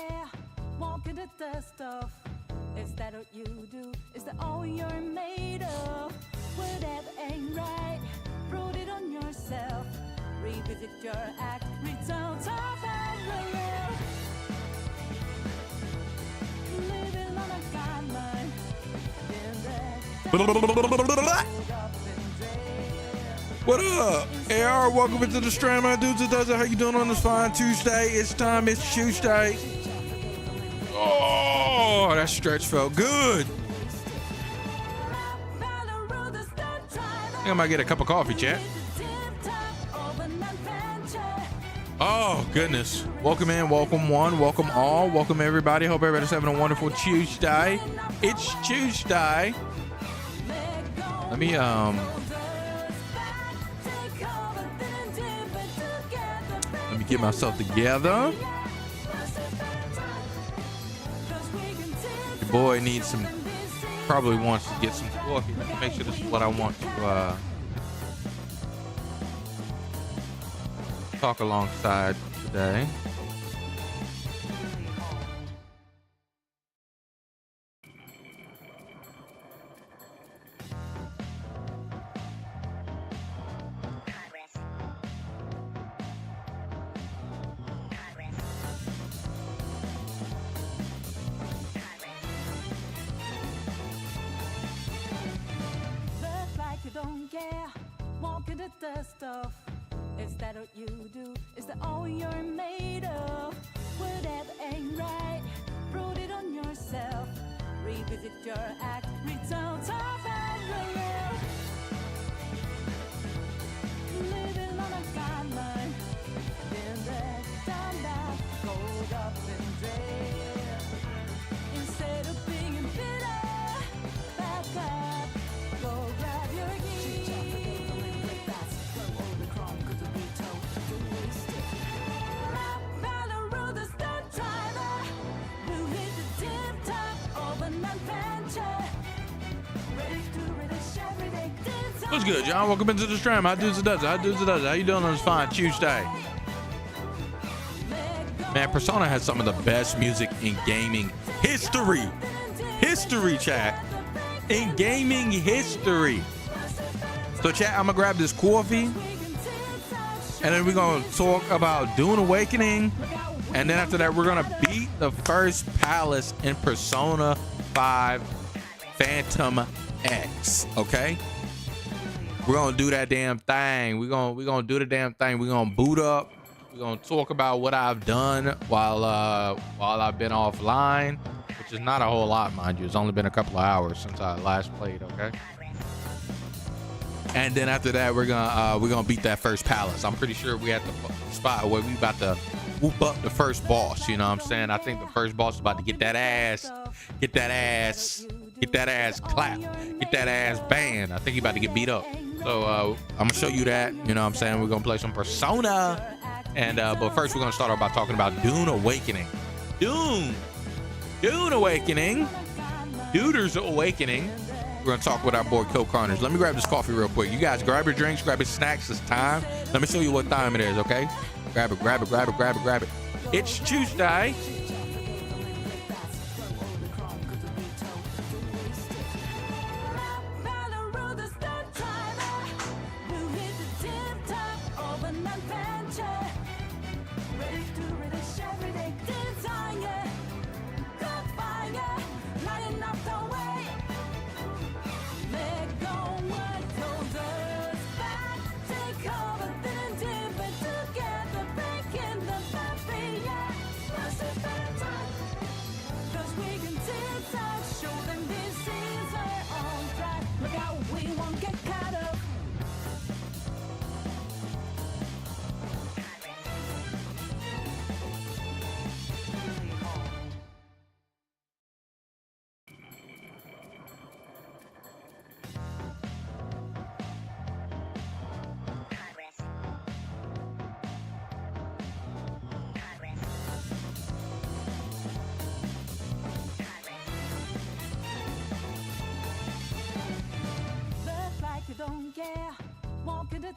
care, walking the dust off. Is that what you do? Is that all you're made of? Whatever ain't right, prove it on yourself. Revisit your act, return to parallel. Living on a timeline. What up? AR, welcome into the stream. My dudes, it does it. How you doing on this fine Tuesday? It's Tuesday. Oh, that stretch felt good. I think I might get a cup of coffee, chat. Oh, goodness. Welcome in, welcome one, welcome all, welcome everybody. Hope everybody's having a wonderful Tuesday. It's Tuesday. Let me get myself together. Your boy needs some, probably wants to get some coffee. Let me make sure this is what I want to talk alongside today. Dust off. Is that what you do? Is that all you're made of? Whatever ain't right, prove it on yourself. Revisit your act, return to parallel. Living on a timeline. Been there, done that, gold up and dread. Instead of being bitter, back up, go grab your gear. What's good, John? Welcome into the stream. How dudes it does it? How dudes it does it? How you doing on this fine Tuesday? Man, Persona has some of the best music in gaming history. History, chat. In gaming history. So, chat, I'm gonna grab this coffee, and then we're gonna talk about Dune Awakening, and then after that, we're gonna beat the first palace in Persona 5 Phantom X. Okay. We're gonna do that damn thing. We're gonna do the damn thing. We're gonna boot up. We're gonna talk about what I've done while I've been offline, which is not a whole lot, mind you. It's only been a couple of hours since I last played. Okay. And then after that, we're gonna beat that first palace. I'm pretty sure we at the spot where we about to whoop up the first boss. You know what I'm saying? I think the first boss is about to get that ass clap, get that ass banned. I think he about to get beat up. So I'm gonna show you that. You know what I'm saying? We're gonna play some Persona, and but first we're gonna start off by talking about Dune Awakening. Dune Awakening. Duder's Awakening. We're gonna talk with our boy Kill Carnage. Let me grab this coffee real quick. You guys grab your drinks, grab your snacks. It's time. Let me show you what time it is, okay? Grab it. It's Tuesday.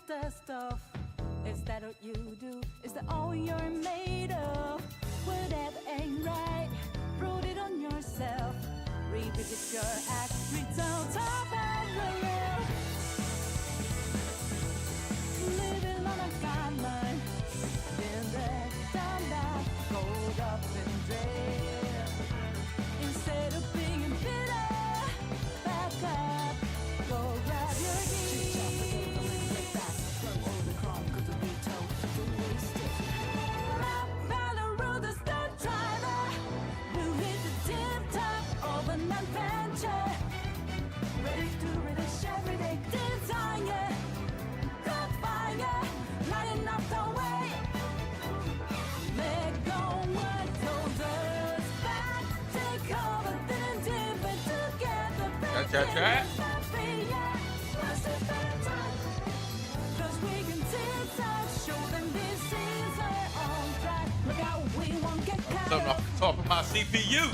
Dust off. Is that what you do? Is that all you're made of? whatever ain't right, prove it on yourself. Revisit your act, return to parallel. Living on a guideline, been there, done that, rolled up and dead. Instead of being bitter, back up, go grab your keys. Follow the stunt driver who hit the tip top of an adventure. Ready to relish every day, desire, got fire, lighting up the way. Let go what holds us back, take over, then dip it together. Chat. Cause we can zigzag, show them this is our own track. Look out, we won't get caught Something up. off the top of my CPU.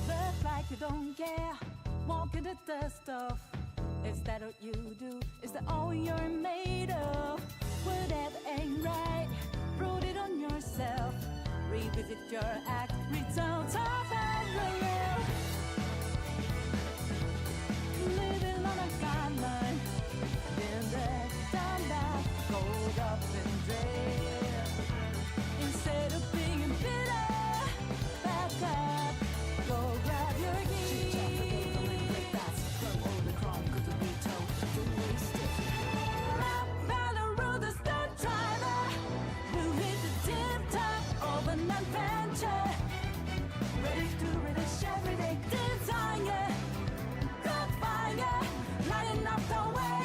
Look like you don't care, walking the dust off. Is that what you do? Is that all you're made of? Whatever ain't right, prove it on yourself. Revisit your act, return to parallel. Living on a guideline, been there, done that, rolled up and dead. Instead of being bitter, back up, go grab your keys. Follow the stunt driver who hit the tip top of an adventure. Ready to relish every day, desire, got fire, lighting up the way.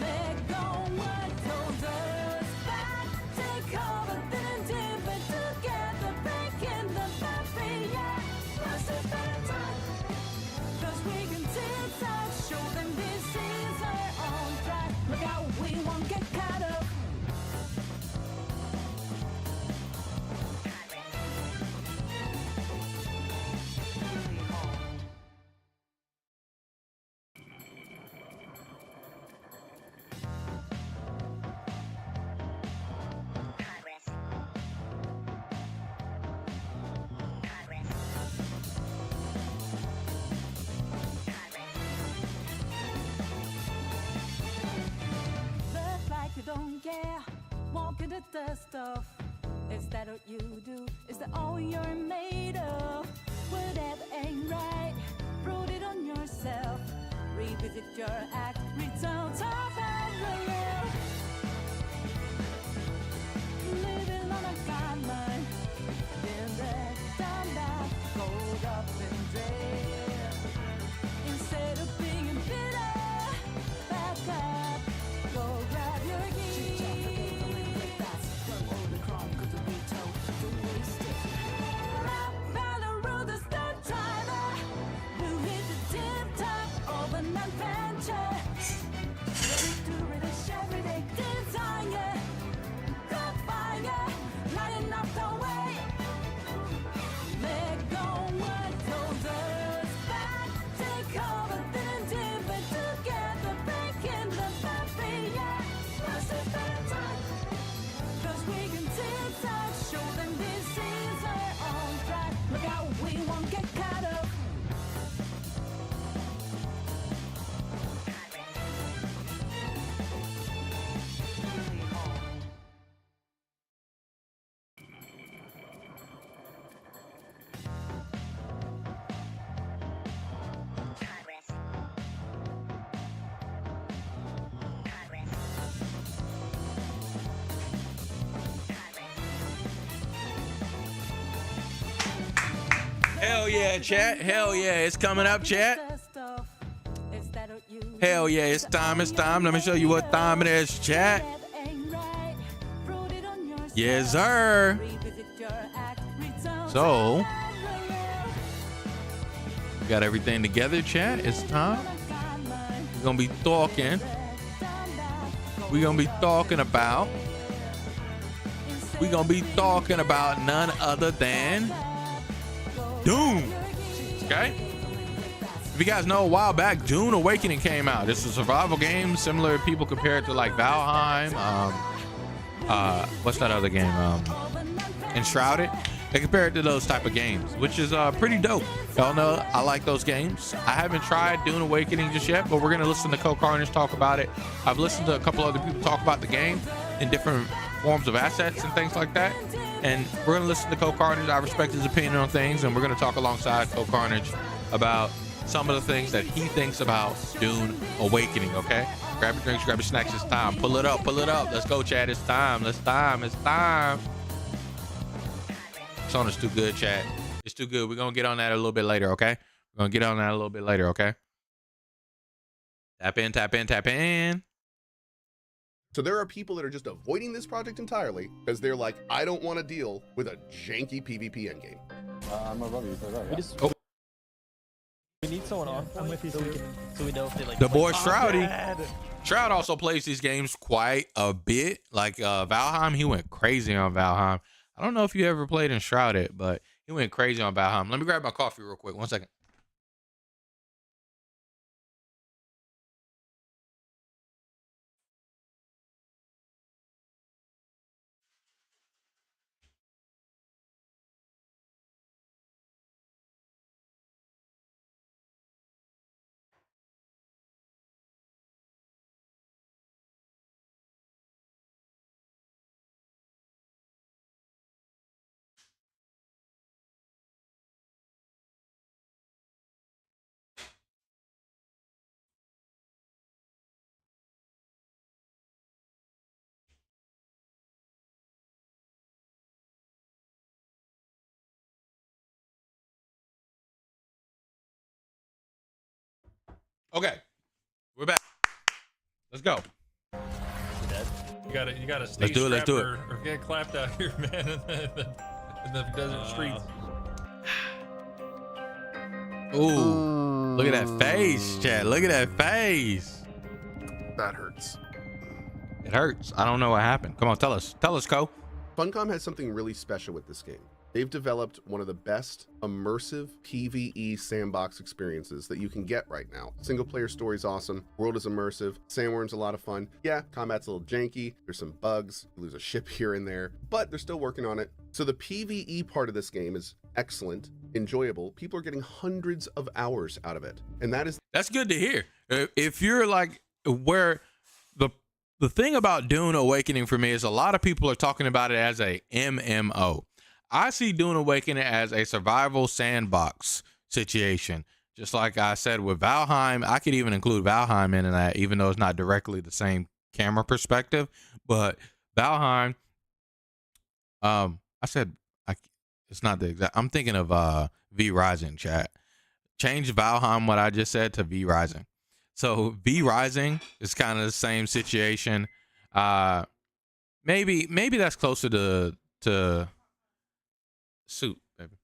Let go what holds us back, take over, then dip it together, breaking the barrier. Plus it's better, cause we can zigzag, show them this is our own track. Look out, we won't get caught up. Look like you don't care, walking the dust off. Is that what you do? Is that all you're made of? Whatever ain't right, prove it on yourself. Revisit your act, return to parallel. Living on a guideline, been there, done that, rolled up and dead. Instead of being bitter, back up, go grab your keys. Follow the stunt driver who hit the tip top of an adventure. Ready to relish every day, desire, got fire, lighting up the way. Let go what holds us back, take over, then dip it together, breaking the barrier. Plus it's better, cause we can zigzag, show them this is our own track. Look out, we won't get caught up. Hell yeah, chat. Hell yeah, it's coming up, chat. Hell yeah, it's time. It's time. Let me show you what time it is, chat. Yes, sir. So, We got everything together, chat. It's time. We're gonna be talking. We're gonna be talking about. We're gonna be talking about none other than Dune. Okay. If you guys know, a while back, Dune Awakening came out. It's a survival game, similar to people compare it to like Valheim. What's that other game? Enshrouded. They compare it to those type of games, which is pretty dope. Y'all know I like those games. I haven't tried Dune Awakening just yet, but we're gonna listen to Co-Carnage talk about it. I've listened to a couple other people talk about the game in different forms of assets and things like that. And we're gonna listen to Co-Carnage. I respect his opinion on things, and we're gonna talk alongside Co-Carnage about some of the things that he thinks about Dune Awakening. Okay, grab your drinks, grab your snacks. It's time. Pull it up, pull it up. Let's go, chat. It's time. It's time. It's time. Sona's too good, chat. It's too good. We're gonna get on that a little bit later. Okay, we're gonna get on that a little bit later. Okay. Tap in, tap in, tap in. So there are people that are just avoiding this project entirely because they're like, I don't want to deal with a janky PvP endgame. I'm above you, so right, We just Oh. we need someone on I'm with you, so we too. can so we know if they like The boy play. Shroudy. Shroud also plays these games quite a bit. Like Valheim, he went crazy on Valheim. I don't know if you ever played Enshrouded, but he went crazy on Valheim. Let me grab my coffee real quick. 1 second. Okay, we're back. Let's go. You gotta stay Let's do it, let's strapped do it. or get clapped out here, man, in the desert streets. Ooh, look at that face, chat. Look at that face. That hurts. It hurts. I don't know what happened. Come on, tell us. Tell us, Co. Funcom has something really special with this game. They've developed one of the best immersive PvE sandbox experiences that you can get right now. Single player story's awesome, world is immersive, sandworm's a lot of fun. Yeah, combat's a little janky, there's some bugs, you lose a ship here and there, but they're still working on it. So the PvE part of this game is excellent, enjoyable. People are getting hundreds of hours out of it. And That's good to hear. If you're like where the thing about Dune Awakening for me is a lot of people are talking about it as a MMO. I see Dune Awakening as a survival sandbox situation. Just like I said with Valheim, I could even include Valheim in that, even though it's not directly the same camera perspective. But Valheim, it's not the exact. I'm thinking of V Rising, chat. Change Valheim, what I just said, to V Rising. So V Rising is kind of the same situation. Maybe that's closer to suit, baby.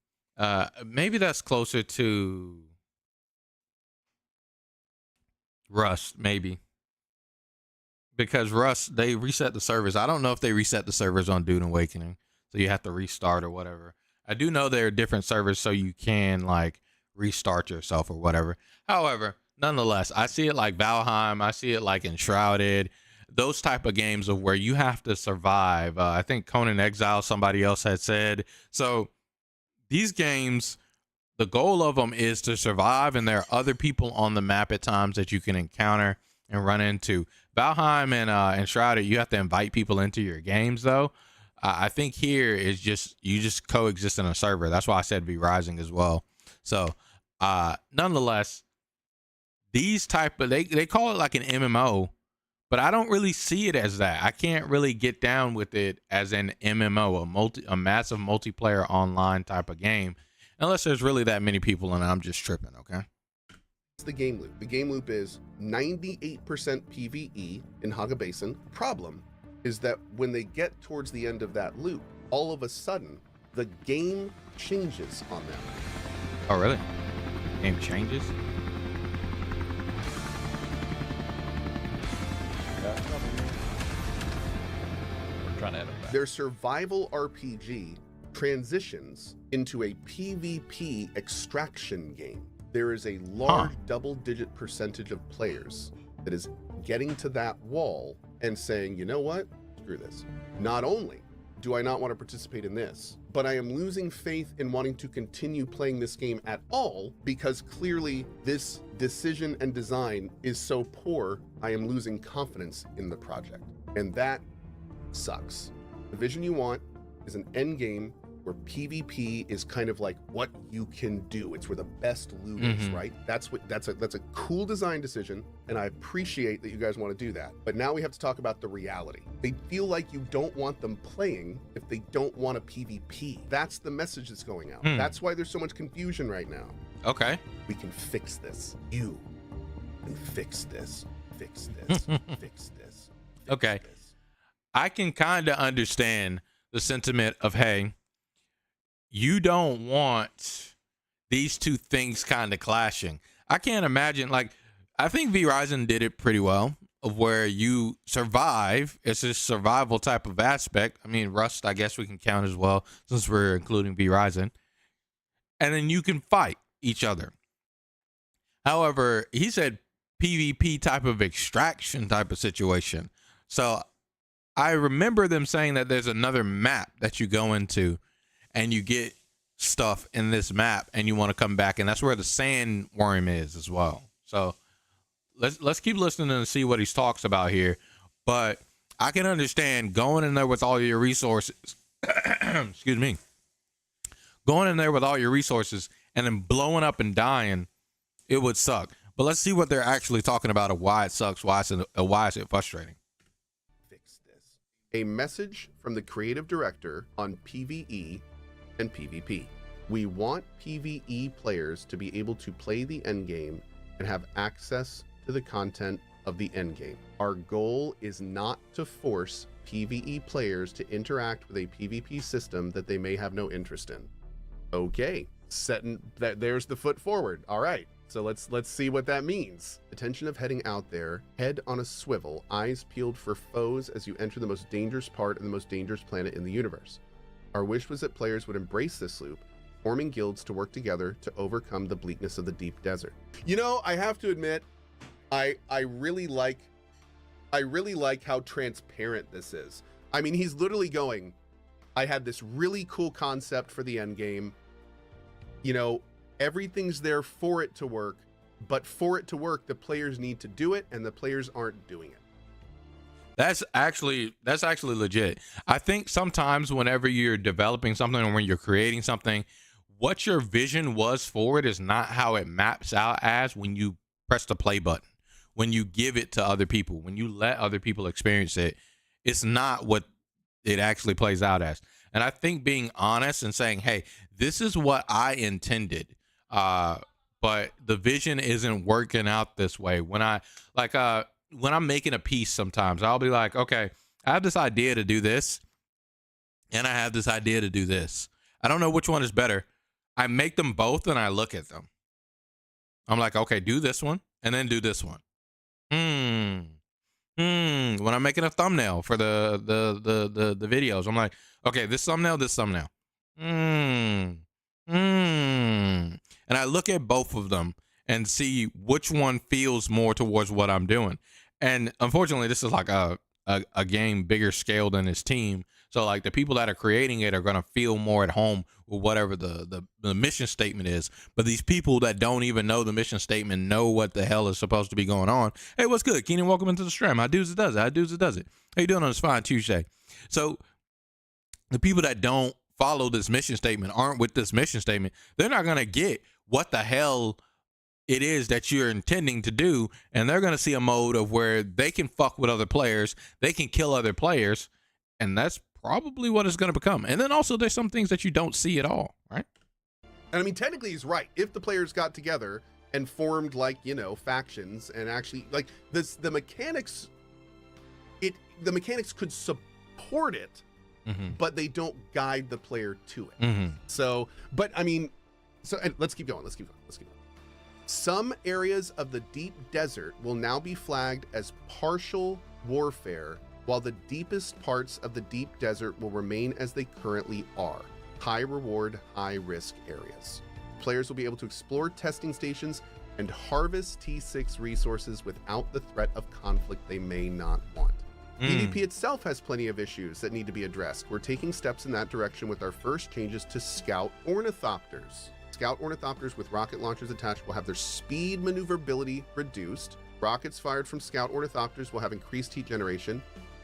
Maybe that's closer to Rust, maybe. Because Rust, they reset the servers. I don't know if they reset the servers on Dune Awakening, so you have to restart or whatever. I do know there are different servers, so you can like restart yourself or whatever. However, nonetheless, I see it like Valheim. I see it like Enshrouded. Those type of games of where you have to survive. I think Conan Exile, somebody else had said. So these games, the goal of them is to survive, and there are other people on the map at times that you can encounter and run into. Valheim and Enshrouded, you have to invite people into your games, though. I think here is just you just coexist in a server. That's why I said V Rising as well. So nonetheless, these type of they call it like an MMO, but I don't really see it as that. I can't really get down with it as an MMO, a massive multiplayer online type of game, unless there's really that many people and I'm just tripping. Okay. the game loop. The game loop is 98% PvE in Haga Basin. Problem is that when they get towards the end of that loop, all of a sudden, the game changes on them. Oh, really? Game changes. Yeah. We're trying to add them back. Their survival RPG transitions into a PvP extraction game. There is a large double-digit percentage of players that is getting to that wall and saying, you know what? Screw this. Not only do I not want to participate in this, but I am losing faith in wanting to continue playing this game at all because clearly this decision and design is so poor, I am losing confidence in the project. And that sucks. The vision you want is an end game where PvP is kind of like what you can do. It's where the best loot is, right? That's a cool design decision, and I appreciate that you guys want to do that. But now we have to talk about the reality. They feel like you don't want them playing if they don't want a PvP. That's the message that's going out. That's why there's so much confusion right now. Okay. We can fix this. You can fix this. Fix this. Fix this. Okay. I can kind of understand the sentiment of, hey, you don't want these two things kind of clashing. I can't imagine, like, I think Verizon did it pretty well, of where you survive. It's a survival type of aspect. I mean, Rust, I guess we can count as well, since we're including Verizon. And then you can fight each other. However, he said PvP type of extraction type of situation. So I remember them saying that there's another map that you go into and you get stuff in this map and you want to come back, and that's where the sandworm is as well. So let's keep listening and see what he talks about here. But I can understand going in there with all your resources. Excuse me. Going in there with all your resources and then blowing up and dying, it would suck. But let's see what they're actually talking about of why it sucks, why is it frustrating. Fix this. A message from the creative director on PvE and PvP. We want PvE players to be able to play the endgame and have access to the content of the endgame. Our goal is not to force PvE players to interact with a PvP system that they may have no interest in. Okay, there's the foot forward. All right, so let's see what that means. Attention of heading out there, head on a swivel, eyes peeled for foes as you enter the most dangerous part of the most dangerous planet in the universe. Our wish was that players would embrace this loop, forming guilds to work together to overcome the bleakness of the deep desert. You know, I have to admit, I really like how transparent this is. I mean, he's literally going, I had this really cool concept for the end game. You know, everything's there for it to work, but for it to work, the players need to do it, and the players aren't doing it. That's actually legit. I think sometimes whenever you're developing something or when you're creating something, what your vision was for it is not how it maps out as when you press the play button, when you give it to other people, when you let other people experience it. It's not what it actually plays out as. And I think being honest and saying, hey, this is what I intended, but the vision isn't working out this way. When I'm making a piece, sometimes I'll be like, okay, I have this idea to do this, and I have this idea to do this. I don't know which one is better. I make them both, and I look at them. I'm like, okay, do this one, and then do this one. When I'm making a thumbnail for the videos, I'm like, okay, this thumbnail. And I look at both of them and see which one feels more towards what I'm doing. And unfortunately, this is like a game bigger scale than his team. So like the people that are creating it are going to feel more at home with whatever the mission statement is. But these people that don't even know the mission statement know what the hell is supposed to be going on. Hey, what's good, Keenan? Welcome into the stream. How does it does it? How does it does it? How you doing on this fine Tuesday? So the people that don't follow this mission statement, aren't with this mission statement, they're not going to get what the hell it is that you're intending to do, and they're going to see a mode of where they can fuck with other players, they can kill other players, and that's probably what it's going to become. And then also there's some things that you don't see at all, right? And I mean, technically he's right. If the players got together and formed, like, you know, factions, and actually like this, the mechanics could support it, but they don't guide the player to it. So, but I mean, so and let's keep going. Some areas of the deep desert will now be flagged as partial warfare, while the deepest parts of the deep desert will remain as they currently are, high reward, high risk areas. Players will be able to explore testing stations and harvest T6 resources without the threat of conflict they may not want. PvP itself has plenty of issues that need to be addressed. We're taking steps in that direction with our first changes to Scout Ornithopters. Scout Ornithopters with rocket launchers attached will have their speed maneuverability reduced. Rockets fired from Scout Ornithopters will have increased heat generation.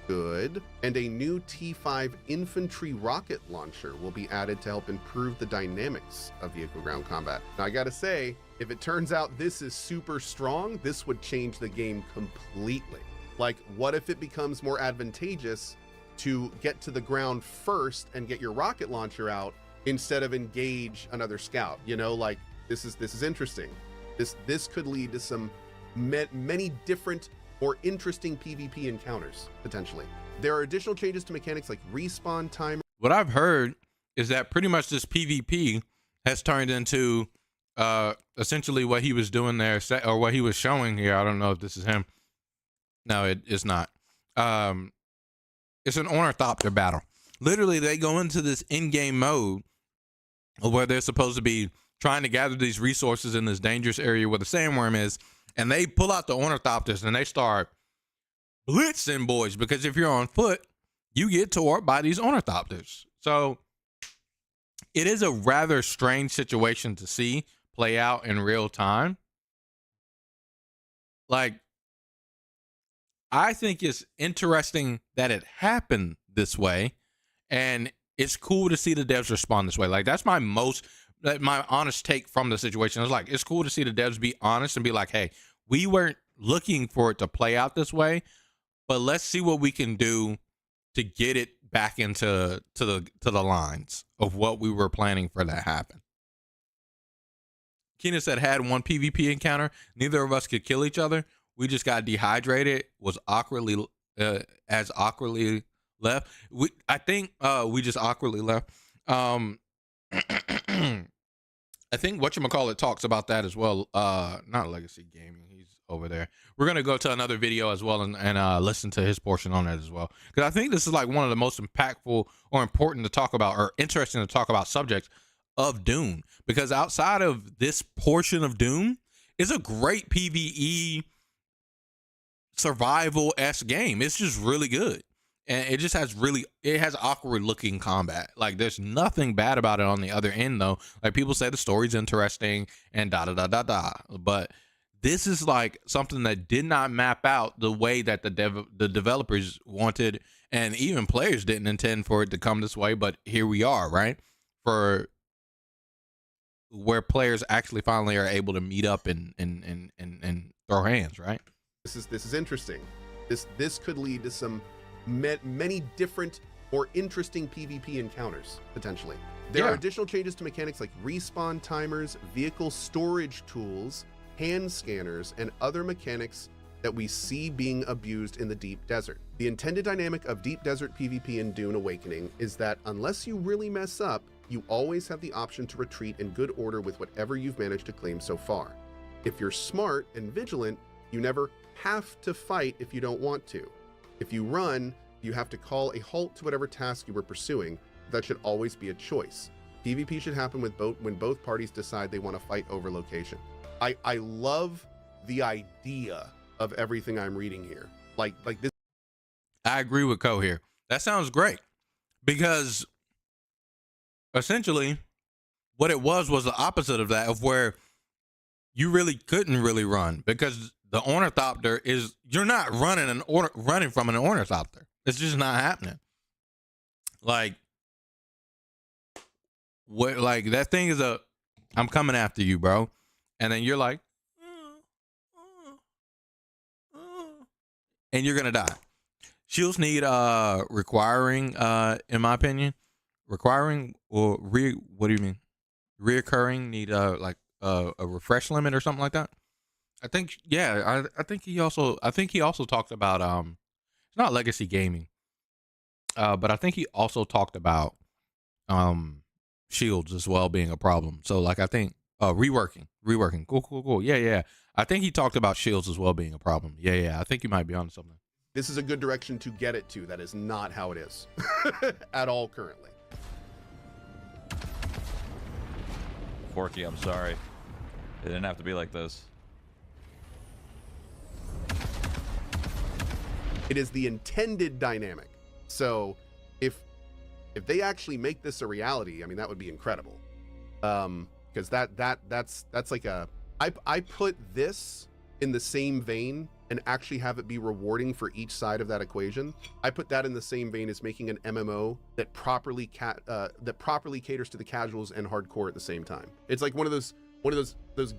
Good. And a new T5 infantry rocket launcher will be added to help improve the dynamics of vehicle ground combat. Now, I gotta say, if it turns out this is super strong, this would change the game completely. Like, what if it becomes more advantageous to get to the ground first and get your rocket launcher out instead of engage another scout? You know, like, this is interesting. This could lead to some many different or interesting PvP encounters, potentially. There are additional changes to mechanics like respawn timer. What I've heard is that pretty much this PvP has turned into essentially what he was doing there, or what he was showing here. I don't know if this is him. No, it is not. It's an ornithopter battle. Literally, they go into this in-game mode where they're supposed to be trying to gather these resources in this dangerous area where the sandworm is, and they pull out the ornithopters and they start blitzing boys, because if you're on foot, you get tore up by these ornithopters. So it is a rather strange situation to see play out in real time. Like, I think it's interesting that it happened this way, and it's cool to see the devs respond this way. Like, that's my honest take from the situation. It's like, it's cool to see the devs be honest and be like, hey, we weren't looking for it to play out this way, but let's see what we can do to get it back into the lines of what we were planning for that to happen. Keenan said, had one PvP encounter. Neither of us could kill each other. We just got dehydrated, was awkwardly left. I think we just awkwardly left. I think whatchamacallit talks about that as well. Not Legacy Gaming. He's over there. We're going to go to another video as well and listen to his portion on that as well. Because I think this is like one of the most impactful or important to talk about, or interesting to talk about subjects of Dune. Because outside of this portion of Dune, it's a great PvE survival-esque game. It's just really good. And it just has awkward looking combat. Like, there's nothing bad about it on the other end, though. Like, people say the story's interesting and but this is like something that did not map out the way that the developers wanted, and even players didn't intend for it to come this way. But here we are, right? For where players actually finally are able to meet up and throw hands, right? This is interesting. This could lead to some many different or interesting PvP encounters, potentially. There are additional changes to mechanics like respawn timers, vehicle storage tools, hand scanners, and other mechanics that we see being abused in the deep desert. The intended dynamic of deep desert PvP in Dune Awakening is that unless you really mess up, you always have the option to retreat in good order with whatever you've managed to claim so far. If you're smart and vigilant, you never have to fight if you don't want to. If you run, you have to call a halt to whatever task you were pursuing. That should always be a choice. PvP should happen when both parties decide they want to fight over location. I love the idea of everything I'm reading here. Like this. I agree with Ko here. That sounds great, because essentially what it was the opposite of that, of where you really couldn't really run, because the ornithopter is, you're not running from an ornithopter. It's just not happening. Like, what? Like, that thing is I'm coming after you, bro. And then you're like, and you're gonna die. Shields need requiring, in my opinion, requiring or what do you mean? Reoccurring need like a refresh limit or something like that. I think, yeah, I think he also talked about it's not Legacy Gaming, but I think he also talked about shields as well being a problem. So like, I think Reworking. Cool. Yeah. I think he talked about shields as well being a problem. Yeah. I think you might be on something. This is a good direction to get it to. That is not how it is at all currently. Forky, I'm sorry. It didn't have to be like this. It is the intended dynamic. So if they actually make this a reality, I mean, that would be incredible. Because that's like I put this in the same vein and actually have it be rewarding for each side of that equation. I put that in the same vein as making an MMO that properly caters to the casuals and hardcore at the same time. It's like one of those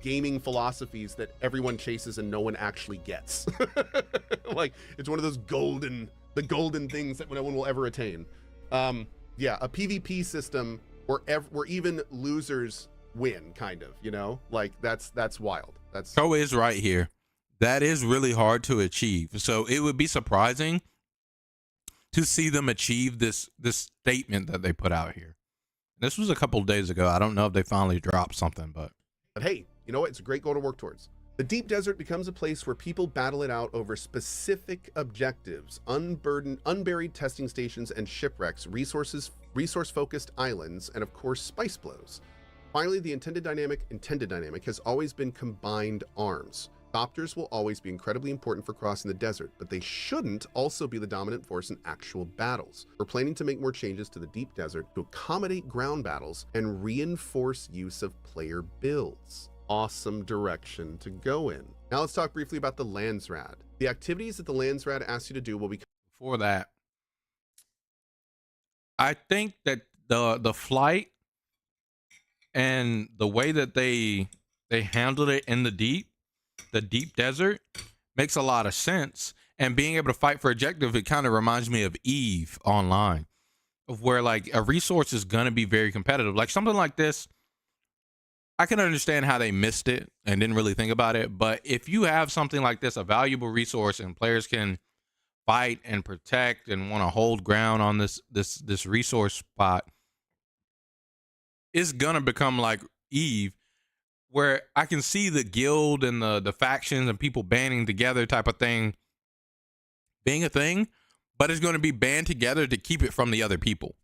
gaming philosophies that everyone chases and no one actually gets. Like it's one of those golden things that no one will ever attain. Yeah, a PvP system where even losers win, kind of, you know, like that's wild. That's Pro is right here. That is really hard to achieve. So it would be surprising to see them achieve this statement that they put out here. This was a couple of days ago. I don't know if they finally dropped something, but hey, you know what? It's a great goal to work towards. The deep desert becomes a place where people battle it out over specific objectives, unburied testing stations and shipwrecks, resource-focused islands, and of course, spice blows. Finally, the intended dynamic has always been combined arms. Copters will always be incredibly important for crossing the desert, but they shouldn't also be the dominant force in actual battles. We're planning to make more changes to the deep desert to accommodate ground battles and reinforce use of player builds. Awesome direction to go in. Now let's talk briefly about the Landsrad. The activities that the Landsrad asks you to do will be... Before that, I think that the flight and the way that they handled it in the deep desert makes a lot of sense. And being able to fight for objective, it kind of reminds me of EVE Online, of where like a resource is going to be very competitive. Like something like this, I can understand how they missed it and didn't really think about it. But if you have something like this, a valuable resource, and players can fight and protect and want to hold ground on this resource spot, it's gonna become like EVE, where I can see the guild and the factions and people banding together type of thing being a thing, but it's going to be band together to keep it from the other people.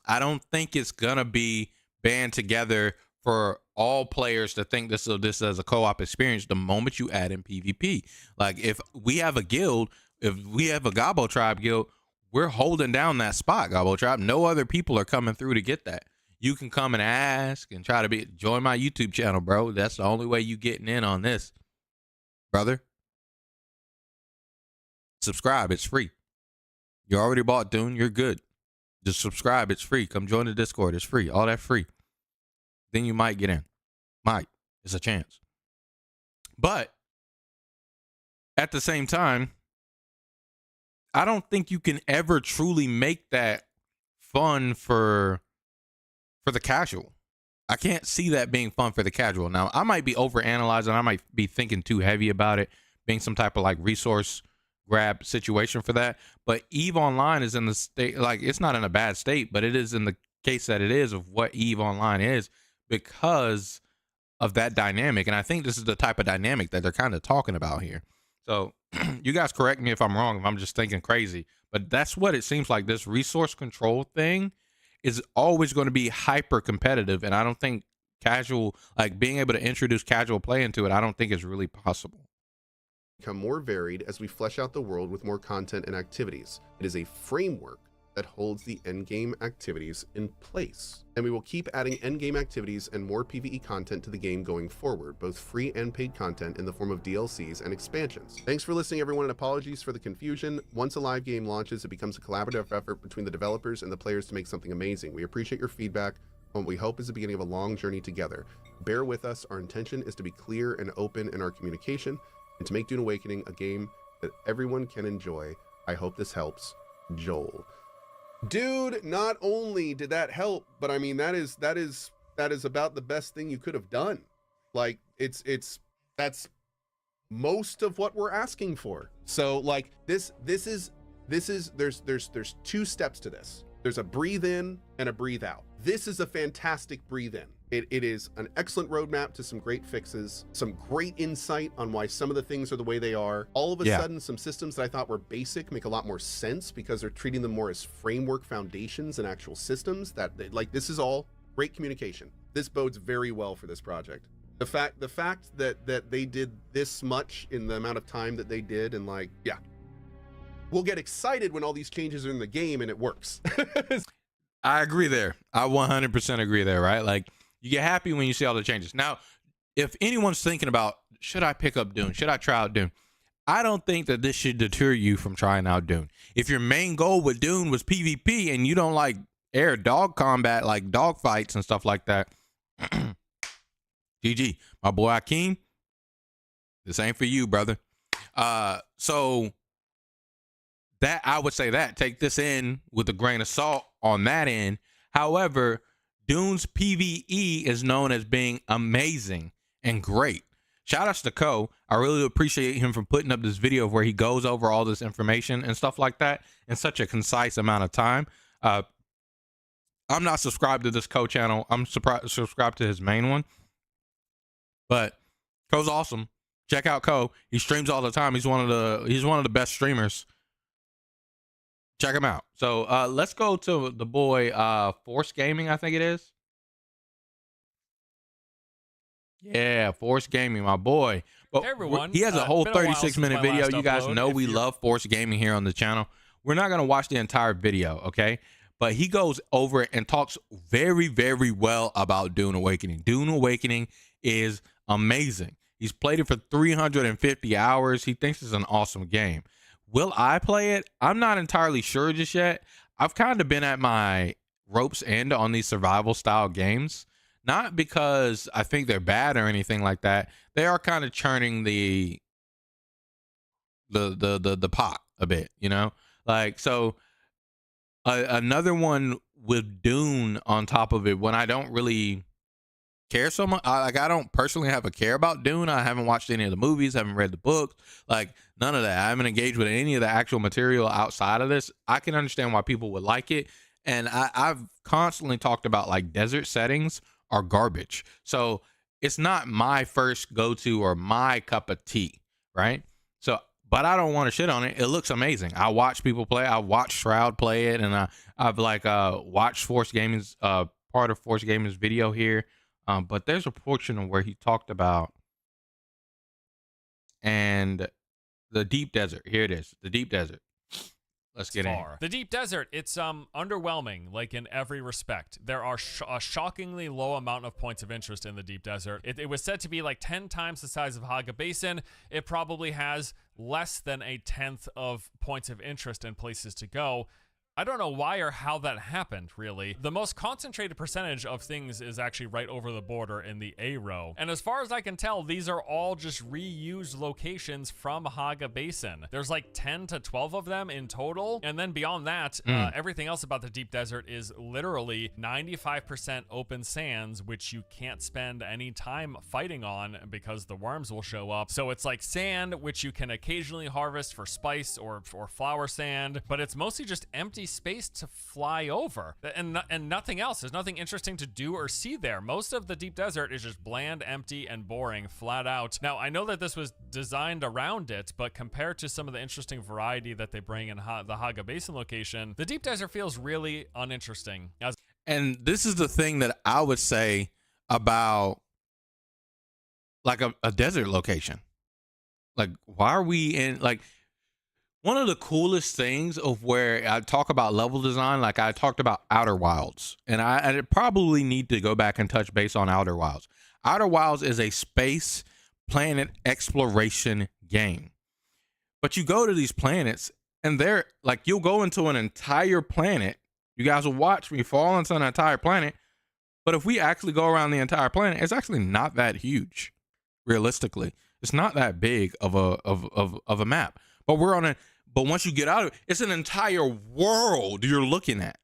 I don't think it's gonna be band together for all players to think this as a co-op experience the moment you add in PvP. Like if we have a guild, if we have a Gobbo Tribe guild, we're holding down that spot, Gobbo Tribe. No other people are coming through to get that. You can come and ask and try to join my YouTube channel, bro. That's the only way you getting in on this, brother. Subscribe, it's free. You already bought Dune, you're good. Just subscribe, it's free. Come join the Discord, it's free. All that free. Then you might get in. It's a chance. But at the same time, I don't think you can ever truly make that fun for the casual. I can't see that being fun for the casual. Now, I might be overanalyzing. I might be thinking too heavy about it being some type of like resource grab situation for that. But EVE Online is in the state, like it's not in a bad state, but it is in the case that it is of what EVE Online is because of that dynamic. And I think this is the type of dynamic that they're kind of talking about here. So you guys correct me if I'm wrong, if I'm just thinking crazy, but that's what it seems like. This resource control thing is always going to be hyper competitive. And I don't think casual, like being able to introduce casual play into it, I don't think is really possible. Become more varied as we flesh out the world with more content and activities. It is a framework that holds the endgame activities in place. And we will keep adding endgame activities and more PvE content to the game going forward, both free and paid content in the form of DLCs and expansions. Thanks for listening, everyone, and apologies for the confusion. Once a live game launches, it becomes a collaborative effort between the developers and the players to make something amazing. We appreciate your feedback on what we hope is the beginning of a long journey together. Bear with us. Our intention is to be clear and open in our communication and to make Dune Awakening a game that everyone can enjoy. I hope this helps. Joel. Dude, not only did that help, but I mean that is about the best thing you could have done. Like that's most of what we're asking for. So like there's two steps to this. There's a breathe in and a breathe out. This is a fantastic breathe in It is an excellent roadmap to some great fixes, some great insight on why some of the things are the way they are. All of a sudden, some systems that I thought were basic make a lot more sense because they're treating them more as framework foundations and actual systems that like, this is all great communication. This bodes very well for this project. The fact that they did this much in the amount of time that they did, and like, yeah, we'll get excited when all these changes are in the game and it works. I agree there. I 100% agree there, right? Like, you get happy when you see all the changes. Now, if anyone's thinking about, should I pick up Dune? Should I try out Dune? I don't think that this should deter you from trying out Dune. If your main goal with Dune was PvP and you don't like air dog combat, like dog fights and stuff like that, GG. My boy Akeem, this ain't for you, brother. So that, I would say that, take this in with a grain of salt on that end. However, Dune's PvE is known as being amazing and great. Shout outs to Ko. I really appreciate him for putting up this video where he goes over all this information and stuff like that in such a concise amount of time. I'm not subscribed to this Ko channel. I'm subscribed to his main one. But Ko's awesome. Check out Ko. He streams all the time. He's one of the best streamers. Check him out. So let's go to the boy Force Gaming, I think it is. Yeah, Force Gaming, my boy. But hey everyone. He has a whole 36-minute video. You guys know we love love Force Gaming here on the channel. We're not going to watch the entire video, okay? But he goes over it and talks very, very well about Dune Awakening. Dune Awakening is amazing. He's played it for 350 hours. He thinks it's an awesome game. Will I play it? I'm not entirely sure just yet. I've kind of been at my rope's end on these survival style games. Not because I think they're bad or anything like that. They are kind of churning the pot a bit, you know? Like, so another one with Dune on top of it, when I don't really care so much, I don't personally have a care about Dune. I haven't watched any of the movies, haven't read the books, like none of that. I haven't engaged with any of the actual material outside of this. I can understand why people would like it. And I've constantly talked about like desert settings are garbage. So it's not my first go-to or my cup of tea, right? So, but I don't want to shit on it. It looks amazing. I watch people play. I watched Shroud play it, and I've like watched Force Gaming's part of Force Gaming's video here. But there's a portion where he talked about and the deep desert. Here it is, the deep desert. Let's get in. The deep desert, it's underwhelming, like in every respect. There are a shockingly low amount of points of interest in the deep desert. It was said to be like 10 times the size of Haga Basin. It probably has less than a 10th of points of interest in places to go. I don't know why or how that happened, really. The most concentrated percentage of things is actually right over the border in the A row. And as far as I can tell, these are all just reused locations from Haga Basin. There's like 10 to 12 of them in total. And then beyond that, everything else about the deep desert is literally 95% open sands, which you can't spend any time fighting on because the worms will show up. So it's like sand, which you can occasionally harvest for spice or flower sand, but it's mostly just empty space to fly over and nothing else. There's nothing interesting to do or see there. Most of the deep desert is just bland, empty, and boring flat out. Now, I know that this was designed around it, but compared to some of the interesting variety that they bring in the Haga Basin location, the deep desert feels really uninteresting. And this is the thing that I would say about like a desert location. Like, why are we in, like, one of the coolest things of where I talk about level design, like I talked about Outer Wilds, and I probably need to go back and touch base on Outer Wilds. Outer Wilds is a space planet exploration game. But you go to these planets and they're like, you'll go into an entire planet. You guys will watch me fall into an entire planet. But if we actually go around the entire planet, it's actually not that huge. Realistically, it's not that big of a map. But but once you get out of it, it's an entire world you're looking at.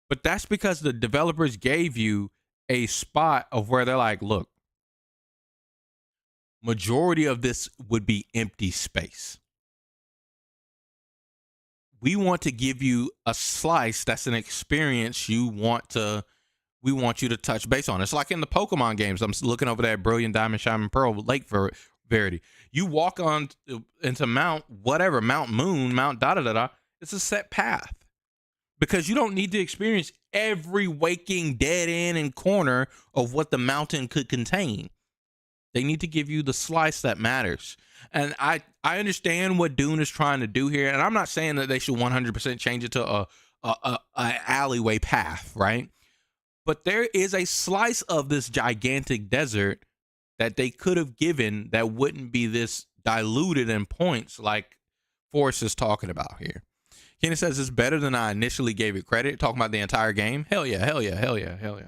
But that's because the developers gave you a spot of where they're like, look, majority of this would be empty space. We want to give you a slice that's an experience you want to we want you to touch base on. It's like in the Pokemon games. I'm looking over there, Brilliant Diamond, Shining Pearl, Lake Verity. You walk on into Mount whatever, Mount Moon, Mount da-da-da-da. It's a set path. Because you don't need to experience every waking dead end and corner of what the mountain could contain. They need to give you the slice that matters. And I understand what Dune is trying to do here. And I'm not saying that they should 100% change it to a alleyway path, right? But there is a slice of this gigantic desert that they could have given that wouldn't be this diluted in points like Forrest is talking about here. Kenny says it's better than I initially gave it credit. Talking about the entire game. Hell yeah, hell yeah, hell yeah, hell yeah.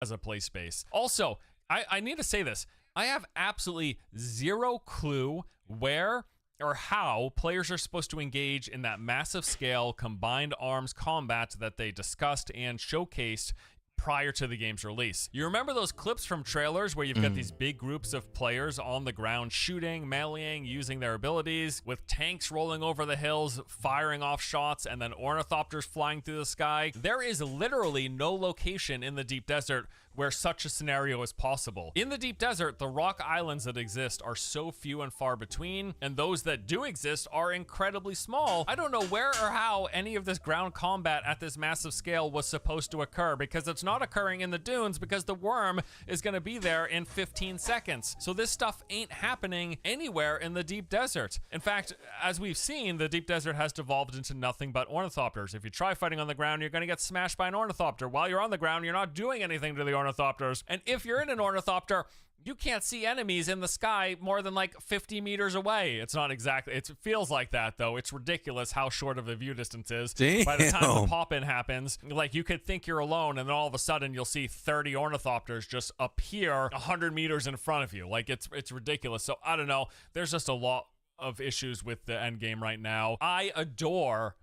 As a play space. Also, I need to say this. I have absolutely zero clue where or how players are supposed to engage in that massive scale combined arms combat that they discussed and showcased prior to the game's release. You remember those clips from trailers where you've got these big groups of players on the ground shooting, meleeing, using their abilities, with tanks rolling over the hills, firing off shots, and then ornithopters flying through the sky? There is literally no location in the deep desert where such a scenario is possible. In the deep desert, the rock islands that exist are so few and far between, and those that do exist are incredibly small. I don't know where or how any of this ground combat at this massive scale was supposed to occur, because it's not occurring in the dunes, because the worm is going to be there in 15 seconds. So this stuff ain't happening anywhere in the deep desert. In fact, as we've seen, the deep desert has devolved into nothing but ornithopters. If you try fighting on the ground, you're going to get smashed by an ornithopter. While you're on the ground, you're not doing anything to the ornithopters. And if you're in an ornithopter, you can't see enemies in the sky more than like 50 meters away. It's not exactly, it feels like that though. It's ridiculous how short of a view distance is. Damn. By the time the pop-in happens, like you could think you're alone and then all of a sudden you'll see 30 ornithopters just appear 100 meters in front of you. Like it's ridiculous. So I don't know. There's just a lot of issues with the end game right now. I adore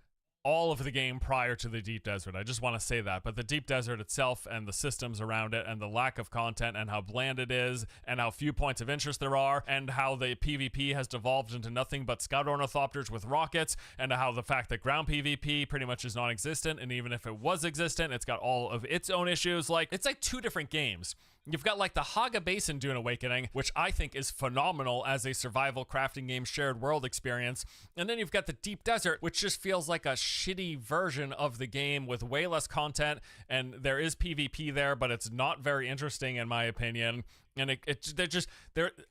all of the game prior to the deep desert. I just want to say that. But the deep desert itself and the systems around it and the lack of content and how bland it is and how few points of interest there are and how the PvP has devolved into nothing but scout ornithopters with rockets, and how the fact that ground PvP pretty much is non-existent, and even if it was existent, it's got all of its own issues. Like, it's like two different games. You've got like the Haga Basin Dune Awakening, which I think is phenomenal as a survival crafting game shared world experience. And then you've got the Deep Desert, which just feels like a shitty version of the game with way less content. And there is PvP there, but it's not very interesting in my opinion. And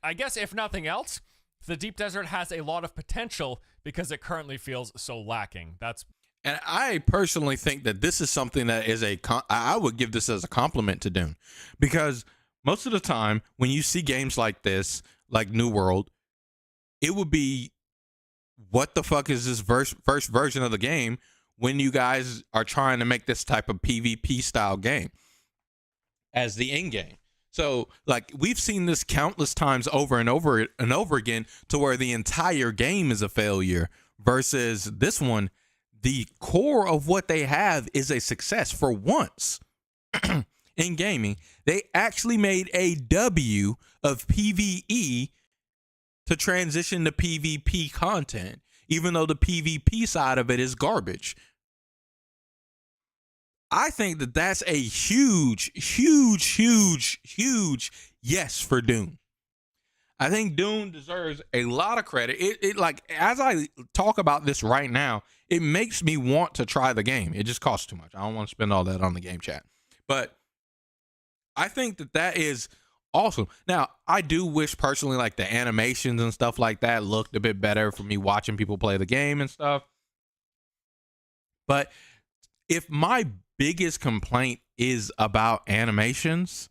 I guess if nothing else, the Deep Desert has a lot of potential because it currently feels so lacking. And I personally think that this is something that is I would give this as a compliment to Dune, because most of the time when you see games like this, like New World, it would be, what the fuck is this first version of the game when you guys are trying to make this type of PvP style game as the end game. So like we've seen this countless times over and over and over again to where the entire game is a failure, versus this one, the core of what they have is a success for once. In gaming, they actually made a W of PvE to transition to PvP content, even though the PvP side of it is garbage. I think that that's a huge, huge, huge, huge yes for Dune. I think Dune deserves a lot of credit. It like, as I talk about this right now, it makes me want to try the game. It just costs too much. I don't want to spend all that on the game chat. But I think that is awesome. Now, I do wish personally like the animations and stuff like that looked a bit better for me watching people play the game and stuff. But if my biggest complaint is about animations,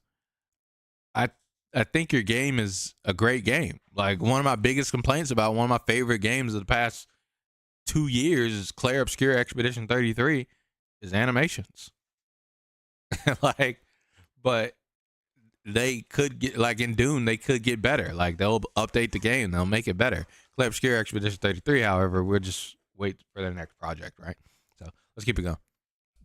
I think your game is a great game. Like, one of my biggest complaints about one of my favorite games of the past 2 years is Clair Obscur Expedition 33 is animations. Like, but they could get, like in Dune, they could get better. Like, they'll update the game, they'll make it better. Clair Obscur Expedition 33, however, we'll just wait for their next project, right? So let's keep it going.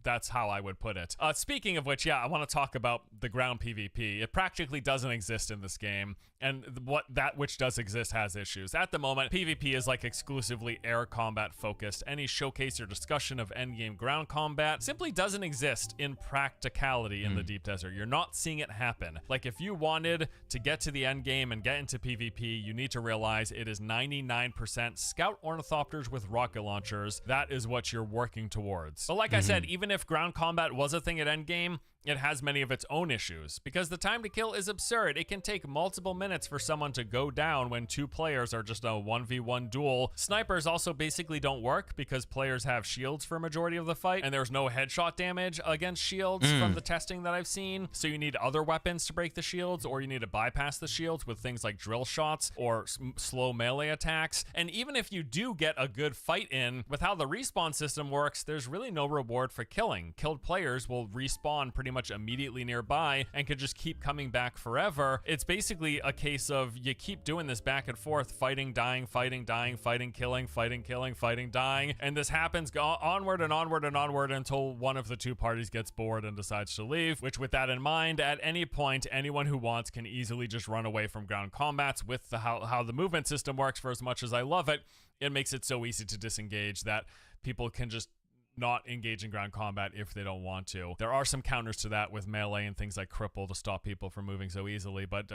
That's how I would put it. Speaking of which, yeah, I want to talk about the ground PvP. It practically doesn't exist in this game, and that which does exist has issues. At the moment, PvP is like exclusively air combat focused. Any showcase or discussion of endgame ground combat simply doesn't exist in practicality in the deep desert. You're not seeing it happen. Like, if you wanted to get to the end game and get into PvP, you need to realize it is 99% scout ornithopters with rocket launchers. That is what you're working towards. But like I said, even if ground combat was a thing at endgame, it has many of its own issues, because the time to kill is absurd. It can take multiple minutes for someone to go down when two players are just a 1v1 duel. Snipers also basically don't work because players have shields for a majority of the fight, and there's no headshot damage against shields from the testing that I've seen. So you need other weapons to break the shields, or you need to bypass the shields with things like drill shots or slow melee attacks. And even if you do get a good fight in, with how the respawn system works, there's really no reward for killing. Killed players will respawn pretty much immediately nearby and could just keep coming back forever. It's basically a case of you keep doing this back and forth, fighting, dying, fighting, dying, fighting, killing, fighting, killing, fighting, dying, and this happens onward and onward and onward until one of the two parties gets bored and decides to leave, which, with that in mind, at any point, anyone who wants can easily just run away from ground combats. With how the movement system works, for as much as I love it, it makes it so easy to disengage that people can just not engage in ground combat if they don't want to. There are some counters to that with melee and things like cripple to stop people from moving so easily, but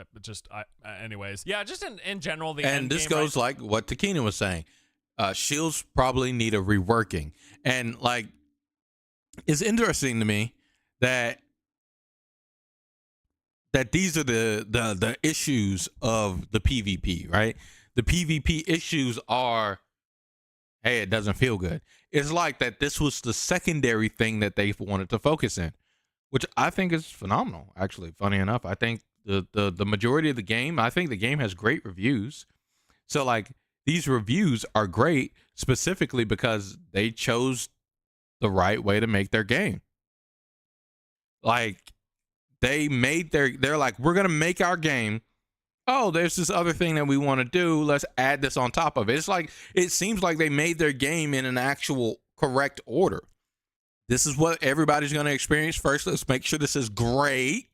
anyways, yeah, just in general, and this goes like what Takina was saying. Shields probably need a reworking, and like, it's interesting to me that these are the issues of the PvP, right? The PvP issues are, hey, it doesn't feel good. It's like that this was the secondary thing that they wanted to focus in, which I think is phenomenal, actually. Funny enough, I think the majority of the game, I think the game has great reviews. So like, these reviews are great specifically because they chose the right way to make their game. Like, they're like, we're going to make our game. Oh, there's this other thing that we want to do. Let's add this on top of it. It's like, it seems like they made their game in an actual correct order. This is what everybody's going to experience first. Let's make sure this is great.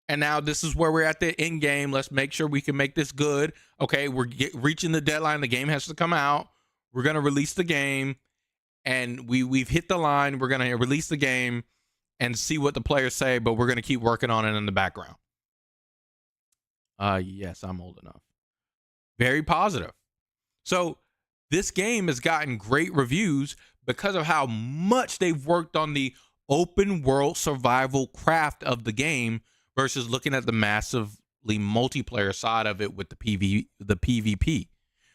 And now this is where we're at the end game. Let's make sure we can make this good. Okay, we're reaching the deadline. The game has to come out. We're going to release the game. And we've hit the line. We're going to release the game and see what the players say, but we're going to keep working on it in the background. Yes, I'm old enough. Very positive. So this game has gotten great reviews because of how much they've worked on the open world survival craft of the game versus looking at the massively multiplayer side of it with the PvP,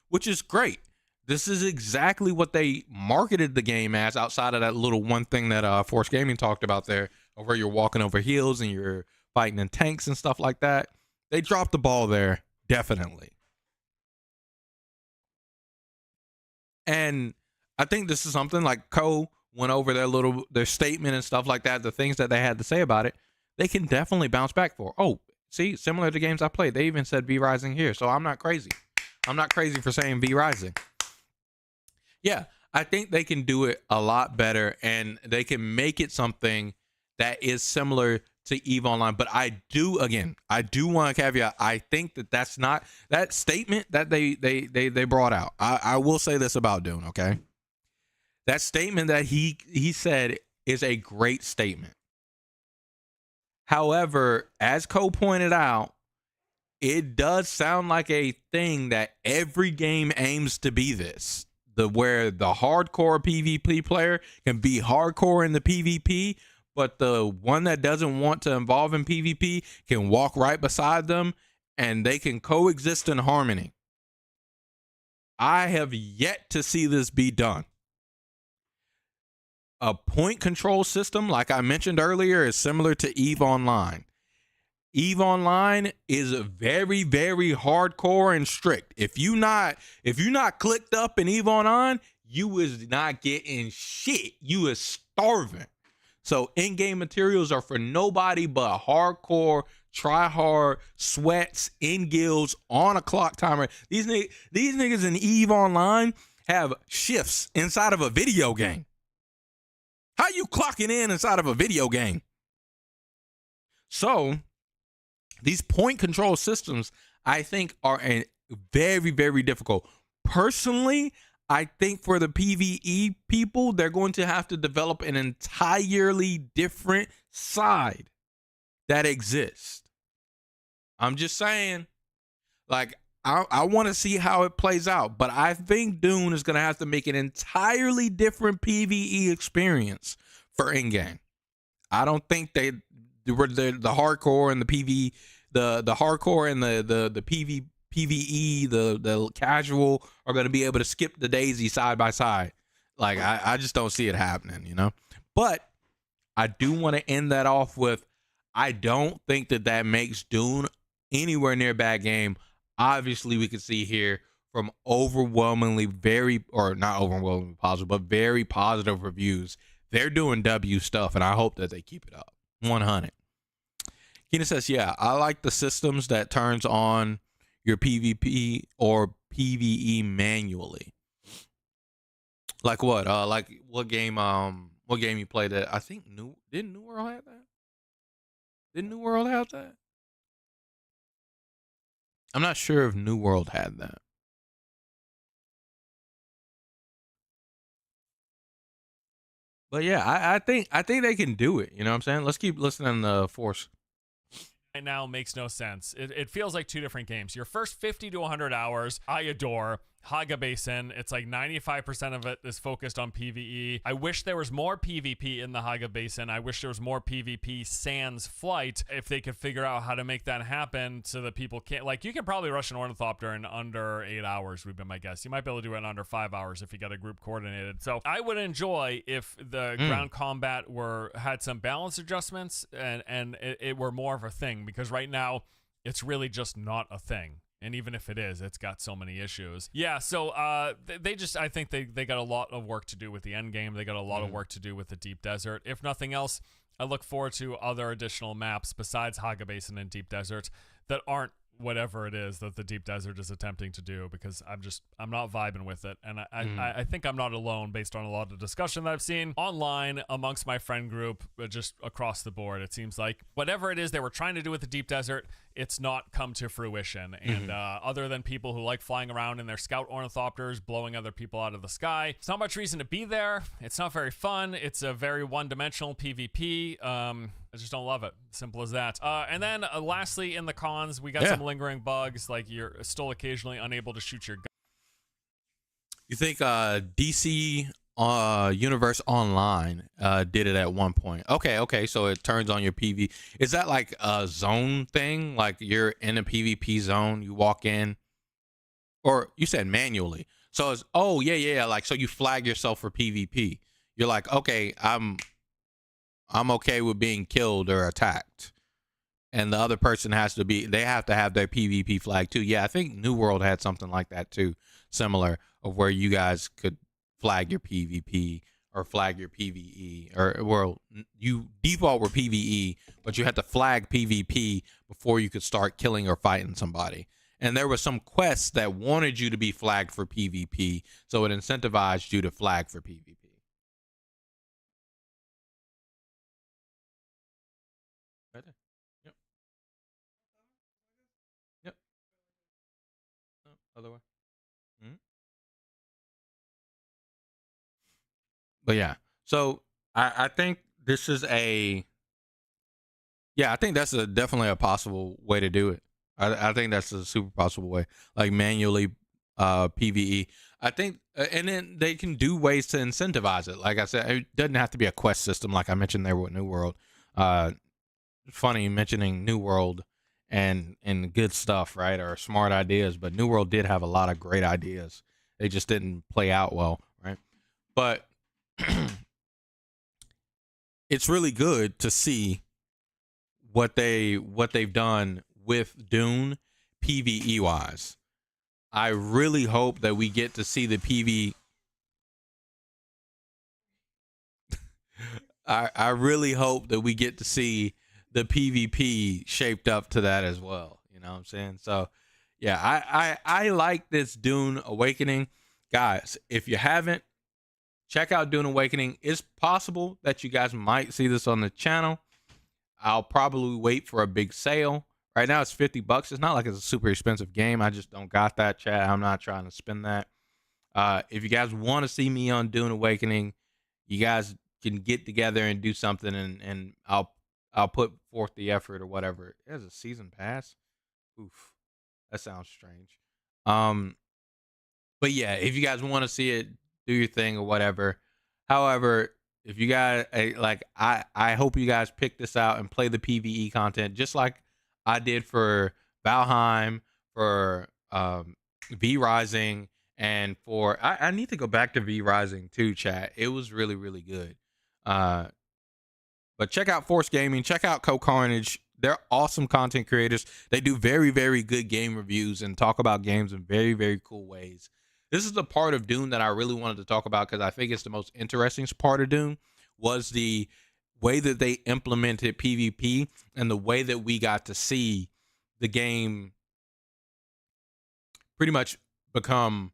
which is great. This is exactly what they marketed the game as, outside of that little one thing that Force Gaming talked about there, where you're walking over hills and you're fighting in tanks and stuff like that. They dropped the ball there, definitely. And I think this is something like Co went over their statement and stuff like that, the things that they had to say about it. They can definitely bounce back for. Oh, see, similar to games I played. They even said V Rising here, so I'm not crazy. I'm not crazy for saying V Rising. Yeah, I think they can do it a lot better, and they can make it something that is similar to EVE Online. But I do want to caveat, I think that's not that statement that they brought out. I will say this about Dune, okay? That statement that he said is a great statement. However, as Co pointed out, it does sound like a thing that every game aims to be this. Where the hardcore PvP player can be hardcore in the PvP, but the one that doesn't want to involve in PvP can walk right beside them and they can coexist in harmony. I have yet to see this be done. A point control system, like I mentioned earlier, is similar to EVE Online. EVE Online is very, very hardcore and strict. If you not clicked up in EVE Online, you is not getting shit. You is starving. So in-game materials are for nobody but hardcore, try hard, sweats, in guilds, on a clock timer. These niggas in EVE Online have shifts inside of a video game. How you clocking in inside of a video game? So these point control systems, I think, are very, very difficult. Personally, I think for the PvE people, they're going to have to develop an entirely different side that exists. I'm just saying, like, I want to see how it plays out, but I think Dune is going to have to make an entirely different PvE experience for in-game. I don't think the hardcore and the PvE, the hardcore and the PvE, the casual are going to be able to skip the daisy side by side. Like, I just don't see it happening, you know? But I do want to end that off with, I don't think that makes Dune anywhere near a bad game. Obviously, we can see here from overwhelmingly not overwhelmingly positive, but very positive reviews. They're doing W stuff, and I hope that they keep it up. 100. Keenan says, yeah, I like the systems that turns on your PvP or PvE manually. Like what? Like what game you played that? I think didn't New World have that? Didn't New World have that? I'm not sure if New World had that. But yeah, I think they can do it. You know what I'm saying? Let's keep listening to Force. Right now makes no sense. It feels like two different games. Your first 50 to 100 hours, I adore. Haga Basin, it's like 95% of it is focused on PvE. I wish there was more PvP in the Haga Basin. I wish there was more PvP sans flight. If they could figure out how to make that happen so that people can't, like, you can probably rush an Ornithopter in under 8 hours, would be my guess. You might be able to do it in under 5 hours if you got a group coordinated. So I would enjoy if the ground combat had some balance adjustments and it were more of a thing, because right now it's really just not a thing. And even if it is, it's got so many issues. Yeah, so I think they got a lot of work to do with the end game. They got a lot of work to do with the Deep Desert. If nothing else, I look forward to other additional maps besides Haga Basin and Deep Desert that aren't whatever it is that the Deep Desert is attempting to do, because I'm not vibing with it. And I think I'm not alone based on a lot of discussion that I've seen online amongst my friend group, just across the board. It seems like whatever it is they were trying to do with the Deep Desert, it's not come to fruition. And other than people who like flying around in their scout ornithopters, blowing other people out of the sky, it's not much reason to be there. It's not very fun. It's a very one-dimensional PvP. I just don't love it. Simple as that. And then lastly, in the cons, we got some lingering bugs, like you're still occasionally unable to shoot your gun. You think DC Universe Online did it at one point? Okay, so it turns on your PV. Is that like a zone thing? Like you're in a PvP zone, you walk in, or you said manually. So it's like, so you flag yourself for PvP. You're like, okay, I'm okay with being killed or attacked, and the other person they have to have their PvP flag too. Yeah, I think New World had something like that too, similar, of where you guys could flag your PvP or flag your PvE, or you default were PvE, but you had to flag PvP before you could start killing or fighting somebody. And there were some quests that wanted you to be flagged for PvP, so it incentivized you to flag for PvP. Right there. Yep. No, other way. But yeah, so I think this is I think that's definitely a possible way to do it. I think that's a super possible way, like manually PvE. I think, and then they can do ways to incentivize it. Like I said, it doesn't have to be a quest system, like I mentioned there with New World. Funny mentioning New World and good stuff, right, or smart ideas, but New World did have a lot of great ideas. They just didn't play out well, right? But it's really good to see what they've done with Dune PvE wise. I really hope that we get to see the PvE. I really hope that we get to see the PvP shaped up to that as well. You know what I'm saying? So yeah, I like this Dune Awakening. Guys, if you haven't, check out Dune Awakening. It's possible that you guys might see this on the channel. I'll probably wait for a big sale. Right now it's $50. It's not like it's a super expensive game. I just don't got that, chat. I'm not trying to spend that. If you guys want to see me on Dune Awakening, you guys can get together and do something, and I'll put forth the effort or whatever. There's a season pass. Oof, that sounds strange. But yeah, if you guys want to see it, do your thing or whatever. However, if you guys like, I hope you guys pick this out and play the PvE content just like I did for Valheim, for V Rising, and for I need to go back to V Rising too, chat. It was really, really good. But check out Force Gaming, check out CoCarnage. They're awesome content creators. They do very, very good game reviews and talk about games in very, very cool ways. This is the part of Dune that I really wanted to talk about because I think it's the most interesting part of Dune, was the way that they implemented PvP and the way that we got to see the game pretty much become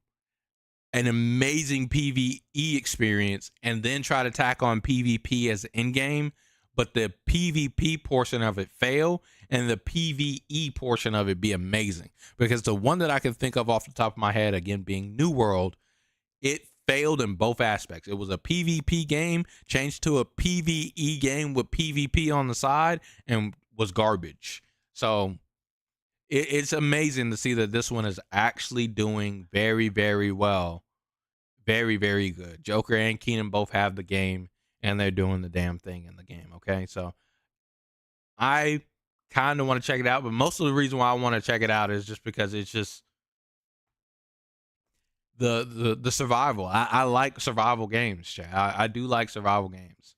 an amazing PvE experience and then try to tack on PvP as an end game, but the PvP portion of it fail and the PvE portion of it be amazing. Because the one that I can think of off the top of my head, again being New World, it failed in both aspects. It was a PvP game changed to a PvE game with PvP on the side and was garbage. So it's amazing to see that this one is actually doing very, very well. Very, very good. Joker and Keenan both have the game and they're doing the damn thing in the game. Okay. So I kind of want to check it out, but most of the reason why I want to check it out is just because it's just the survival. I like survival games, Chad. I do like survival games.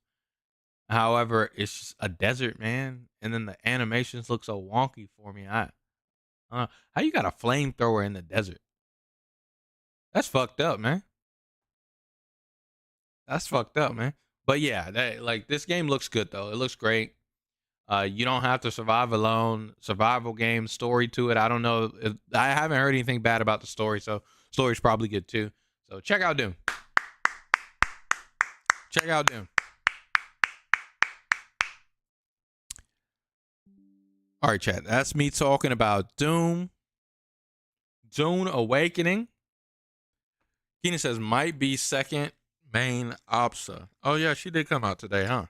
However, it's just a desert, man. And then the animations look so wonky for me. How you got a flamethrower in the desert? That's fucked up, man. That's fucked up, man. But yeah, this game looks good though. It looks great. You don't have to survive alone. Survival game, story to it. I don't know. I haven't heard anything bad about the story, so story's probably good too. So check out Dune. Check out Dune. All right, chat. That's me talking about Dune Awakening. Keenan says might be second main OPSA. Oh yeah, she did come out today, huh?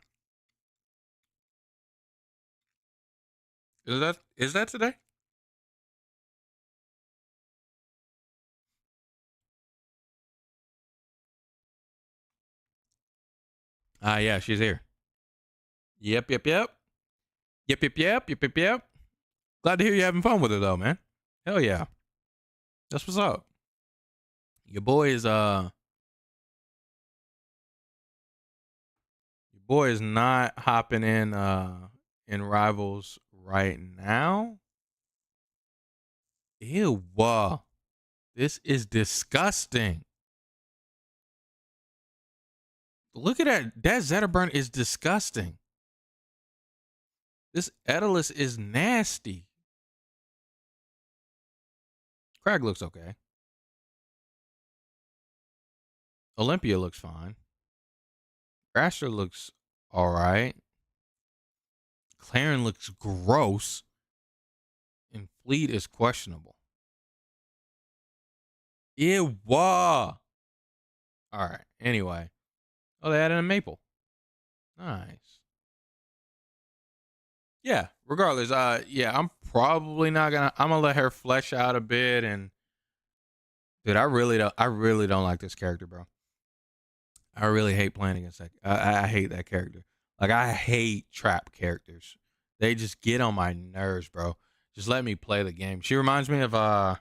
Is that today? Yeah, she's here. Yep. Yep. Glad to hear you having fun with her though, man. Hell yeah. That's what's up. Your boy is not hopping in Rivals right now. Ew, this is disgusting. Look at that. That Zetterburn is disgusting. This Edalus is nasty. Crag looks okay. Olympia looks fine. Raster looks all right. Claren looks gross. And Fleet is questionable. Ew. All right. Anyway. Oh, they added a maple. Nice. Yeah. Regardless, yeah, I'm probably not gonna. I'm gonna let her flesh out a bit. And dude, I really don't like this character, bro. I really hate playing against that. I hate that character. Like, I hate trap characters. They just get on my nerves, bro. Just let me play the game. She reminds me of what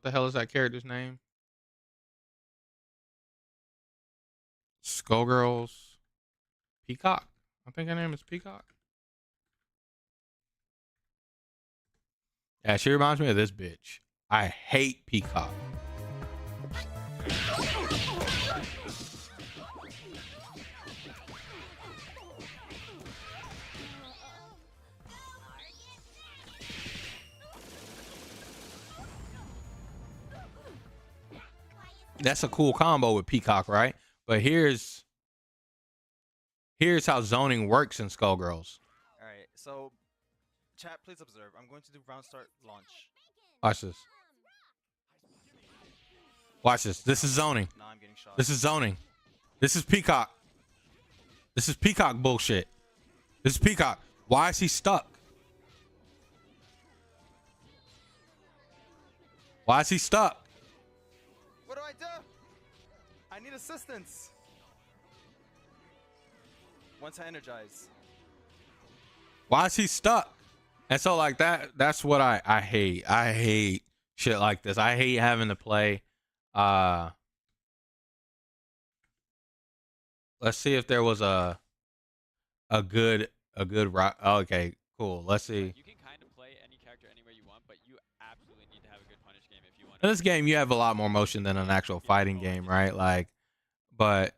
the hell is that character's name? Skullgirls Peacock. I think her name is Peacock. Yeah, she reminds me of this bitch. I hate Peacock. that's a cool combo with Peacock, right? But here's how zoning works in Skullgirls. All right, so chat, please observe. I'm going to do round start launch. Watch this. Watch this. This is zoning. Now I'm getting shot. This is zoning. This is Peacock. This is Peacock bullshit. This is Peacock. Why is he stuck? Why is he stuck? What do I do? I need assistance. Once I energize. Why is he stuck? And so like that's what I hate. I hate shit like this. I hate having to play. Let's see if there was a good okay, cool. Let's see. You can kind of play any character anywhere you want, but you absolutely need to have a good punish game if you want. In this game, you have a lot more motion than an actual fighting game, right? Like, but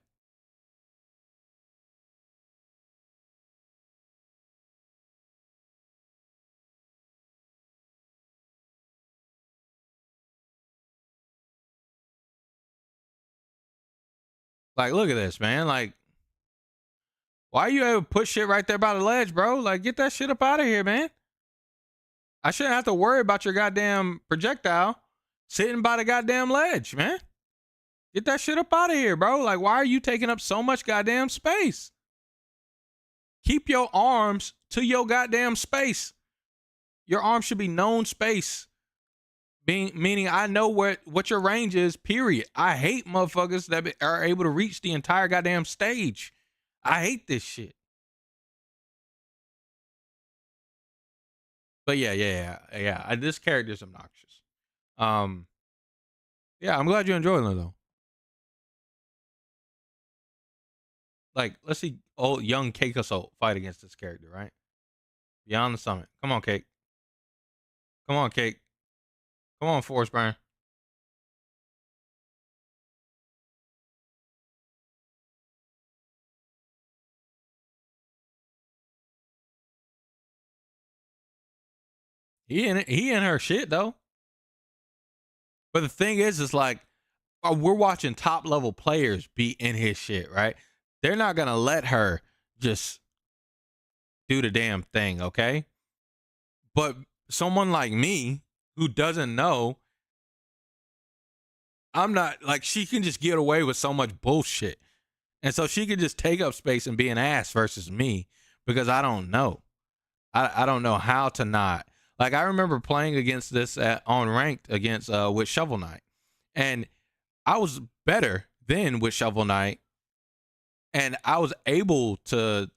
like, look at this, man. Like, why you ever put shit right there by the ledge, bro? Like, get that shit up out of here, man. I shouldn't have to worry about your goddamn projectile sitting by the goddamn ledge, man. Get that shit up out of here, bro. Like, why are you taking up so much goddamn space? Keep your arms to your goddamn space. Your arms should be known space. Meaning I know what your range is, period. I hate motherfuckers that are able to reach the entire goddamn stage. I hate this shit. But yeah. This character's obnoxious. Yeah, I'm glad you're enjoying it though. Like, let's see old young Cake Assault fight against this character, right? Beyond the Summit. Come on, Cake. Come on, Cake. Come on, Force Burn. He in her shit though. But the thing is, it's like we're watching top level players be in his shit, right? They're not gonna let her just do the damn thing, okay? But someone like me who doesn't know, I'm not like, she can just get away with so much bullshit. And so she can just take up space and be an ass versus me because I don't know. I don't know how to not. Like, I remember playing against this on ranked against with Shovel Knight. And I was better then with Shovel Knight. And I was able to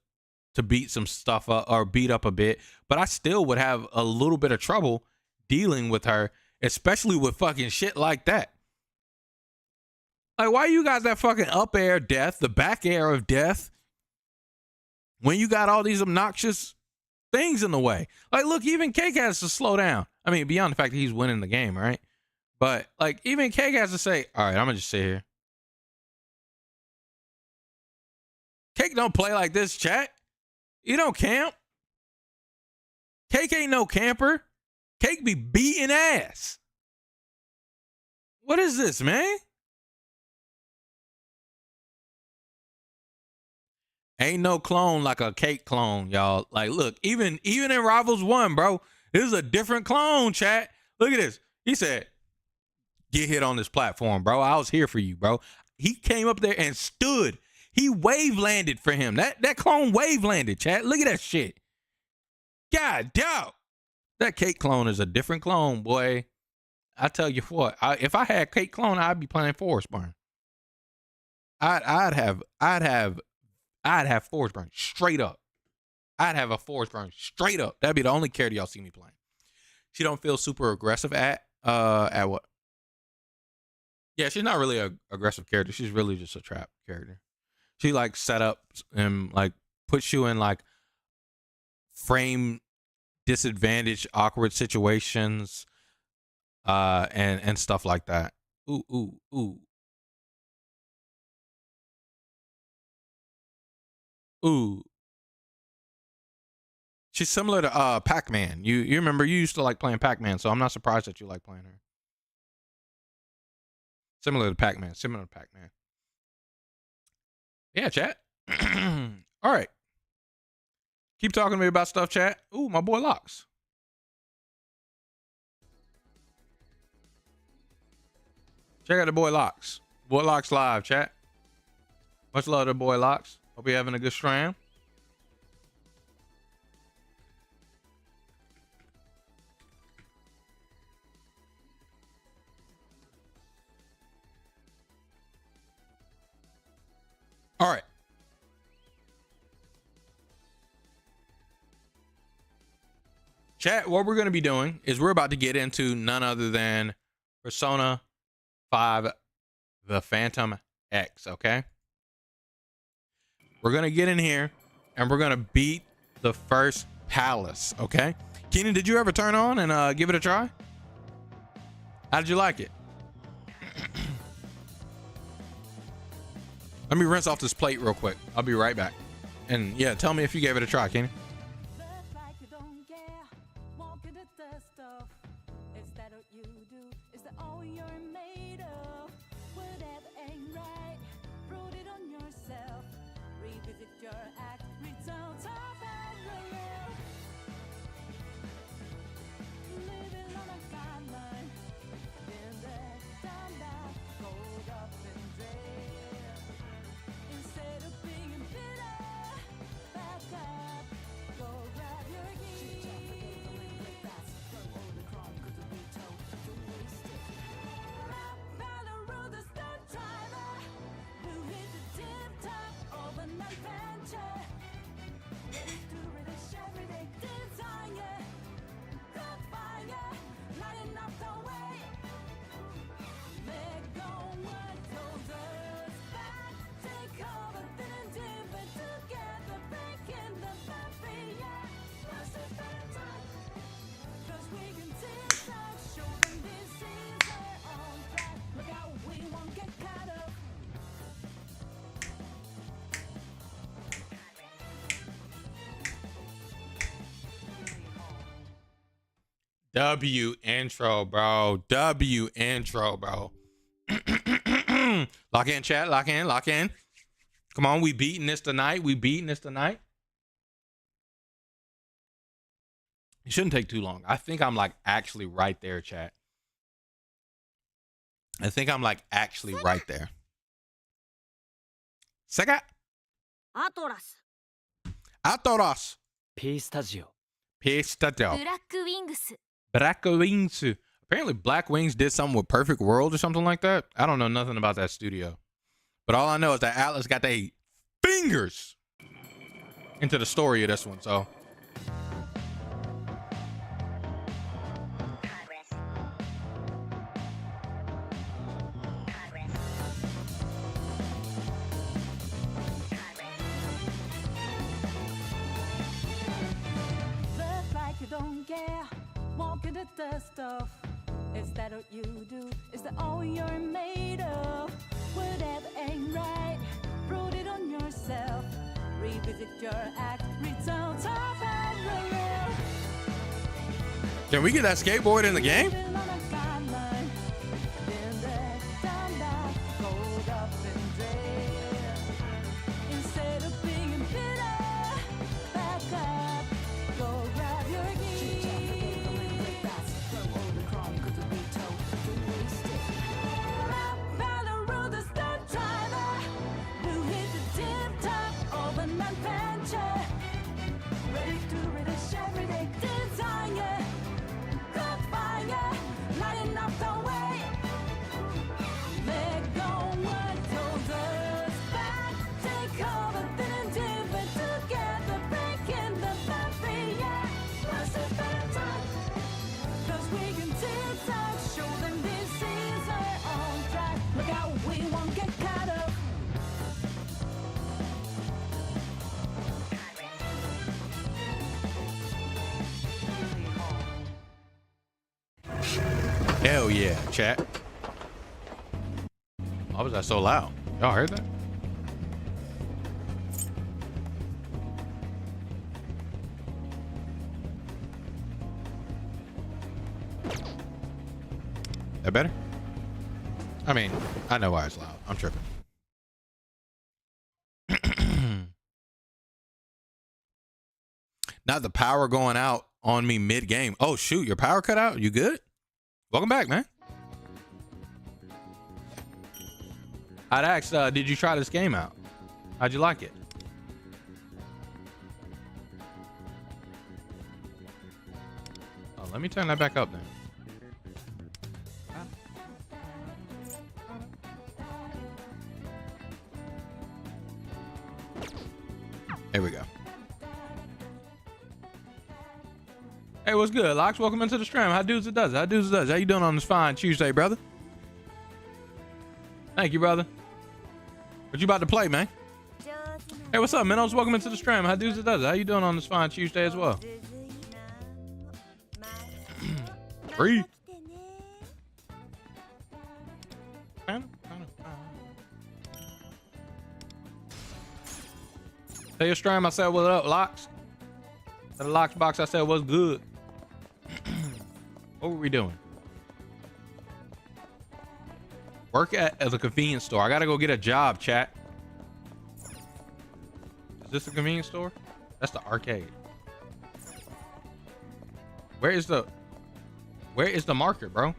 beat some stuff up or beat up a bit, but I still would have a little bit of trouble dealing with her, especially with fucking shit like that. Like, why you got that fucking up air death, the back air of death, when you got all these obnoxious things in the way? Like, look, even Cake has to slow down. I mean, beyond the fact that he's winning the game, right? But like, even Cake has to say, all right, I'm gonna just sit here. Cake don't play like this, chat. You don't camp. Cake ain't no camper. Cake be beating ass. What is this, man? Ain't no clone like a Cake clone, y'all. Like, look, even in Rivals 1, bro, this is a different clone, chat. Look at this. He said, get hit on this platform, bro. I was here for you, bro. He came up there and stood. He wave landed for him. That clone wave landed, chat. Look at that shit. God damn. That Cake clone is a different clone, boy. I tell you what, if I had Cake clone, I'd be playing Forest Burn. I'd have Forest Burn straight up. I'd have a Forest Burn straight up. That'd be the only character y'all see me playing. She don't feel super aggressive at what? Yeah, she's not really a aggressive character. She's really just a trap character. She like setups and like puts you in like frame disadvantage, awkward situations, and stuff like that. Ooh. She's similar to Pac-Man. You remember you used to like playing Pac-Man, so I'm not surprised that you like playing her. Similar to Pac-Man. Similar to Pac-Man. Yeah, chat. All right. Keep talking to me about stuff, chat. Ooh, my boy Locks. Check out the boy Locks. Boy Locks live, chat. Much love to boy Locks. Hope you're having a good stream. All right. Chat, what we're going to be doing is we're about to get into none other than Persona 5, The Phantom X, okay? We're going to get in here and we're going to beat the first palace, okay? Keenan, did you ever turn on and give it a try? How did you like it? Let me rinse off this plate real quick. I'll be right back. And yeah, tell me if you gave it a try, Keenan. W intro, bro. W intro, bro. Lock in, chat. Lock in, lock in. Come on, we beating this tonight. We beating this tonight. It shouldn't take too long. I think I'm like actually right there, chat. I think I'm like actually right there. Sega. Atoras. Atoras. Pistachio. Pistachio. Black Wings. Black Wings. Apparently Black Wings did something with Perfect World or something like that. I don't know nothing about that studio. But all I know is that Atlas got their fingers into the story of this one, so. Don't care, walking the dust off. Is that what you do? Is that all you're made of? Whatever ain't right, prove it on yourself. Revisit your act, return top parallel. Can we get that skateboard in the game? Hell yeah, chat. Why was that so loud? Y'all heard that? That better? I mean, I know why it's loud. I'm tripping. Not the power going out on me mid-game. Oh, shoot. Your power cut out? You good? Welcome back, man. I'd asked, did you try this game out? How'd you like it? Oh, let me turn that back up then. There we go. Hey, what's good, Lox? Welcome into the stream. How dudes it does? How dudes it does? How you doing on this fine Tuesday, brother? Thank you, brother. What you about to play, man? Hey, what's up, Minnows? Welcome into the stream. How dudes it does? How you doing on this fine Tuesday as well? Free. Tell your stream I said what up, Lox. To the Lox box I said what's good. What were we doing? Work at the convenience store. I gotta go get a job, chat. Is this a convenience store? That's the arcade. Where is the market, bro?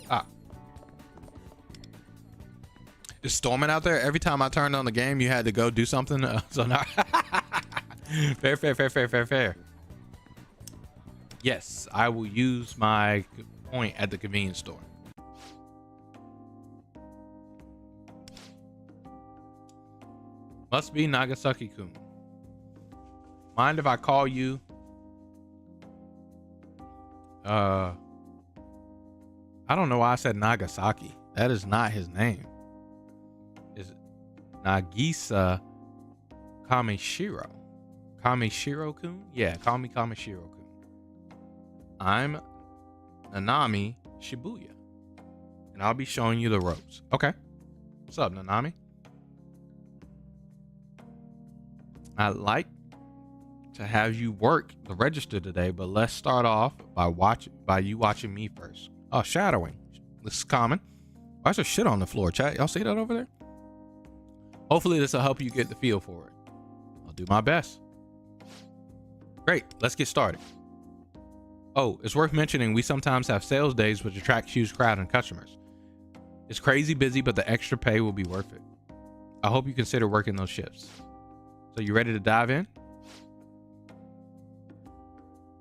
Ah. It's storming out there. Every time I turned on the game, you had to go do something. So now, fair. Yes, I will use my point at the convenience store. Must be Nagasaki-kun. Mind if I call you? I don't know why I said Nagasaki. That is not his name. Is Nagisa Kamishiro. Kamishiro-kun? Yeah, call me Kamishiro-kun. I'm Nanami Shibuya. And I'll be showing you the ropes. Okay. What's up, Nanami? I'd like to have you work the register today, but let's start off by you watching me first. Oh, shadowing. This is common. Why is there shit on the floor, chat? Y'all see that over there? Hopefully this will help you get the feel for it. I'll do my best. Great, let's get started. Oh, it's worth mentioning we sometimes have sales days which attract huge crowd and customers. It's crazy busy, but the extra pay will be worth it. I hope you consider working those shifts. So you ready to dive in?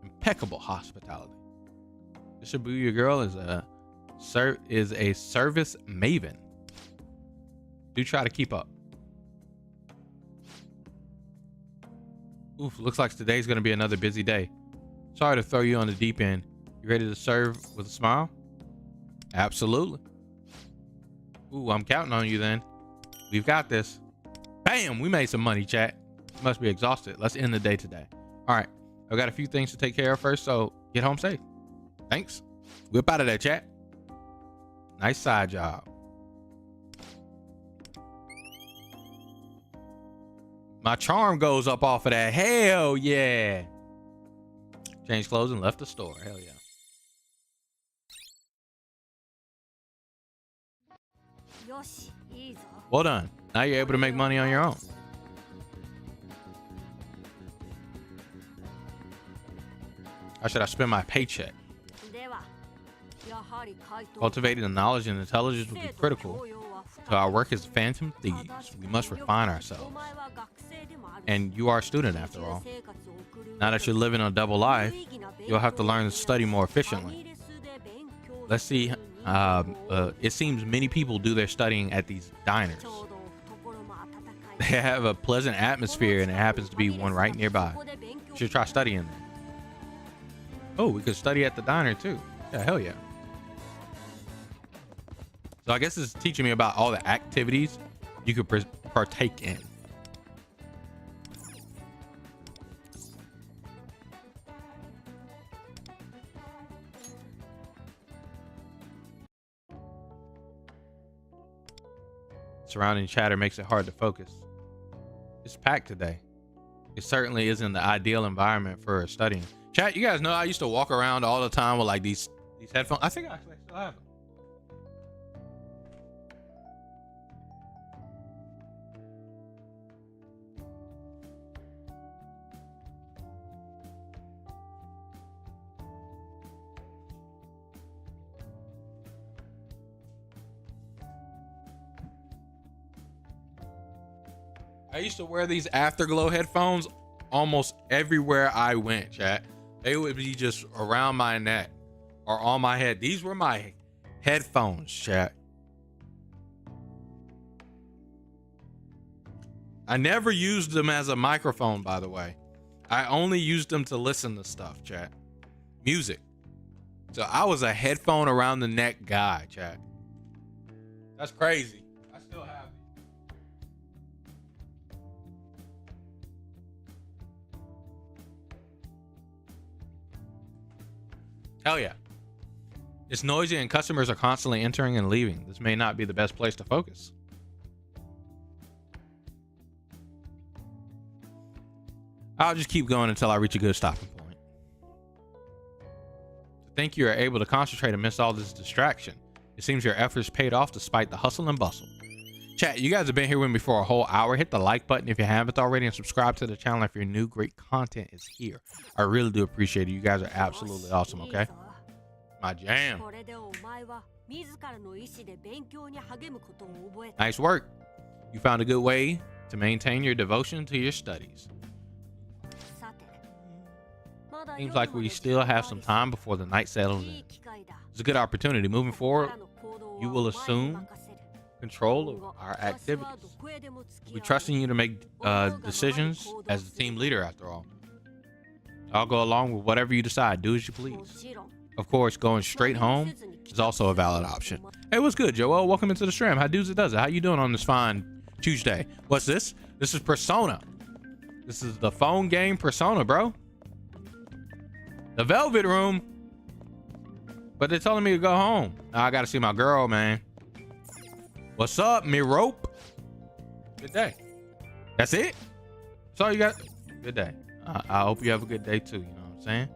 Impeccable hospitality. This Shibuya girl is a service maven. Do try to keep up. Oof, looks like today's gonna be another busy day. Sorry to throw you on the deep end. You ready to serve with a smile? Absolutely. Ooh, I'm counting on you then. We've got this. Bam, we made some money, chat. You must be exhausted. Let's end the day today. All right, I've got a few things to take care of first, so get home safe. Thanks. Whip out of there, chat. Nice side job. My charm goes up off of that. Hell yeah. Changed clothes and left the store. Hell yeah. Well done. Now you're able to make money on your own. How should I spend my paycheck? Cultivating the knowledge and intelligence will be critical to our work as phantom thieves. We must refine ourselves. And you are a student after all. Now that you're living a double life, you'll have to learn to study more efficiently. Let's see. It seems many people do their studying at these diners. They have a pleasant atmosphere and it happens to be one right nearby. You should try studying there. Oh, we could study at the diner too. Yeah, hell yeah. So I guess this is teaching me about all the activities you could partake in. Surrounding chatter makes it hard to focus. It's packed today. It certainly isn't the ideal environment for studying. Chat, you guys know I used to walk around all the time with like these headphones. I think I actually still have them. I used to wear these Afterglow headphones almost everywhere I went, chat. They would be just around my neck or on my head. These were my headphones, chat. I never used them as a microphone, by the way. I only used them to listen to stuff, chat. Music. So I was a headphone around the neck guy, chat. That's crazy. I still have it. Hell yeah. It's noisy and customers are constantly entering and leaving. This may not be the best place to focus. I'll just keep going until I reach a good stopping point. To think you are able to concentrate amidst all this distraction. It seems your efforts paid off despite the hustle and bustle. Chat, you guys have been here with me for a whole hour. Hit the like button if you haven't already and subscribe to the channel if you're new. Great content is here. I really do appreciate it. You guys are absolutely awesome, okay? My jam. Nice work. You found a good way to maintain your devotion to your studies. Seems like we still have some time before the night settles in. It's a good opportunity. Moving forward, you will assume control of our activities. We're trusting you to make decisions as the team leader, after all. I'll go along with whatever you decide. Do as you please. Of course, going straight home is also a valid option. Hey, what's good, Joel? Welcome into the stream. How does it? How you doing on this fine Tuesday? What's this? This is Persona. This is the phone game Persona, bro. The Velvet Room. But they're telling me to go home. Now I gotta see my girl, man. What's up, me rope? Good day. That's it? That's all you got? Good day. I hope you have a good day too, you know what I'm saying?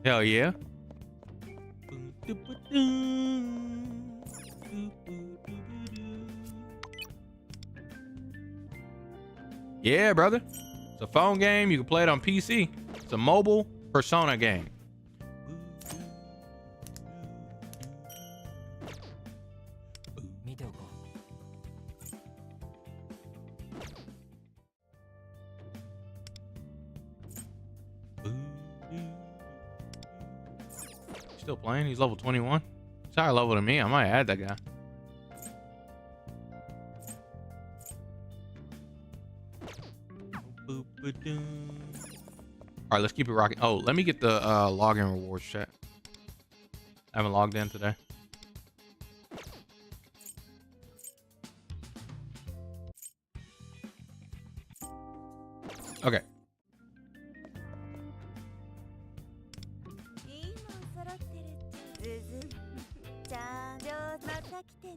Hell yeah. Yeah, brother. It's a phone game. You can play it on PC. It's a mobile Persona game. Still playing? He's level 21. He's higher level than me. I might add that guy. All right, let's keep it rocking. Oh, let me get the login rewards, chat. I haven't logged in today. Okay.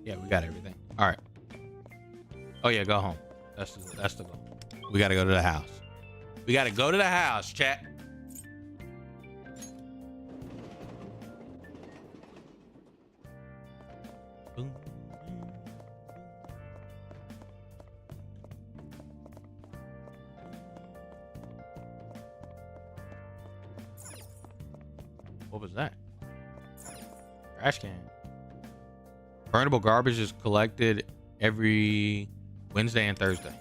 Yeah, we got everything. All right. Oh yeah, go home. That's the goal. We gotta go to the house. We gotta go to the house, chat. What was that? Trash can. Burnable garbage is collected every Wednesday and Thursday.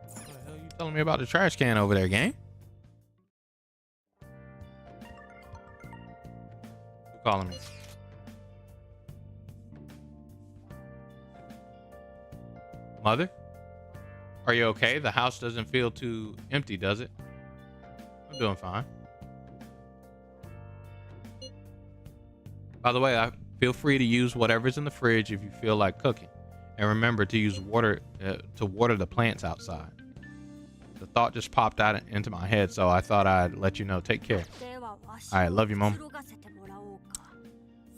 What the hell are you telling me about the trash can over there, gang? Who's calling me? Mother? Are you okay? The house doesn't feel too empty, does it? I'm doing fine. By the way, feel free to use whatever's in the fridge if you feel like cooking. And remember to use water to water the plants outside. The thought just popped out into my head, so I thought I'd let you know. Take care. All right, love you, Mom.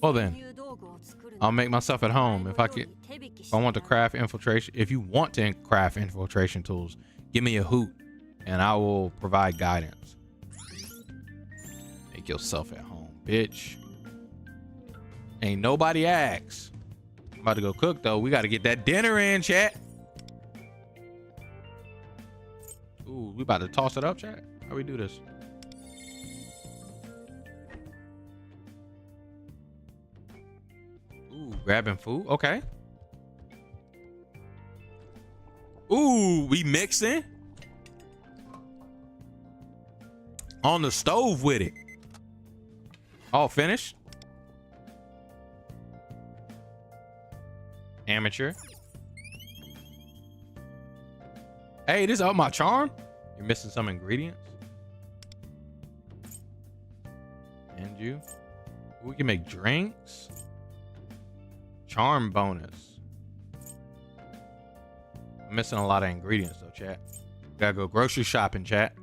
Well then, I'll make myself at home. If I want to craft infiltration, if you want to craft infiltration tools, give me a hoot and I will provide guidance. Make yourself at home, bitch. Ain't nobody asked. I'm about to go cook though. We got to get that dinner in, chat. Ooh, we about to toss it up, chat. How we do this? Ooh, grabbing food. Okay. Ooh, we mixing on the stove with it. All finished. Amateur. Hey, this up my charm. You're missing some ingredients. And you. We can make drinks. Charm bonus. I'm missing a lot of ingredients though, chat. Gotta go grocery shopping, chat.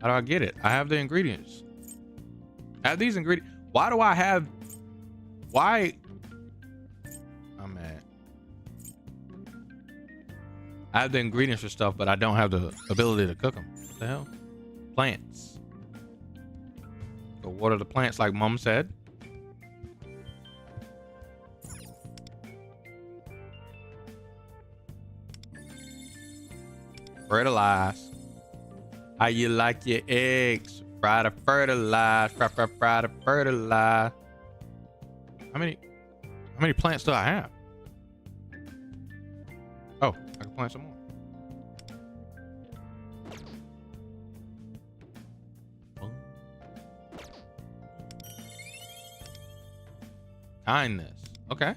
How do I get it? I have the ingredients. I have these ingredients. Why do I have... Why? I'm mad. I have the ingredients for stuff, but I don't have the ability to cook them. What the hell? Plants. Go water the plants like Mom said. Fertilize. How you like your eggs? Fry to fertilize. Fry to fertilize. How many plants do I have? Oh, I can plant some more. Kindness. Okay.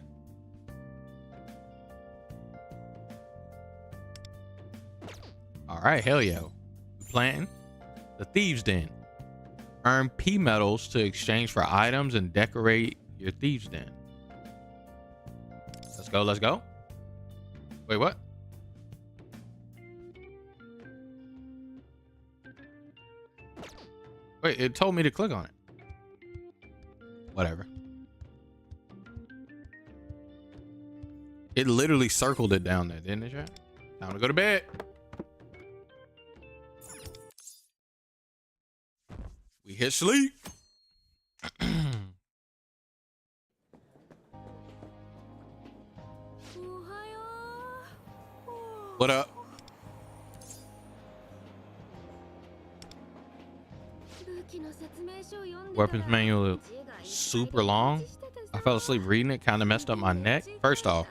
All right, hell yeah. Planting. The Thieves' Den. Earn P medals to exchange for items and decorate your Thieves' Den. Let's go, let's go. Wait, what? Wait, it told me to click on it. Whatever. It literally circled it down there, didn't it, chat? Time to go to bed. We hit sleep. What up? Weapons manual is super long. I fell asleep reading it, kind of messed up my neck. First off,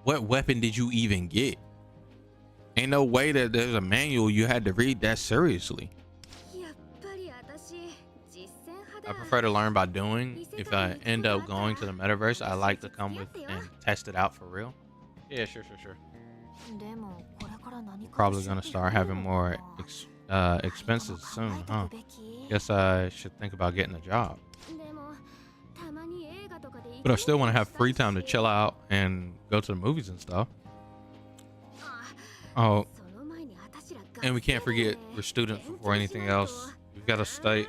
what weapon did you even get? Ain't no way that there's a manual you had to read that seriously. I prefer to learn by doing. If I end up going to the metaverse, I like to come with and test it out for real. Yeah, sure. Probably gonna start having more expenses soon, huh? Guess I should think about getting a job. But I still want to have free time to chill out and go to the movies and stuff. Oh, and we can't forget we're students before anything else. We've got to stay.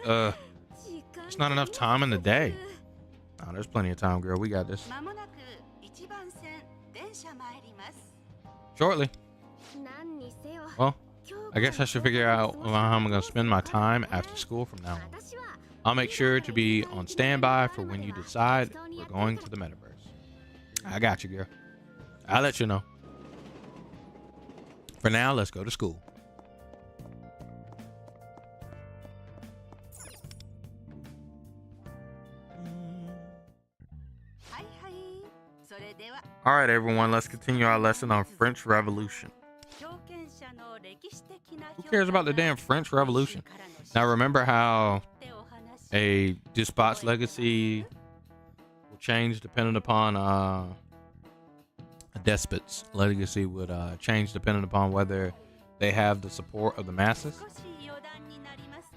It's not enough time in the day. Oh, there's plenty of time, girl. We got this. Shortly. Well, I guess I should figure out how I'm going to spend my time after school from now on. I'll make sure to be on standby for when you decide we're going to the metaverse. I got you, girl. I'll let you know. For now, let's go to school. All right, everyone, let's continue our lesson on French Revolution. Who cares about the damn French Revolution? Now, remember how a despot's legacy will change depending upon a despot's legacy would change depending upon whether they have the support of the masses.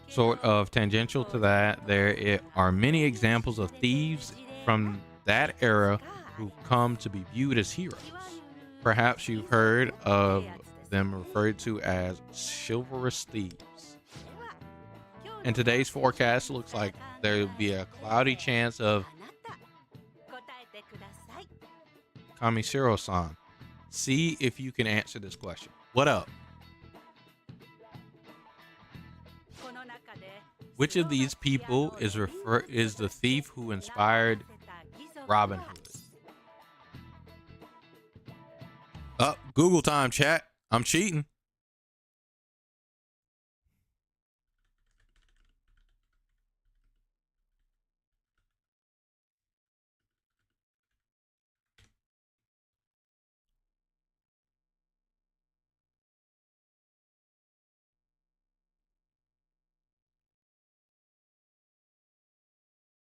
Sort of tangential to that, there are many examples of thieves from that era who come to be viewed as heroes. Perhaps you've heard of them referred to as chivalrous thieves. And today's forecast looks like there will be a cloudy chance of Kamishiro-san. See if you can answer this question. What up? Which of these people is the thief who inspired Robin Hood? Google time, chat. I'm cheating.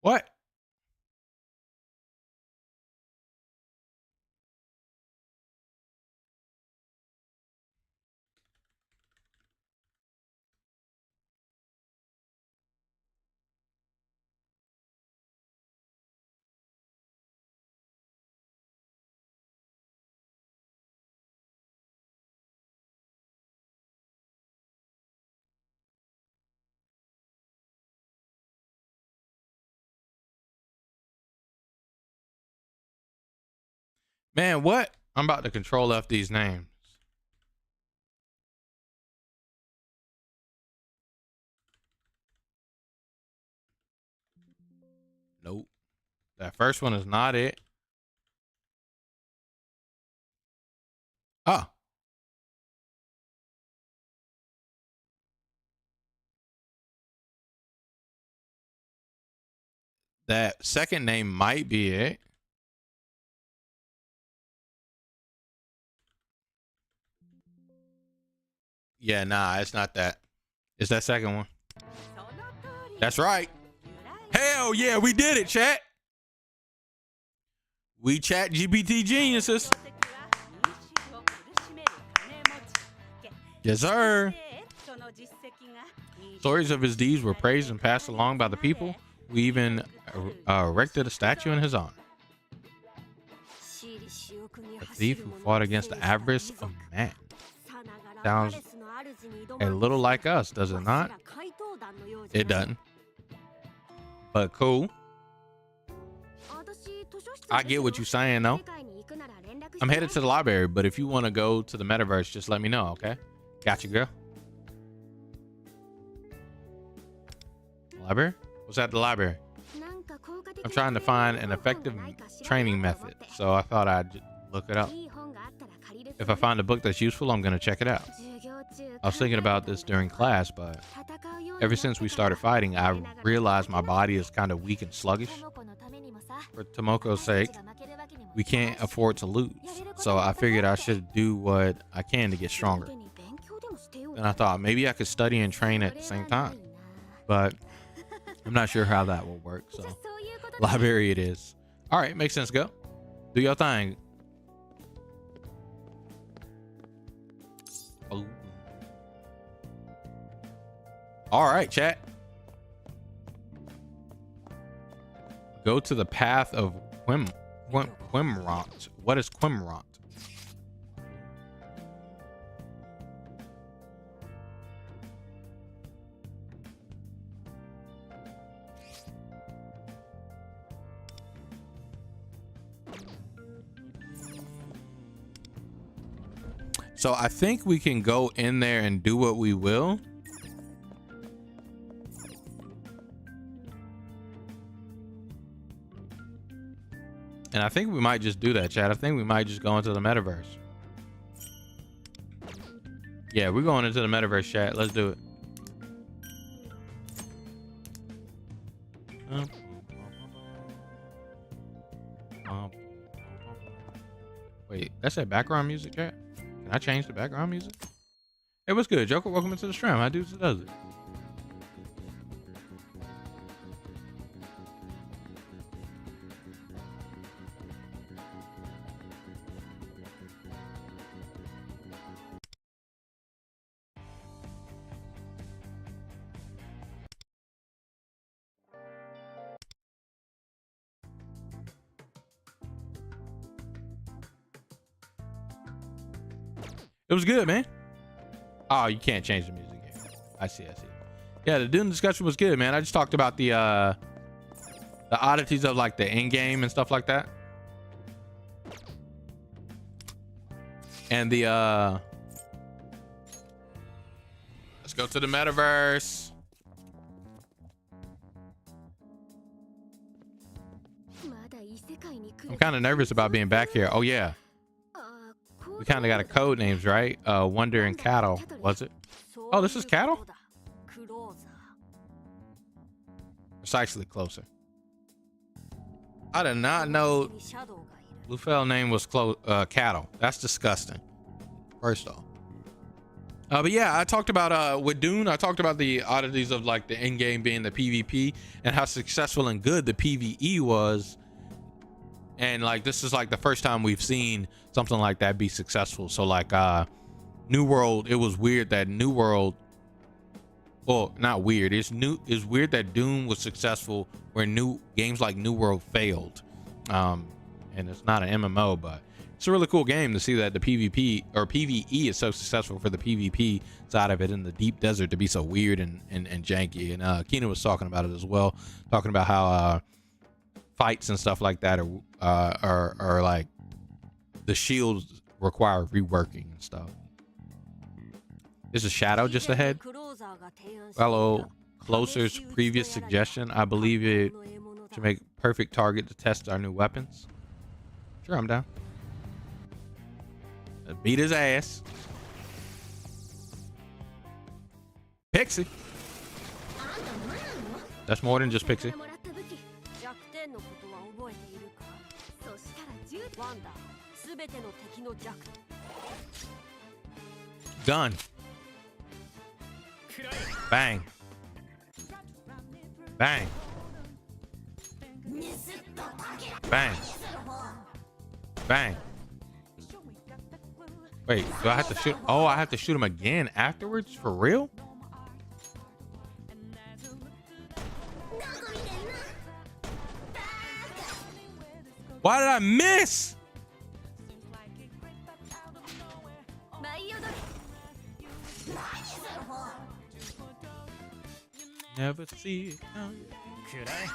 What? Man, what? I'm about to control F these names. Nope. That first one is not it. Oh. That second name might be it. Yeah, nah, it's not that. It's that second one. That's right. Hell yeah, we did it, chat. We chat GPT geniuses. Yes, sir. Stories of his deeds were praised and passed along by the people. We even erected a statue in his honor. A thief who fought against the avarice of man. Sounds a little like us, does it not? It doesn't. But cool. I get what you're saying, though. I'm headed to the library, but if you want to go to the metaverse, just let me know, okay? Gotcha, girl. Library? What's at the library? I'm trying to find an effective training method, so I thought I'd look it up. If I find a book that's useful, I'm going to check it out. I was thinking about this during class, but ever since we started fighting, I realized my body is kind of weak and sluggish. For Tomoko's sake, we can't afford to lose, so I figured I should do what I can to get stronger. And I thought maybe I could study and train at the same time, but I'm not sure how that will work, so library it is. All right, makes sense. Go do your thing. Oh. All right, chat. Go to the path of Quimrant. What is Quimrant? So I think we can go in there and do what we will. And I think we might just do that, chat. I think we might just go into the metaverse. Yeah, we're going into the metaverse, chat. Let's do it. Wait, that's that background music, chat? Can I change the background music? Hey, what's good, Joker? Welcome into the stream. How does it? It was good, man. Oh, you can't change the music here. I see. Yeah, the Dune discussion was good, man. I just talked about the oddities of like the end game and stuff like that. And the let's go to the metaverse. I'm kind of nervous about being back here. Oh yeah, we kind of got a code names, right? Wonder and Cattle, was it? Oh, this is Cattle? Precisely closer. I did not know Lufel name was Cattle. That's disgusting. First off. But yeah, I talked about with Dune, I talked about the oddities of like the end game being the PvP and how successful and good the PvE was. And like this is like the first time we've seen something like that be successful. So like New World, it was weird that New World, well, not weird, it's weird that Dune was successful where new games like New World failed. And it's not an MMO, but it's a really cool game to see that the PvP or PvE is so successful for the PvP side of it in the deep desert to be so weird and janky. And Keenan was talking about it as well, talking about how fights and stuff like that are like the shields require reworking and stuff. There's a shadow just ahead. Follow Closer's previous suggestion. I believe it should make perfect target to test our new weapons. Sure, I'm down. Beat his ass. Pixie. That's more than just Pixie. Done. Bang. Bang. Bang. Bang. Wait, do I have to shoot? Oh, I have to shoot him again afterwards? For real? Why did I miss? Never see it coming. Could I?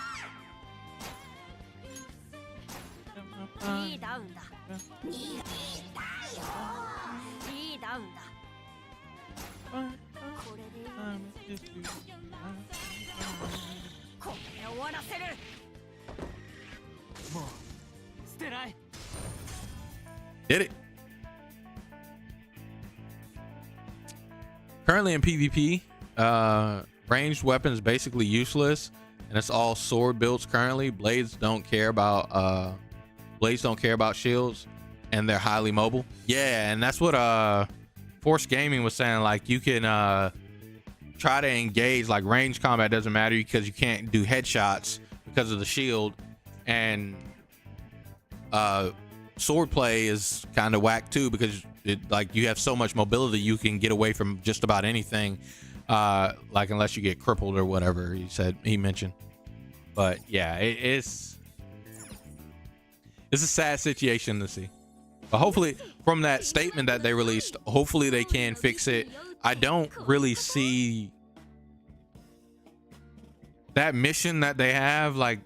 Did it. Currently in PvP, ranged weapons basically useless, and it's all sword builds currently. Blades don't care about shields, and they're highly mobile. Yeah, and that's what Force Gaming was saying. Like you can try to engage, like range combat doesn't matter because you can't do headshots because of the shield, and sword play is kind of whack too because like you have so much mobility, you can get away from just about anything, like unless you get crippled or whatever he mentioned. But yeah, it's a sad situation to see, but hopefully from that statement that they released, hopefully they can fix it. I don't really see that mission that they have, like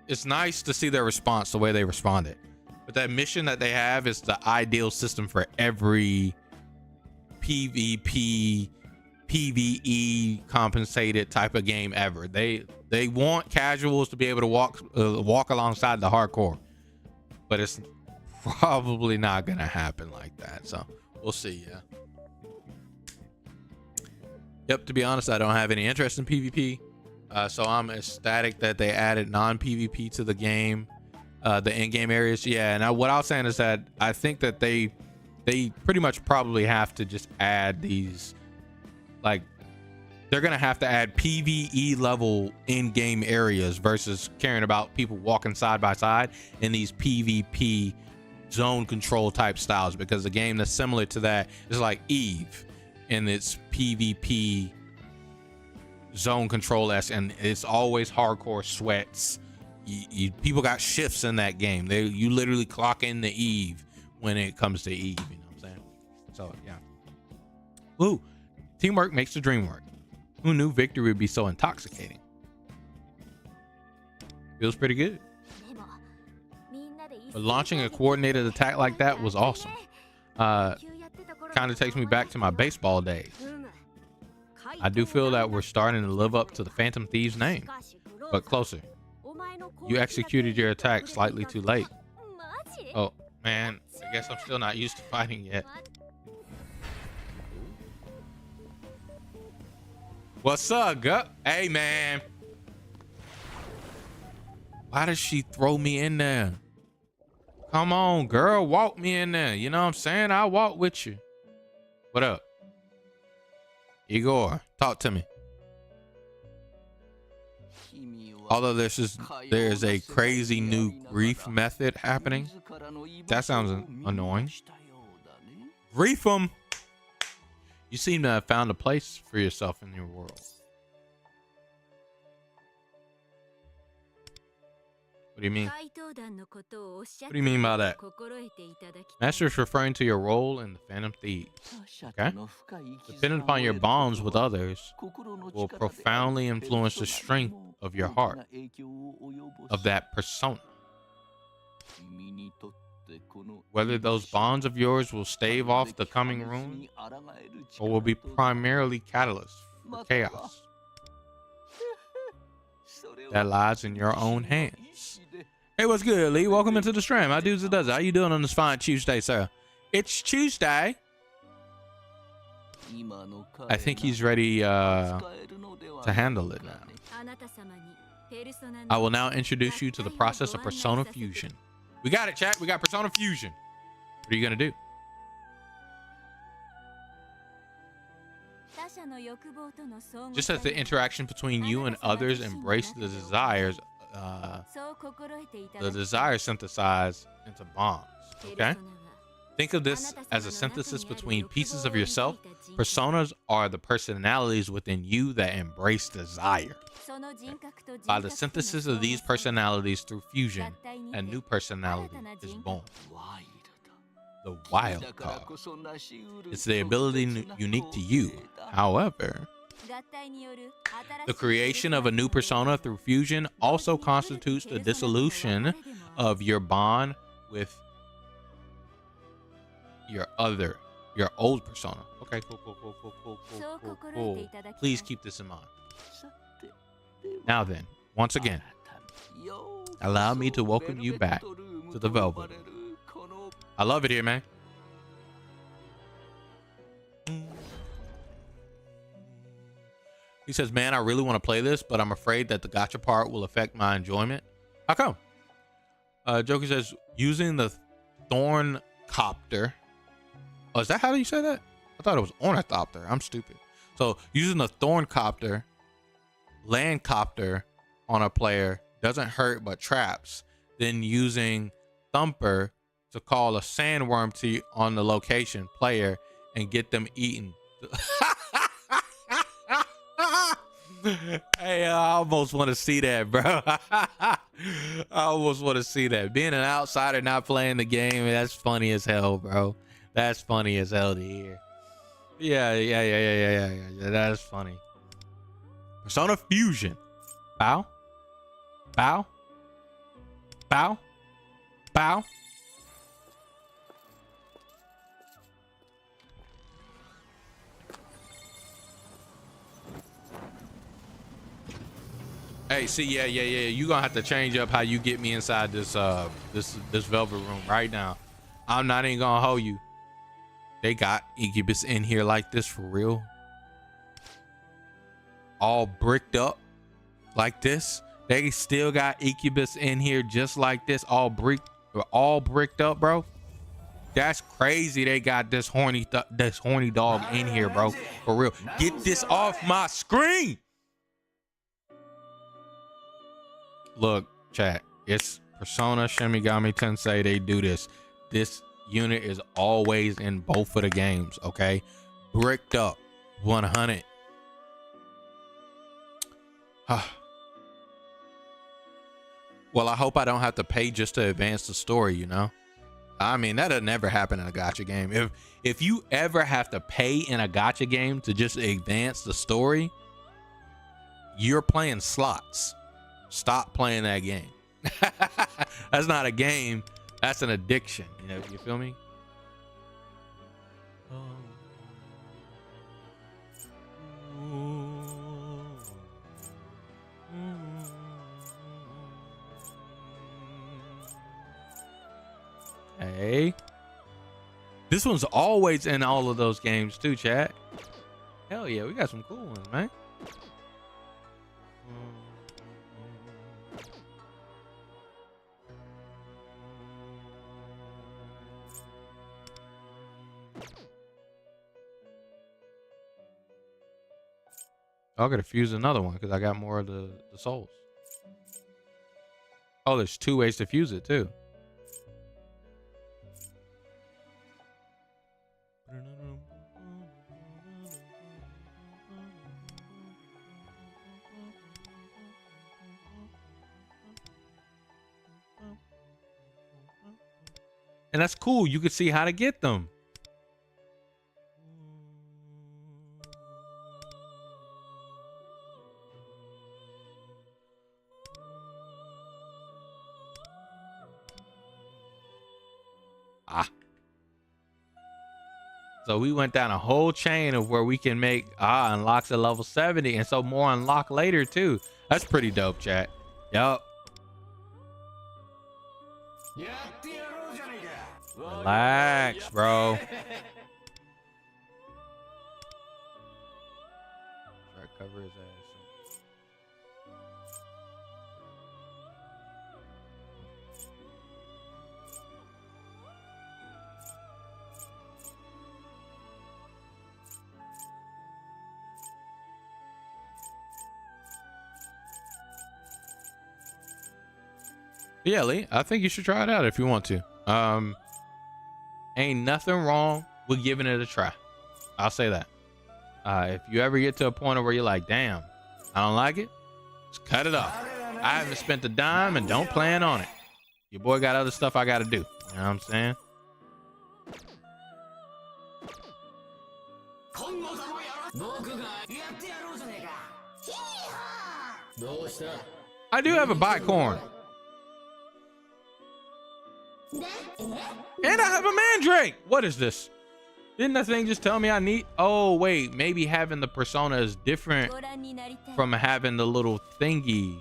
it's nice to see their response, the way they responded, but that mission that they have is the ideal system for every PvP, PvE compensated type of game ever. They want casuals to be able to walk alongside the hardcore, but it's probably not gonna happen like that. So we'll see. Yeah. Yep. To be honest, I don't have any interest in PvP. So I'm ecstatic that they added non-PvP to the game, the in-game areas. Yeah, and what I was saying is that I think that they pretty much probably have to just add these, like they're gonna have to add PvE level in-game areas versus caring about people walking side by side in these PvP zone control type styles, because the game that's similar to that is like Eve in its PvP zone control s, and it's always hardcore sweats. People got shifts in that game. You literally clock in the Eve when it comes to Eve, you know what I'm saying? So yeah. Ooh, teamwork makes the dream work. Who knew victory would be so intoxicating? Feels pretty good. But launching a coordinated attack like that was awesome. Kind of takes me back to my baseball days. I do feel that we're starting to live up to the Phantom Thieves name, but closer. You executed your attack slightly too late. Oh, man, I guess I'm still not used to fighting yet. What's up, Gup? Hey, man. Why does she throw me in there? Come on, girl, walk me in there. You know what I'm saying? I'll walk with you. What up? Igor, talk to me. Although there's a crazy new grief method happening. That sounds annoying. Grief 'em. You seem to have found a place for yourself in your world. What do you mean? What do you mean by that? Master is referring to your role in the Phantom Thieves. Okay? Depending upon your bonds with others, will profoundly influence the strength of your heart, of that persona. Whether those bonds of yours will stave off the coming ruin, or will be primarily catalysts for chaos. That lies in your own hands. Hey, what's good, Lee? Welcome into the stream. How dudes it does. How you doing on this fine Tuesday, sir? It's Tuesday. I think he's ready to handle it now. I will now introduce you to the process of persona fusion. We got it, chat. We got persona fusion. What are you gonna do? Just as the interaction between you and others embrace the desires synthesize into bonds. Okay? Think of this as a synthesis between pieces of yourself. Personas are the personalities within you that embrace desire. Okay? By the synthesis of these personalities through fusion, a new personality is born. The wild card. It's the ability unique to you. However, the creation of a new persona through fusion also constitutes the dissolution of your bond with your old persona. Okay, cool. Please keep this in mind. Now then, once again, allow me to welcome you back to the Velvet. I love it here, man. He says, man, I really want to play this, but I'm afraid that the gacha part will affect my enjoyment. How come? Joker says, using the thorn copter. Oh, is that how you say that? I thought it was ornithopter. I'm stupid. So using the thorn copter, land copter on a player doesn't hurt but traps. Then using thumper to call a sandworm to on the location player and get them eaten. Hey, I almost want to see that, bro. I almost want to see that. Being an outsider not playing the game, that's funny as hell, bro. That's funny as hell to hear. Yeah. That's funny. Persona fusion. Bow. Bow. Bow. Bow. Hey, see, yeah. You gonna have to change up how you get me inside this velvet room right now. I'm not even gonna hold you. They got Incubus in here like this for real. All bricked up like this. They still got Incubus in here just like this, all bricked up, bro. That's crazy. They got this horny dog in here, bro. For real. Get this off my screen. Look, chat, it's Persona Shinigami Tensei. They do this. This unit is always in both of the games, okay? Bricked up, 100. Well, I hope I don't have to pay just to advance the story, you know? I mean, that'll never happen in a gacha game. If you ever have to pay in a gacha game to just advance the story, you're playing slots. Stop playing that game. That's not a game. That's an addiction. You know, you feel me? Hey. This one's always in all of those games too, chat. Hell yeah, we got some cool ones, man. I gotta fuse another one because I got more of the souls. Oh, there's 2 ways to fuse it too. And that's cool. You can see how to get them. So we went down a whole chain of where we can make unlocks at level 70, and so more unlock later too. That's pretty dope, chat. Yup. Relax, bro. Try to cover his ass. Yeah, Lee, I think you should try it out if you want to. Ain't nothing wrong with giving it a try. I'll say that. If you ever get to a point where you're like, damn, I don't like it, just cut it off. I haven't spent a dime and don't plan on it. Your boy got other stuff I got to do. You know what I'm saying? I do have a bicorn. And I have a mandrake. What is this? Didn't that thing just tell me I need? Oh, wait. Maybe having the persona is different from having the little thingy.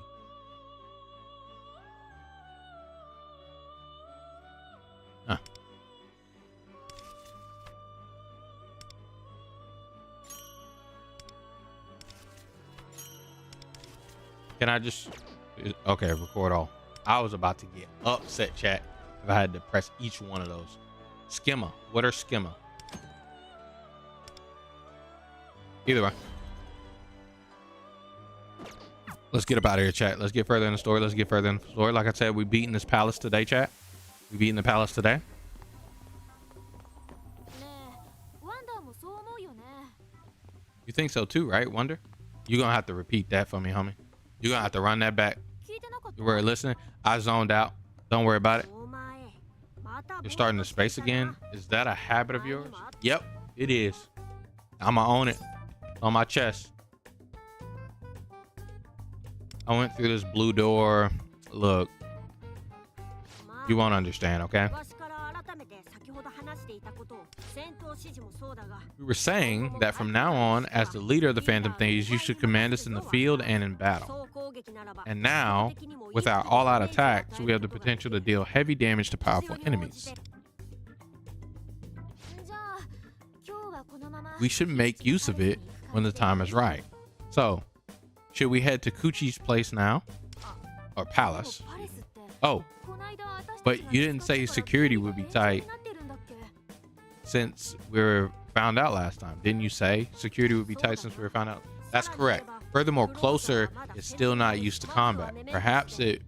Huh. Can I just... Okay, record all. I was about to get upset, chat, if I had to press each one of those. Skimmer. What are skimmer? Either way. Let's get up out of here, chat. Let's get further in the story. Let's get further in the story. Like I said, we beating this palace today, chat. We beating the palace today. You think so too, right, Wonder? You're going to have to repeat that for me, homie. You're going to have to run that back. You were listening? I zoned out. Don't worry about it. You're starting the space again. Is that a habit of yours? Yep, it is. I'ma own it. On my chest. I went through this blue door. Look. You won't understand, okay? We were saying that from now on, as the leader of the Phantom Thieves, you should command us in the field and in battle. And now, with our all-out attacks, we have the potential to deal heavy damage to powerful enemies. We should make use of it when the time is right. So, should we head to Kuchi's place now? Or palace? Oh, but you didn't say security would be tight since we were found out last time. Didn't you say security would be tight since we were found out? That's correct. Furthermore, closer is still not used to combat. Perhaps it'd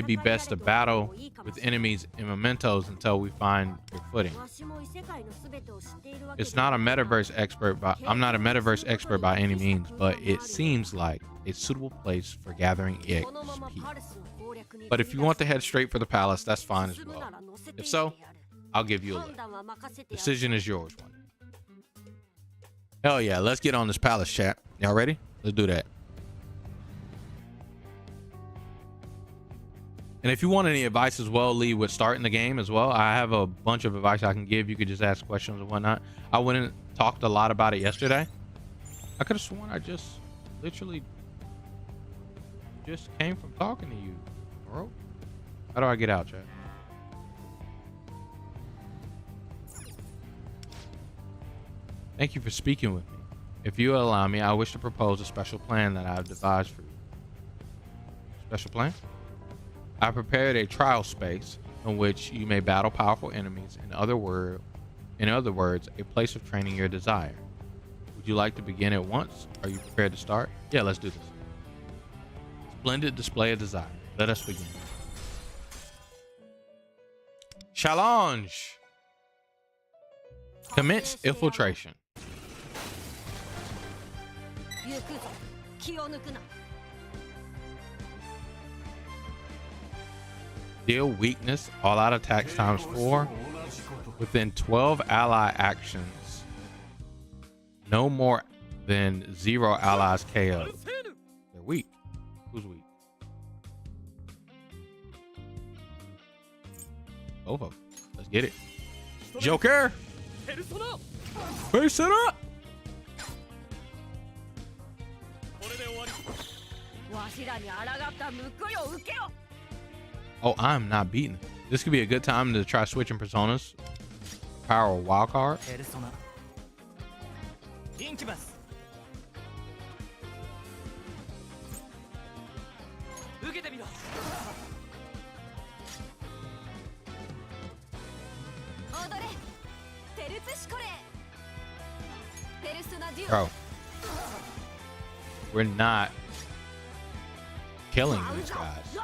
be best to battle with enemies in mementos until we find your footing. It's not a metaverse expert, I'm not a metaverse expert by any means, but it seems like a suitable place for gathering XP. But if you want to head straight for the palace, that's fine as well. If so, I'll give you a lift. Decision is yours, one. Hell yeah, let's get on this palace, chat. Y'all ready? Let's do that. And if you want any advice as well, Lee, with starting the game as well, I have a bunch of advice I can give. You could just ask questions and whatnot. I went and talked a lot about it yesterday. I could have sworn I just literally just came from talking to you, bro. How do I get out, chat? Thank you for speaking with me. If you allow me, I wish to propose a special plan that I have devised for you. Special plan? I prepared a trial space in which you may battle powerful enemies. In other words, a place of training your desire. Would you like to begin at once? Are you prepared to start? Yeah, let's do this. Splendid display of desire. Let us begin. Challenge. Commence infiltration. Deal weakness, all out attacks ×4 within 12 ally actions. No more than 0 allies KO. They're weak. Who's weak? Both of them. Let's get it. Joker! Persona! Oh, I'm not beating it. This could be a good time to try switching personas. Power wild card. Bro, we're not killing these guys.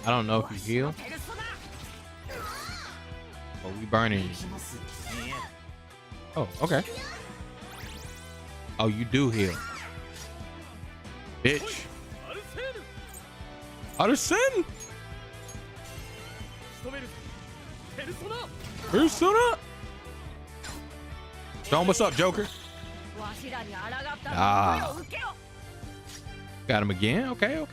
I don't know if you heal. But we burning you. Oh, okay. Oh, you do heal. Bitch. Arsen! Persona! Show him what's up, Joker. Ah. Got him again? Okay.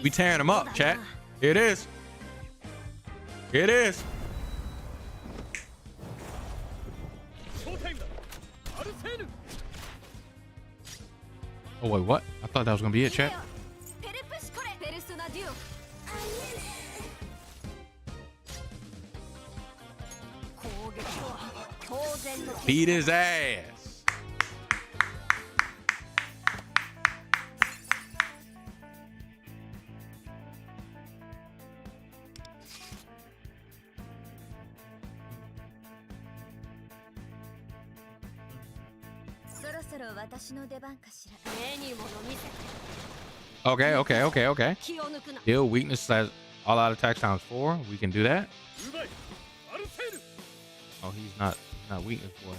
We tearing him up, chat. Here it is. Here it is. Oh, wait, what? I thought that was going to be it, chat. Beat his ass. Okay. Heal weakness slash all out attacks ×4. We can do that. Oh, he's not weakness for it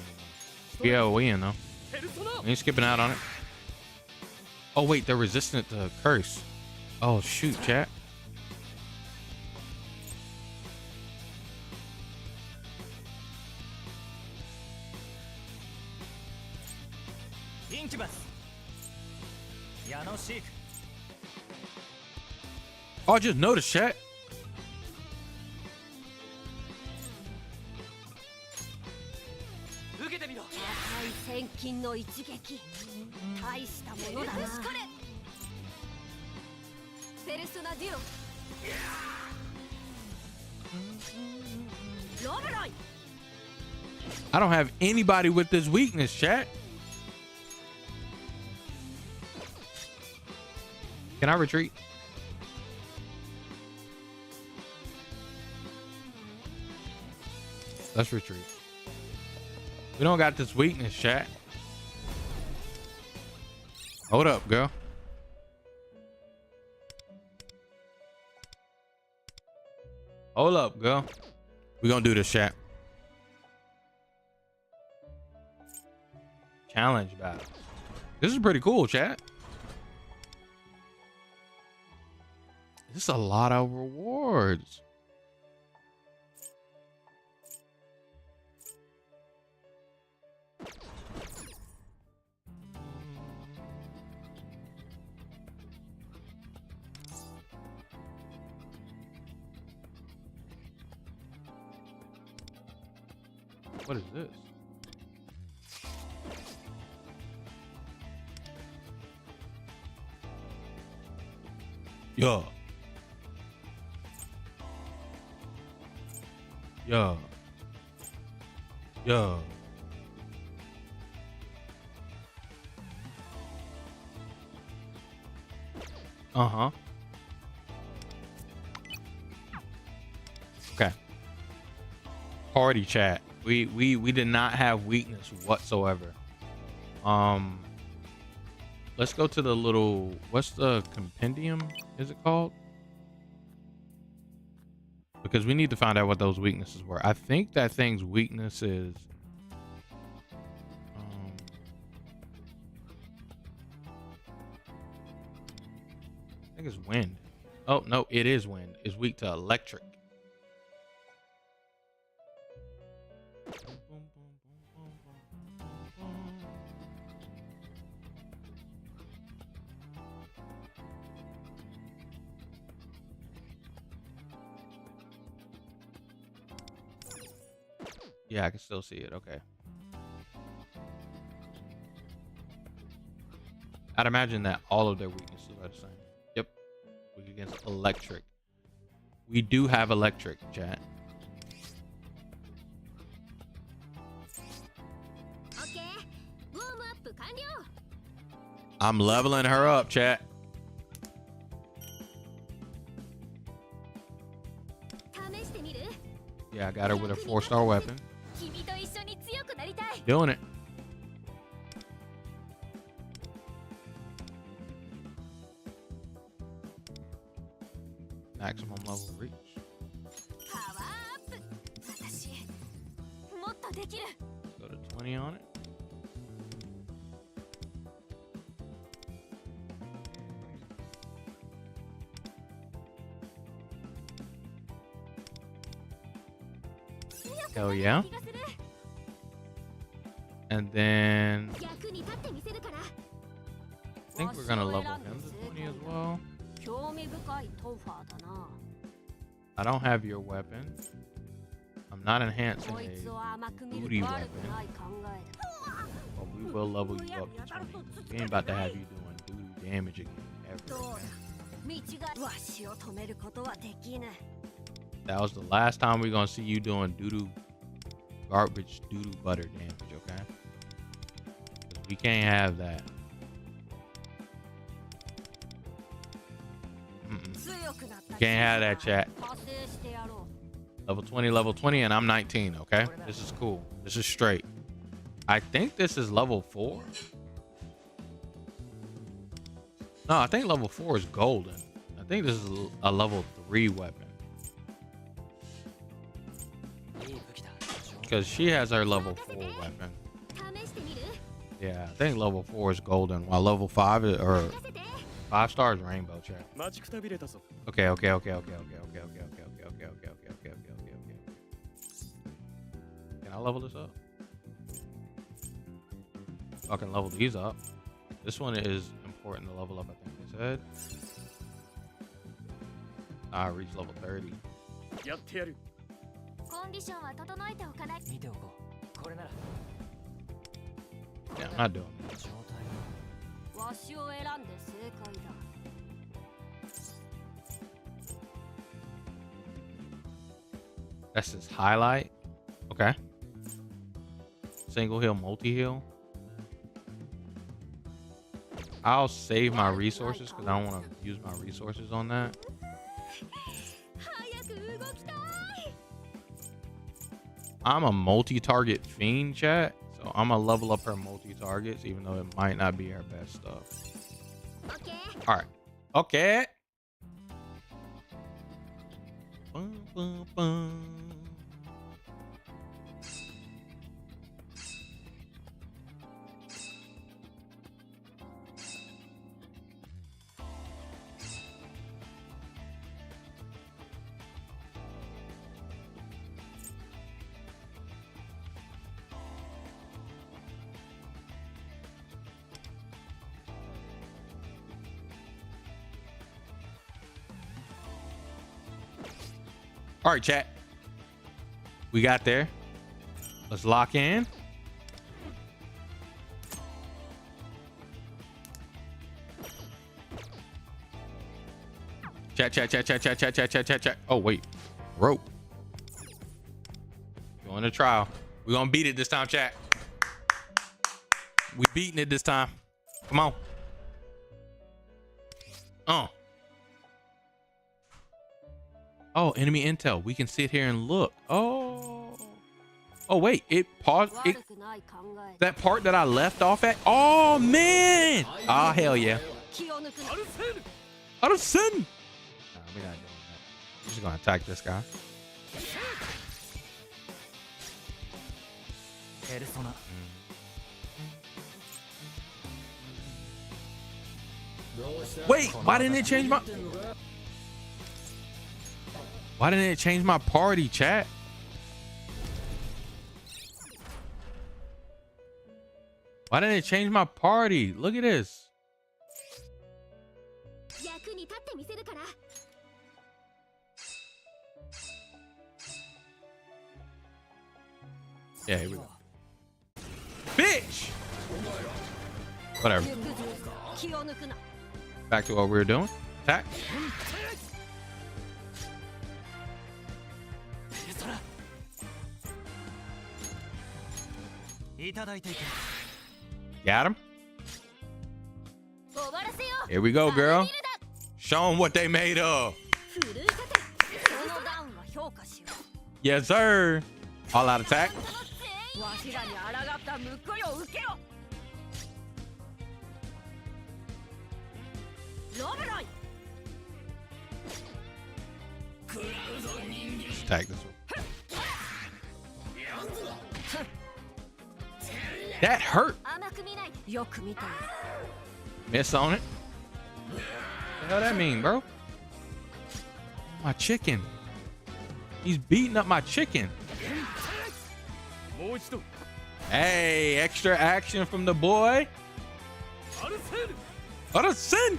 anymore. Yeah, we in though. We ain't skipping out on it. Oh wait, they're resistant to curse. Oh shoot, chat. Oh, I just noticed, chat. I don't have anybody with this weakness, chat. Can I retreat? Let's retreat. We don't got this weakness, chat. Hold up, girl. Hold up, girl. We gonna do this, chat. Challenge battle. This is pretty cool, chat. This is a lot of rewards. What is this? Yeah. Yeah. Yeah. Uh-huh. Okay. Party chat. We did not have weakness whatsoever. Let's go to the little, what's the compendium is it called? Because we need to find out what those weaknesses were. I think that thing's weakness is I think it's wind. Oh no, it is wind. It's weak to electric. Yeah, I can still see it. Okay. I'd imagine that all of their weaknesses are the same. Yep. Weak against electric. We do have electric, chat. I'm leveling her up, chat. Yeah, I got her with a 4-star weapon. Doing it. Maximum level reach. Go to 20 on it. Hell yeah. And then I think we're gonna level him to 20 as well. I don't have your weapon. I'm not enhancing a booty weapon. But we will level you up to 20. We ain't about to have you doing doo damage again ever. That was the last time we're gonna see you doing doo-doo garbage doo-doo butter damage, okay? We can't have that. Can't have that, chat. Level 20, and I'm 19, okay? This is cool. This is straight. I think this is level 4. No, I think level 4 is golden. I think this is a level 3 weapon. Because she has her level 4 weapon. Yeah, I think level 4 is golden, while level 5 is, or 5 stars rainbow, chat. Okay. Can I level this up? I can level these up. This one is important to level up, I think they said. I reached level 30. Yeah, I'm not doing that. That's his highlight. Okay. Single heal, multi-heal. I'll save my resources because I don't want to use my resources on that. I'm a multi-target fiend, chat. So I'm gonna level up her multi-targets, even though it might not be her best stuff. All right. Okay. Bum, bum, bum. All right, chat. We got there. Let's lock in. Chat. Oh, wait. Rope. Going to trial. We're going to beat it this time, chat. We beating it this time. Come on. Oh, enemy intel. We can sit here and look. Oh, wait. It paused. That part that I left off at. Oh, man. Oh, hell yeah. Out of sin. Nah, we're not doing that. We're just going to attack this guy. Wait, why didn't it change my... Why didn't it change my party, chat? Why didn't it change my party? Look at this. Yeah, here we go. Bitch! Whatever. Back to what we were doing. Attack. Got him. Here we go, girl. Show them what they made of. Yes, sir. All out attack. Attack this one. That hurt. Miss on it. What the hell that mean, bro? My chicken. He's beating up my chicken. Hey, extra action from the boy. What a sin.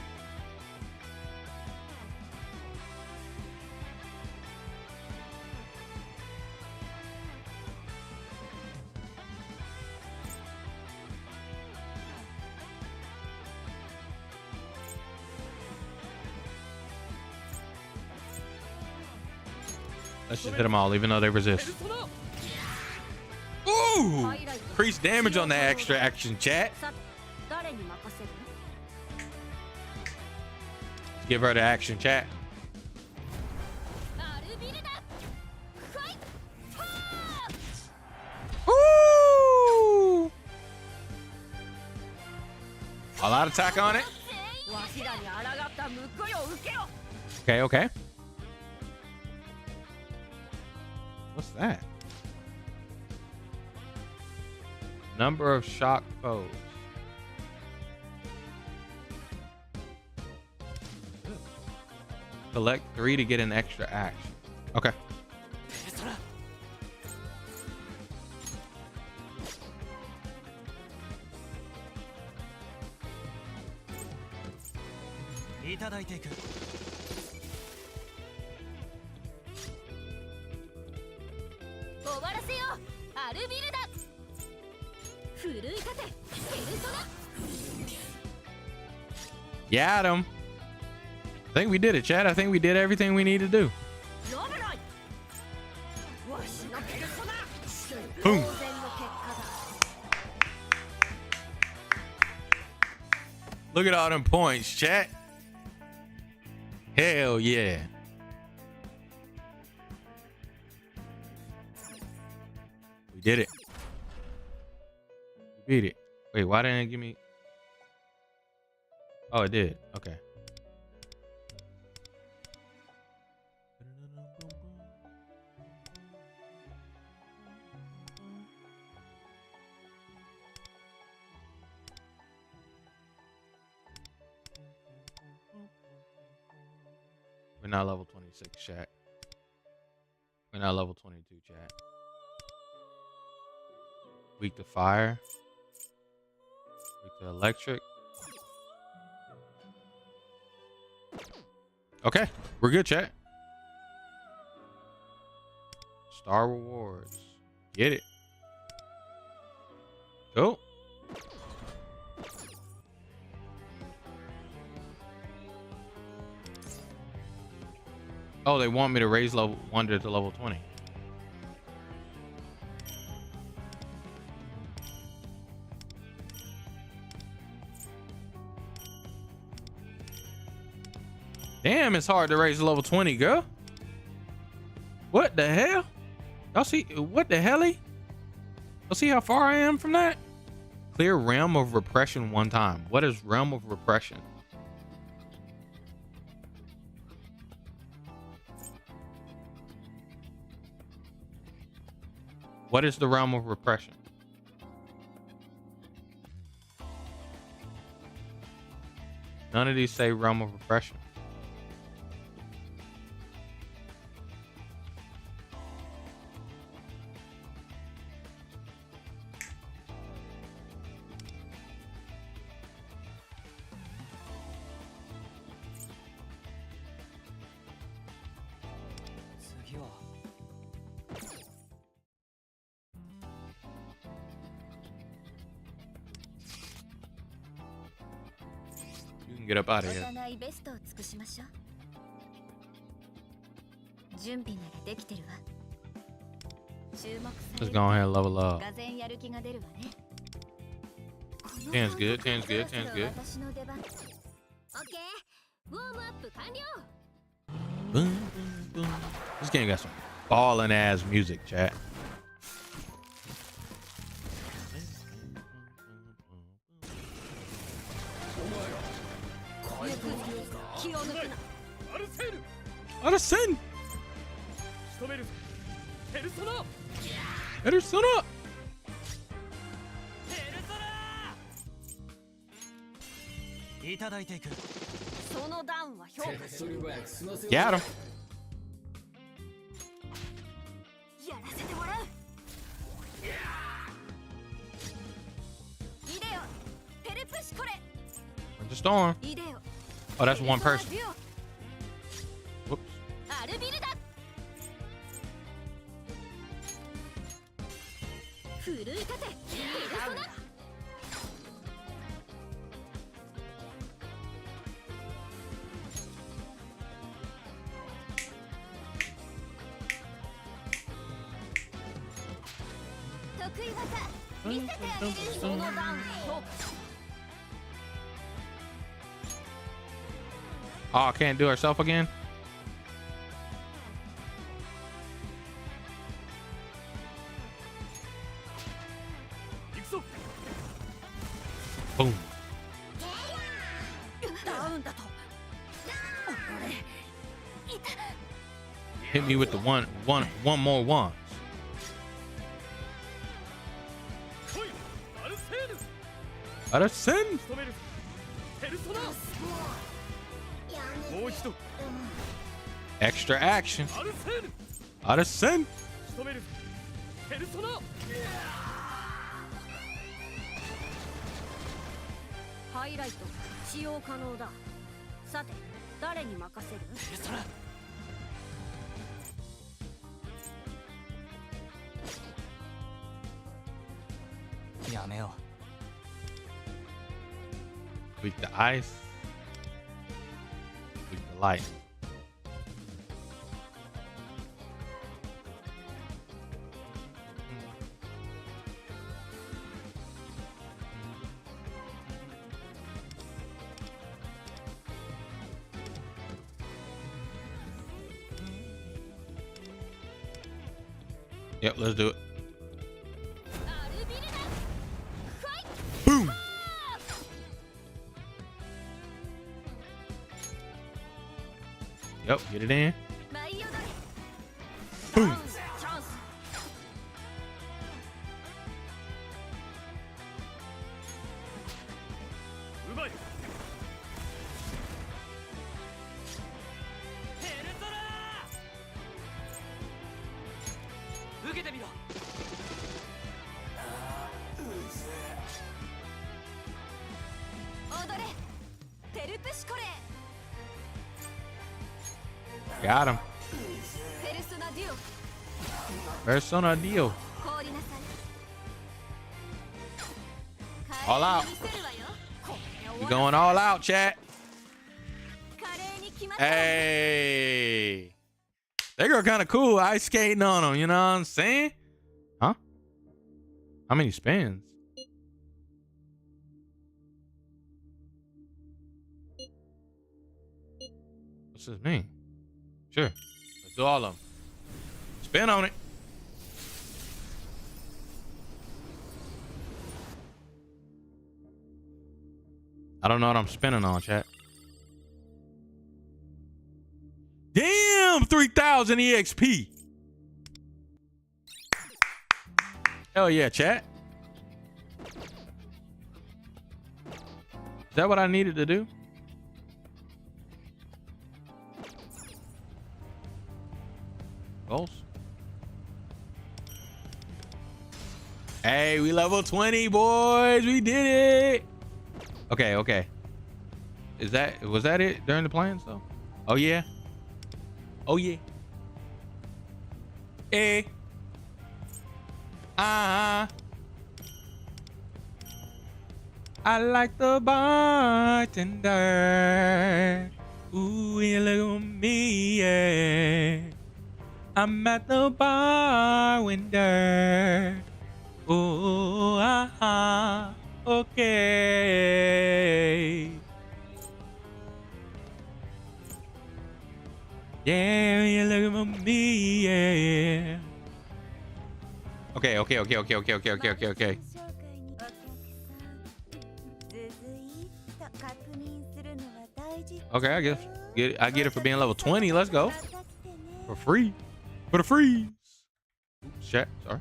Let's just hit them all, even though they resist. Ooh! Increased damage on that extra action, chat. Let's give her the action, chat. Ooh! All out attack on it. Okay. What's that? Number of shock foes. Collect 3 to get an extra action. Okay. Got him. I think we did it, chat. I think we did everything we need to do. Boom. Look at all them points, chat. Hell yeah. We did it. We beat it. Wait, why didn't it give me... Oh, it did. Okay. We're not level 26, chat. We're not level 22, chat. Weak to fire. Weak to electric. Okay, we're good, chat. Star rewards. Get it. Cool. Oh, they want me to raise level 100 to level 20. Damn, it's hard to raise to level 20, girl. What the hell? Y'all see what the hell? Y'all see how far I am from that? Clear Realm of Repression one time. What is Realm of Repression? What is the Realm of Repression? None of these say Realm of Repression. You can get up out of here. Let's go ahead and level up. 10's good, 10's good, 10's good. Boom, boom, boom. This game got some ballin' ass music, chat. What a sin! Persona! Got him. The storm. Oh, that's one person. Whoops. Oh, I can't do herself again. Boom. Hit me with the one more once. Out of sin. Extra action. Out of sin. With the ice. With the light. Yep, let's do it. Boom. Yep, get it in. Boom. Got him. Persona Dio. All out. We going all out, chat. Hey. That girl kind of cool. Ice skating on them, you know what I'm saying? Huh? How many spins? What's this mean? Sure. Let's do all of them. Spin on it. I don't know what I'm spinning on, chat. Damn, 3,000 EXP. Hell yeah, chat. Is that what I needed to do? Goals. Hey, we level 20, boys. We did it. Okay, okay. Was that it during the plans though? Oh yeah. Oh yeah. Eh. I like the bartender. Ooh, you look at me, yeah. I'm at the bar window. Ooh, okay. Yeah, you look at me, yeah. Okay. Okay, I get it for being level 20. Let's go. For free. For the freeze. Oops, chat, sorry.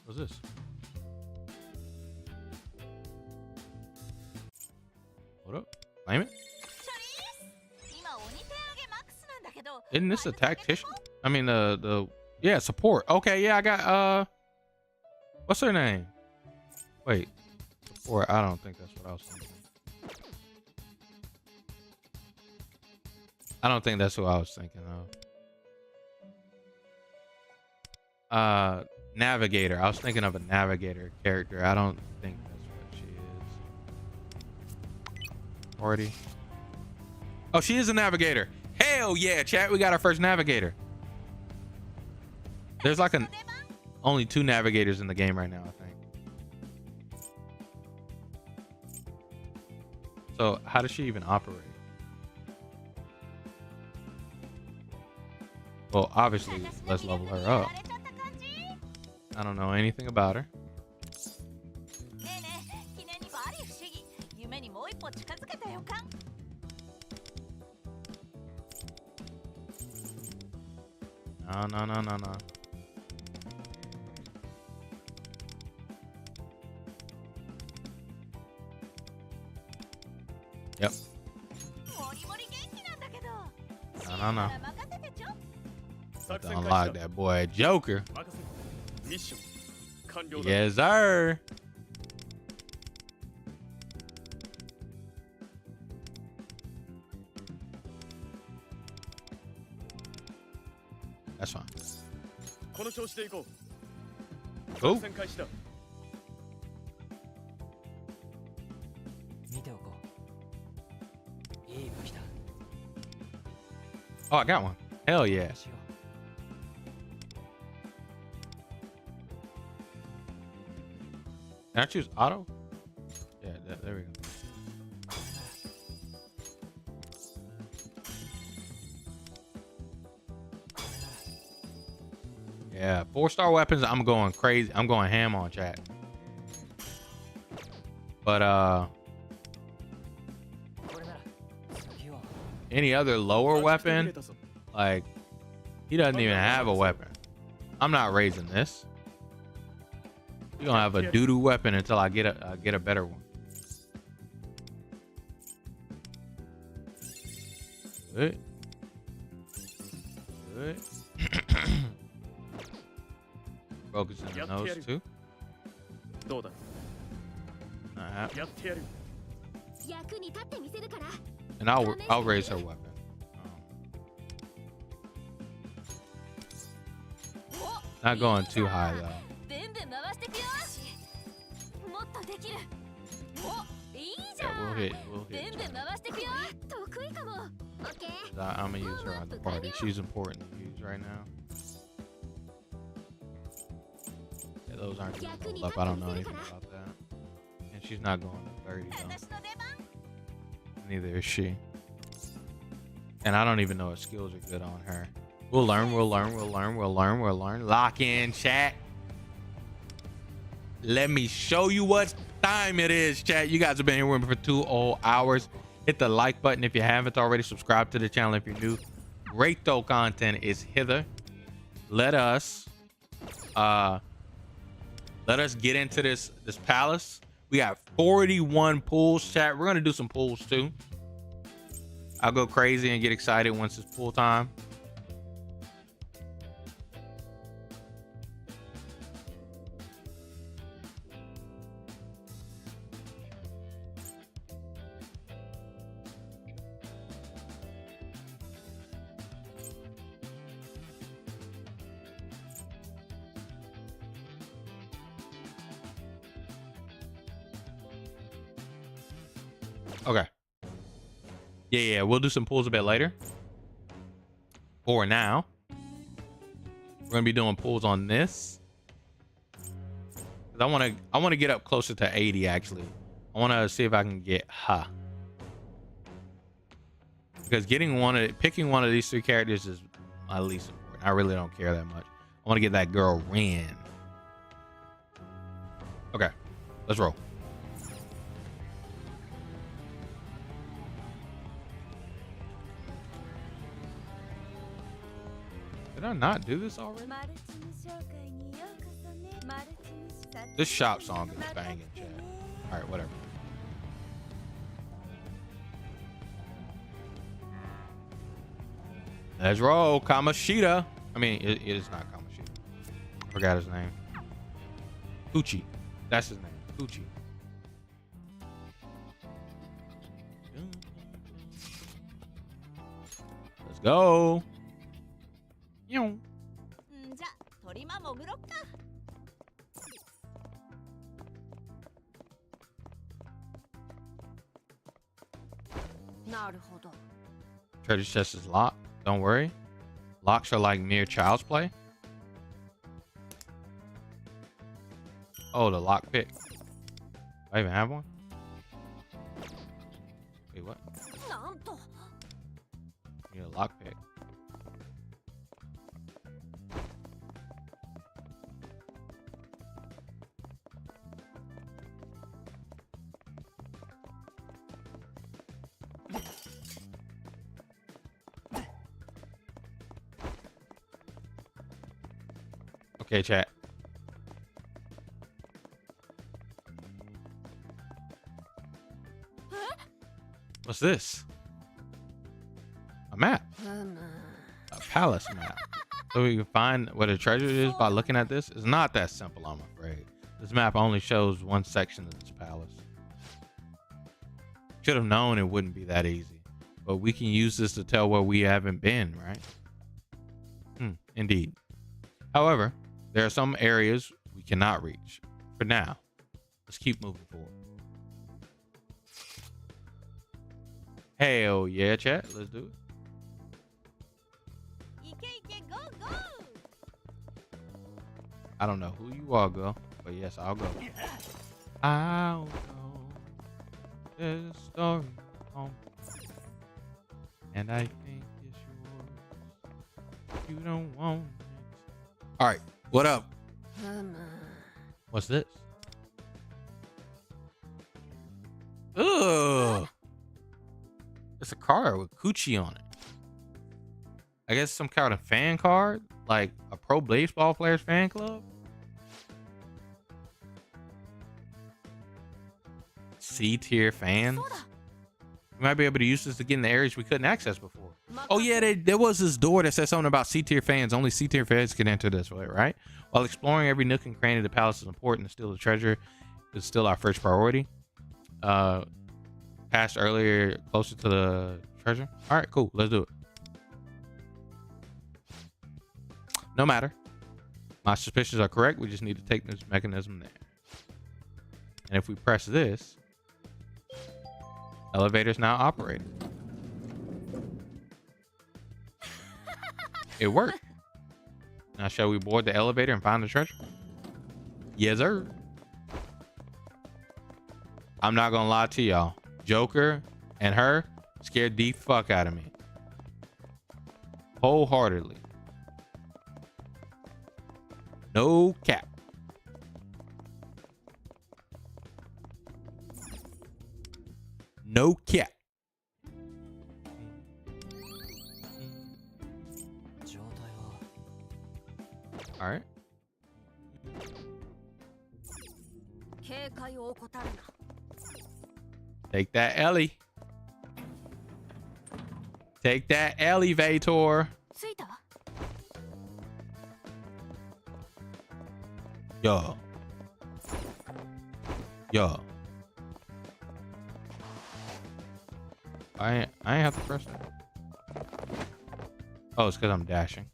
What's this? Hold up. Claim it. Isn't this a tactician? I mean yeah, support. Okay, yeah, I got what's her name? Wait. Support, I don't think that's what I was thinking. I don't think that's what I was thinking of. Navigator. I was thinking of a navigator character. I don't think that's what she is. Already. Oh, she is a navigator. Hell yeah, chat. We got our first navigator. There's like only 2 navigators in the game right now, I think. So how does she even operate? Well, obviously, let's level her up. I don't know anything about her. No. Yep. No. Have to unlock that boy Joker. Yes, sir. That's fine. Cool. Oh, I got one. Hell yeah. Can I choose auto? Yeah, there we go. Yeah, 4-star weapons. I'm going crazy. I'm going ham on, chat. But any other lower weapon, like he doesn't even have a weapon. I'm not raising this. You're gonna have a doo-doo weapon until I get a better one. Good. Good. Focusing on those two. And I'll raise her weapon. Not going too high though. hit. We'll hit. I'm gonna use her on the party. She's important to use right now. Yeah, those aren't gonna hold up. I don't know anything about that. And she's not going to 30 though. Neither is she. And I don't even know if skills are good on her. We'll learn. Lock in, chat. Let me show you what time it is, chat. You guys have been here with me for 2 whole hours. Hit the like button if you haven't already. Subscribe to the channel if you're new. Great though content is hither. Let us get into this palace. We got 41 pools, chat. We're gonna do some pools too. I'll go crazy and get excited once it's pool time. Okay. Yeah, we'll do some pools a bit later. For now, we're gonna be doing pools on this. I want to get up closer to 80 actually. I want to see if I can get because picking one of these 3 characters is my least important. I really don't care that much. I want to get that girl Ren. Okay, let's roll. Did I not do this already? This shop song is banging, chat. All right, whatever. Let's roll, Kamashita. I mean, it is not Kamashita. I forgot his name. Kuchi. That's his name. Kuchi. Let's go. Yo. Treasure chest is locked. Don't worry. Locks are like mere child's play. Oh, the lock pick. Do I even have one? Wait, what? Need a lock pick. Okay, chat. What's this? A map. A palace map. So we can find what a treasure is by looking at this? It's not that simple, I'm afraid. This map only shows one section of this palace. Should have known it wouldn't be that easy. But we can use this to tell where we haven't been, right? Indeed. However, there are some areas we cannot reach. For now, let's keep moving forward. Hell yeah, chat. Let's do it. I don't know who you are, girl, but yes, I'll go. I'll go. There's a story home, and I think it's yours. You don't want it. All right. What up? What's this? Ugh. It's a card with Coochie on it. I guess some kind of fan card, like a pro baseball players fan club. C-tier fans. We might be able to use this to get in the areas we couldn't access before. Oh yeah, there was this door that said something about C-tier fans. Only C-tier fans can enter this way, right? While exploring every nook and cranny of the palace is important, to steal the treasure is still our first priority. Passed earlier, closer to the treasure. All right, cool. Let's do it. No matter. My suspicions are correct. We just need to take this mechanism there. And if we press this, Elevator's now operating. It worked. Now shall we board the elevator and find the treasure? Yes, sir. I'm not gonna lie to y'all. Joker and her scared the fuck out of me. Wholeheartedly. No cap. No cap. All right. Take that Ellie. Take that elevator. Yo. Yo. I ain't have to press that. Oh, it's because I'm dashing.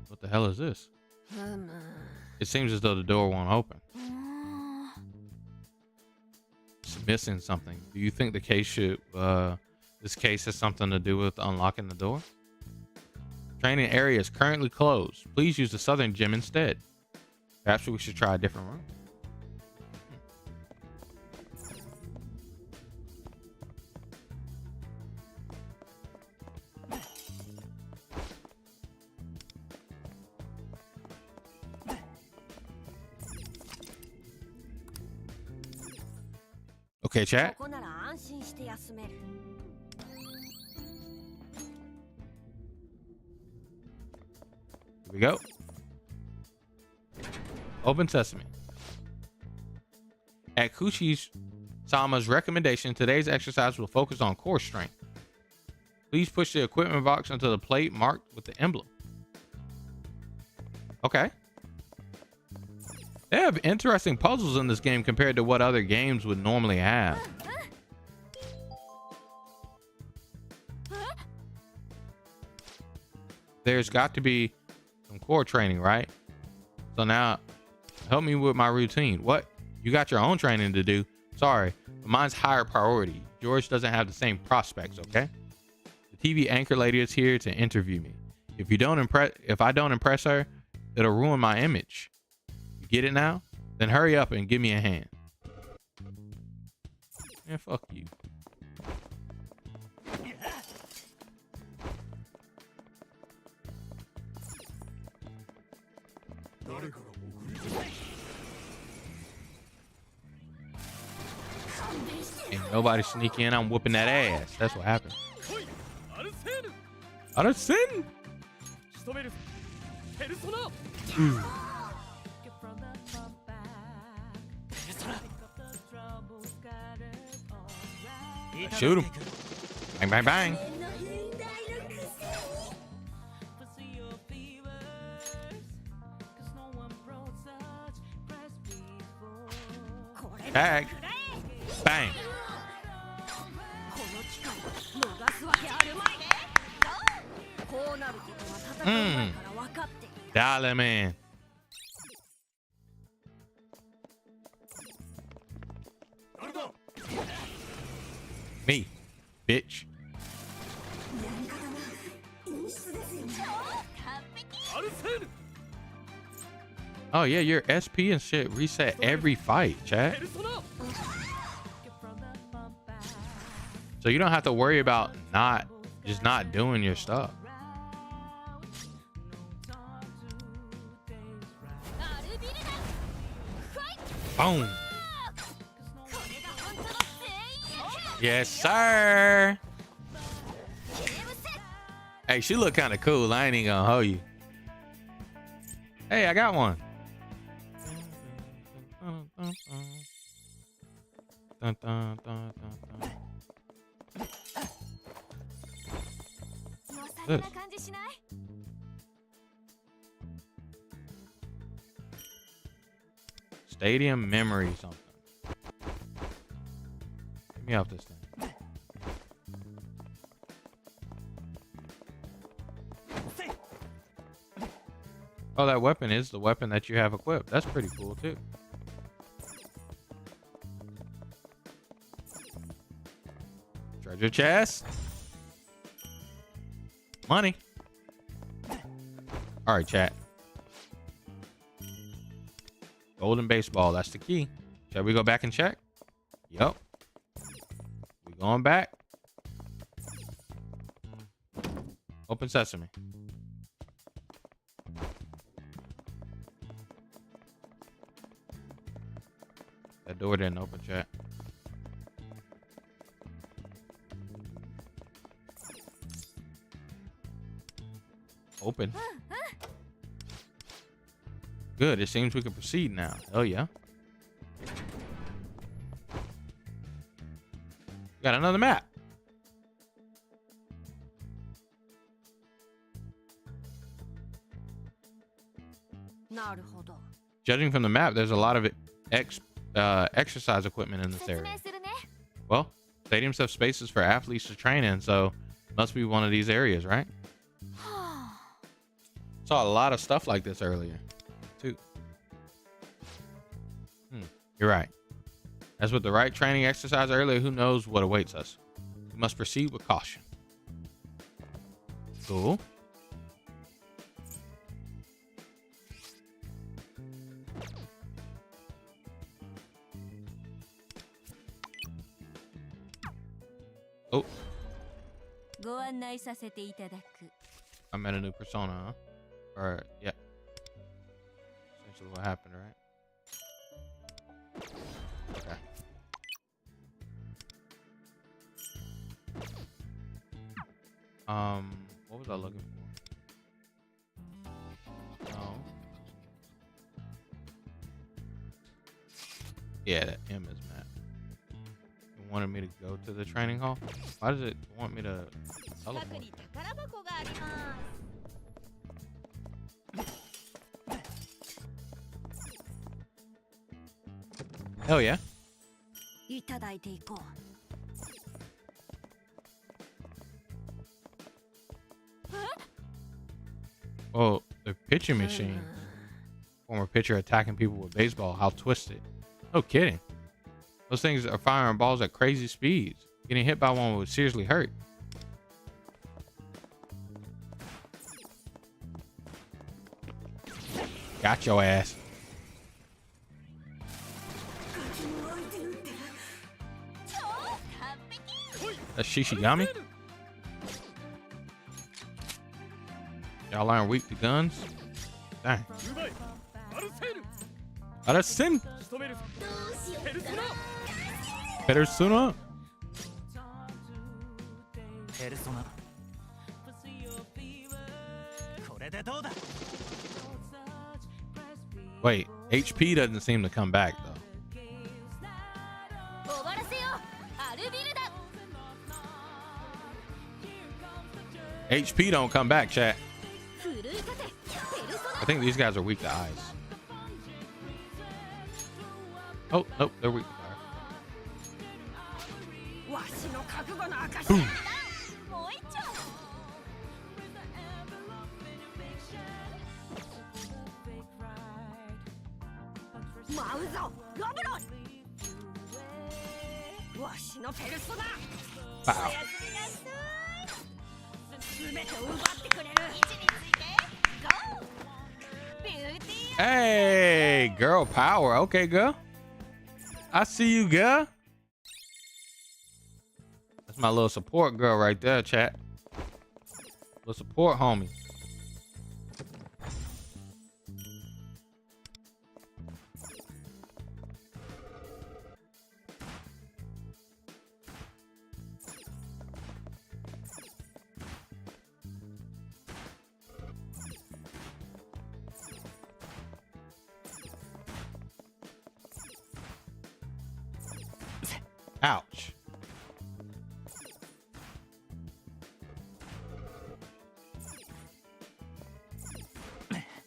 What the hell is this? It seems as though the door won't open. It's missing something. Do you think the case should, this case has something to do with unlocking the door? Training area is currently closed. Please use the southern gym instead. Perhaps we should try a different room. Okay, chat. Here we go. Open sesame. At Kuchi-sama's recommendation, today's exercise will focus on core strength. Please push the equipment box into the plate marked with the emblem. Okay. They have interesting puzzles in this game compared to what other games would normally have. There's got to be some core training, right? So now, help me with my routine. What? You got your own training to do. Sorry, but mine's higher priority. George doesn't have the same prospects, okay? The TV anchor lady is here to interview me. If I don't impress her, it'll ruin my image. Get it now? Then hurry up and give me a hand. Yeah, fuck you. Ain't nobody sneak in. I'm whooping that ass. That's what happened. Arsen! Shoot him. Bang, bang, bang. Tag. Bang. Dale, man. Me, bitch. Oh yeah, your SP and shit reset every fight, chat. So you don't have to worry about just not doing your stuff. Boom. Yes, sir. Hey, she look kind of cool. I ain't even gonna hold you. Hey, I got one. This. Stadium memory something. Get me off this thing. Oh, that weapon is the weapon that you have equipped. That's pretty cool too. Treasure chest. Money. All right, chat. Golden baseball. That's the key. Shall we go back and check? Yup. We going back. Open sesame. That door didn't open, chat. Open. Good. It seems we can proceed now. Hell yeah. Got another map. Judging from the map, there's a lot of exercise equipment in this area. Well, stadiums have spaces for athletes to train in, so must be one of these areas, right? Saw a lot of stuff like this earlier, too. You're right. As with the right training exercise earlier, who knows what awaits us? We must proceed with caution. Cool. Oh. I met a new persona, huh? Or, yeah. Essentially what happened, right? Okay. What was I looking for? No. Yeah, that M is map. It wanted me to go to the training hall? Why does it want me to teleport? Hell yeah. Oh, the pitching machine. Former pitcher attacking people with baseball. How twisted. No kidding. Those things are firing balls at crazy speeds. Getting hit by one would seriously hurt. Got your ass. That's Shishigami. Y'all aren't weak to guns? Dang. Arasen. Persona. Wait, HP doesn't seem to come back though. HP don't come back, chat. I think these guys are weak to ice. Oh, nope, they're weak to fire. Boom. Wow. Hey, girl power. Okay, girl. I see you, girl. That's my little support girl right there, chat. Little support homie. Ouch.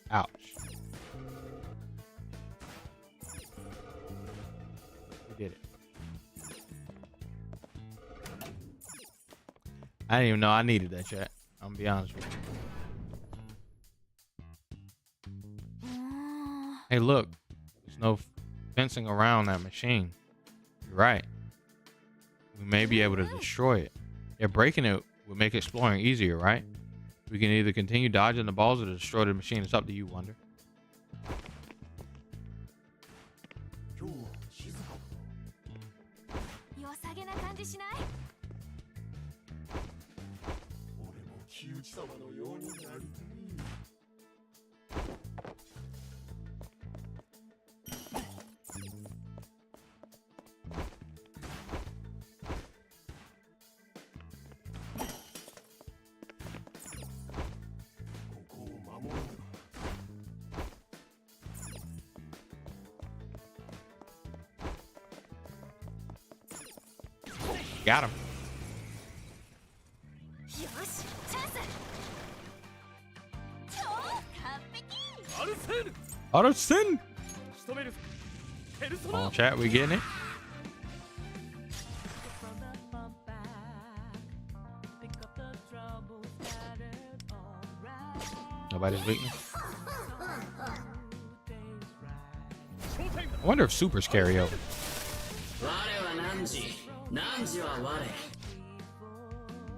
Ouch. We did it. I didn't even know I needed that chat. I'm gonna be honest with you. Hey, look. There's no fencing around that machine. You're right. We may be able to destroy it. Yeah, breaking it would make exploring easier, right? We can either continue dodging the balls or destroy the machine. It's up to you, Wonder. Got him. Auto sin. Come on, chat. We getting it? Nobody's weakness. I wonder if Supers carry over.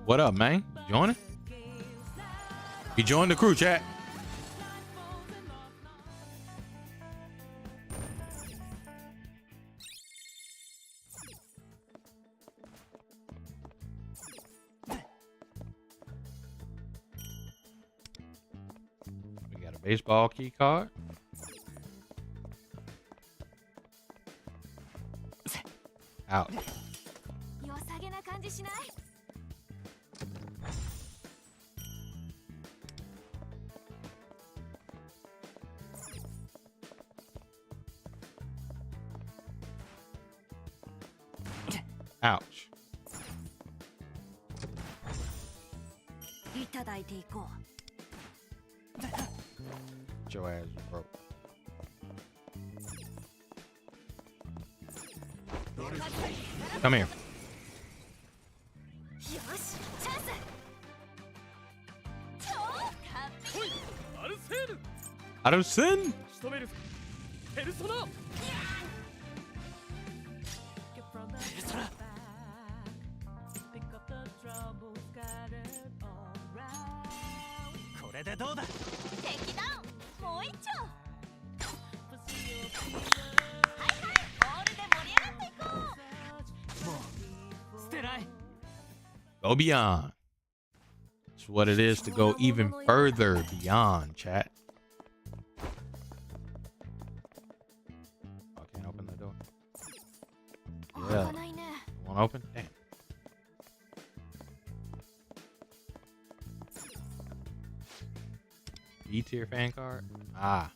What up, man? You joining? You joined the crew, chat. We got a baseball key card. Out. Ouch. Your ass broke. Come here. Out of sin. Go beyond. It's what it is to go even further beyond, chat. Oh, I can't open the door. Yeah. Won't open? Damn. B-tier fan card? Ah.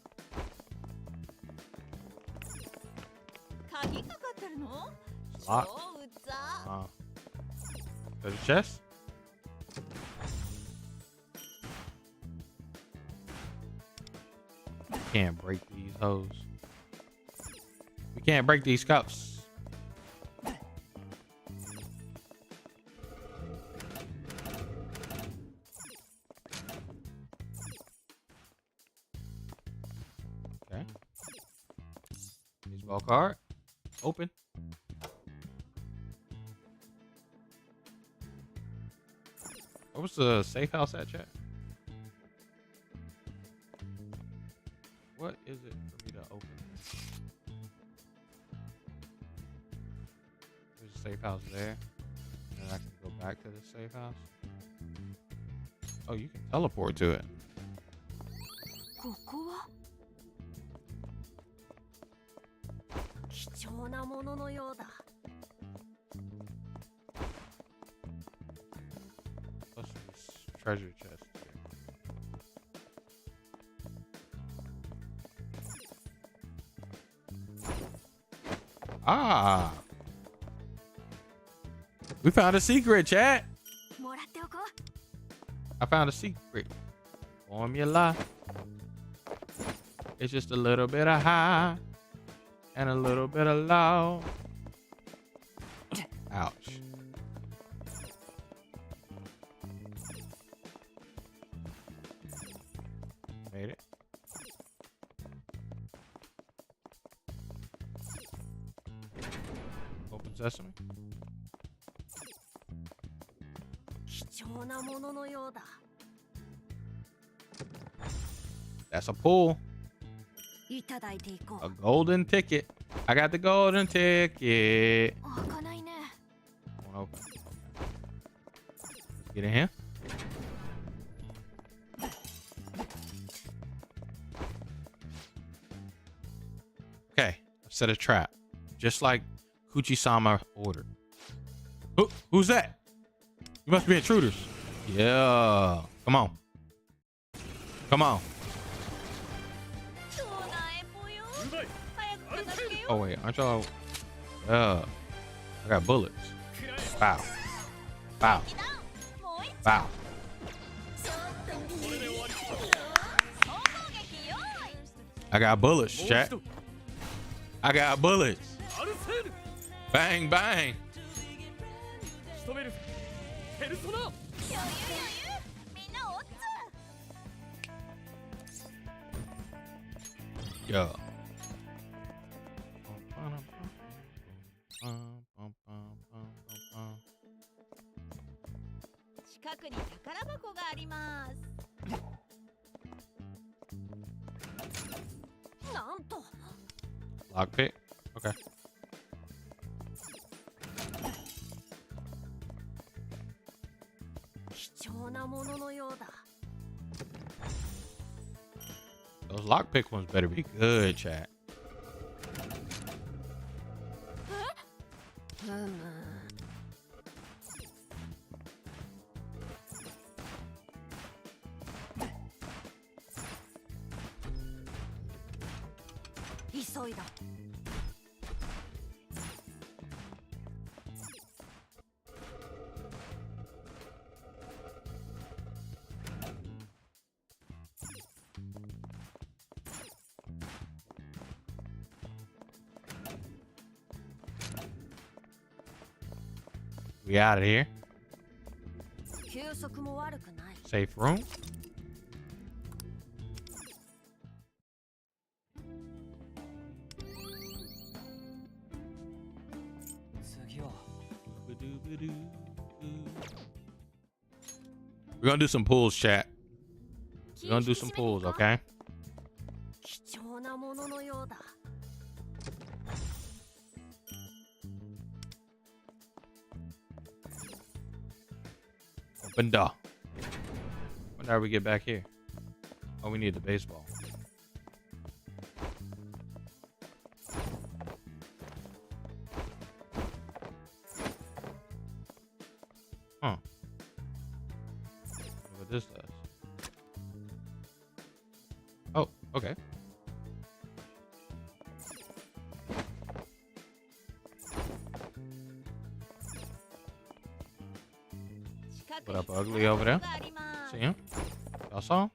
Locked. There's a chest? Can't break these hoes. We can't break these cups. Okay. Baseball card. Open. What was the safe house at, chat? What is it for me to open? There's a safe house there. And I can go back to the safe house. Oh, you can teleport to it. What's this treasure chest here? Ah, we found a secret, chat. I found a secret formula. It's just a little bit of high and a little bit of low. Ouch. Made it. Sesame. That's a pull. A golden ticket. I got the golden ticket. Won't open. Let's get in here. Okay, I've set a trap, just like Kuchi-sama ordered. Who's that? You must be intruders. Yeah, come on. Come on. Oh wait, aren't y'all? I got bullets. Bow. Bow. Bow. I got bullets, chat. I got bullets. Bang, bang. Yeah. Lockpick. Okay. Those lockpick ones better be good, chat. We out of here. Safe room. We're gonna do some pulls, chat. We're gonna do some pulls, okay? Open door. When do we get back here? Oh, we need the baseball. Huh. What this does. Oh, okay. What up, ugly over there? See him? Y'all saw him?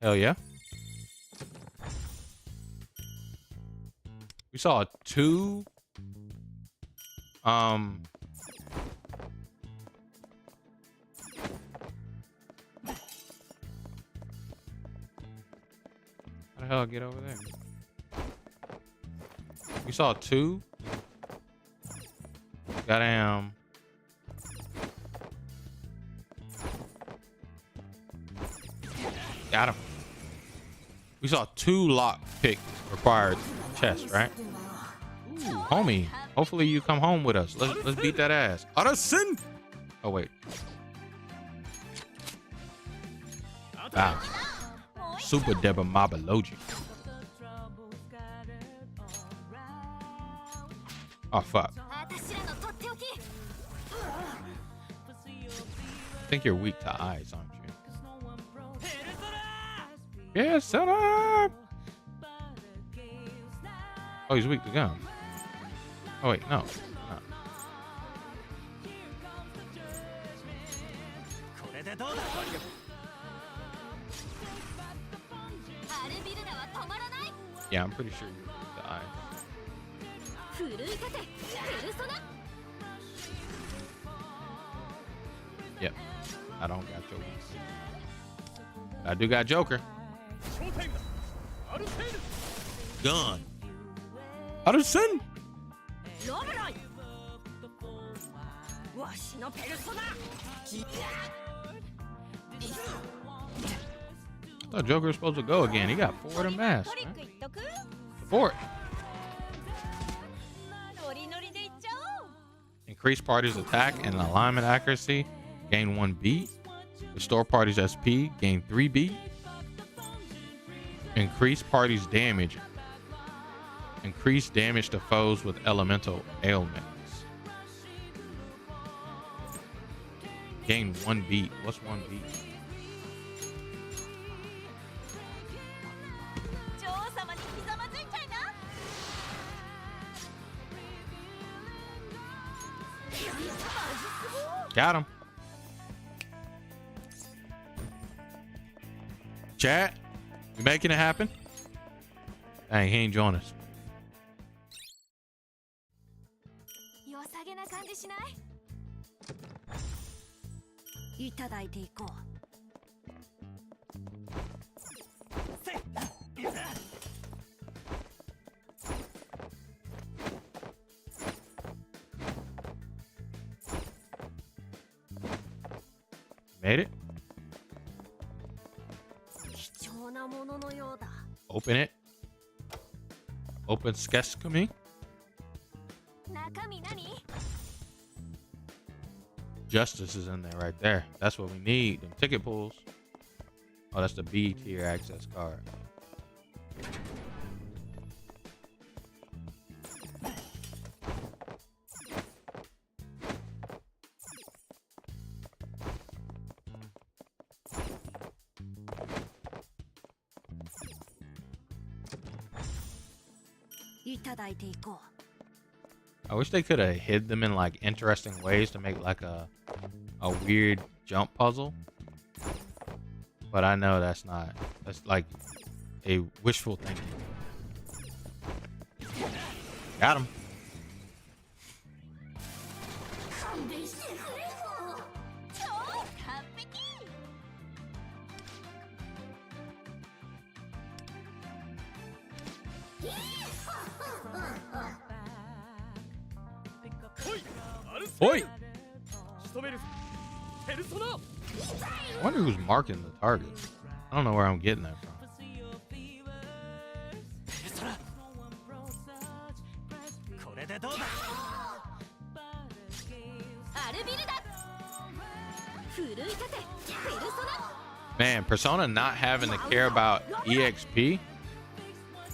Hell yeah. We saw 2 how the hell I get over there? We saw 2 goddamn got him. We saw 2 lock pick required chests, right? Ooh, homie. Hopefully you come home with us. Let's beat that ass. Arasin! Oh wait. Wow. Super Deba Mabalogic. Oh fuck. I think you're weak to eyes, aren't you? Yes, set up. Oh, he's weak to gun. Oh wait, no. Yeah, I'm pretty sure you're weak to eyes. Yep, I don't got Joker. I do got Joker. Gun. Arasin. I thought Joker was supposed to go again. He got 4 of them masks. Support. Increase party's attack and alignment accuracy. Gain 1 beat. Restore party's SP. Gain 3 beat. Increase party's damage. Increase damage to foes with elemental ailments. Gain 1 beat. What's 1 beat? Got him. Chat, you making it happen? Dang, he ain't join us. Made it. Open it. Open Skeskami. Justice is in there right there. That's what we need. Them ticket pools. Oh, that's the B tier access card. I wish they could have hid them in like interesting ways to make like a weird jump puzzle. But I know that's like a wishful thinking. Got him. Oi! I wonder who's marking the target. I don't know where I'm getting that from. Man, Persona not having to care about EXP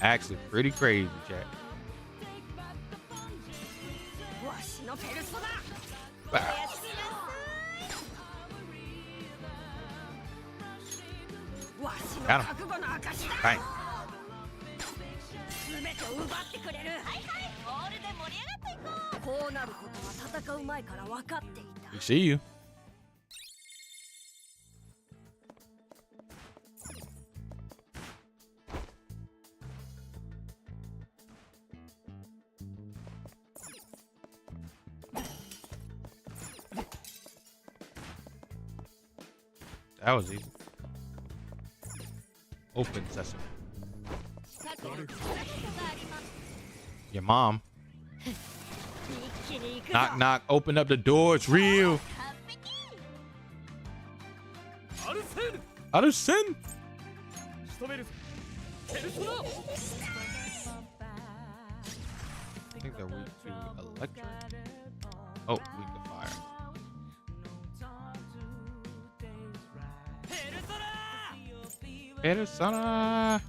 actually pretty crazy, chat. Wow. Got him. Bang. We see you. That was easy. Open sesame. Your mom. Knock, knock. Open up the door. It's real. Arusen. I think they're weak to electric. Oh, weak to fire. Persona.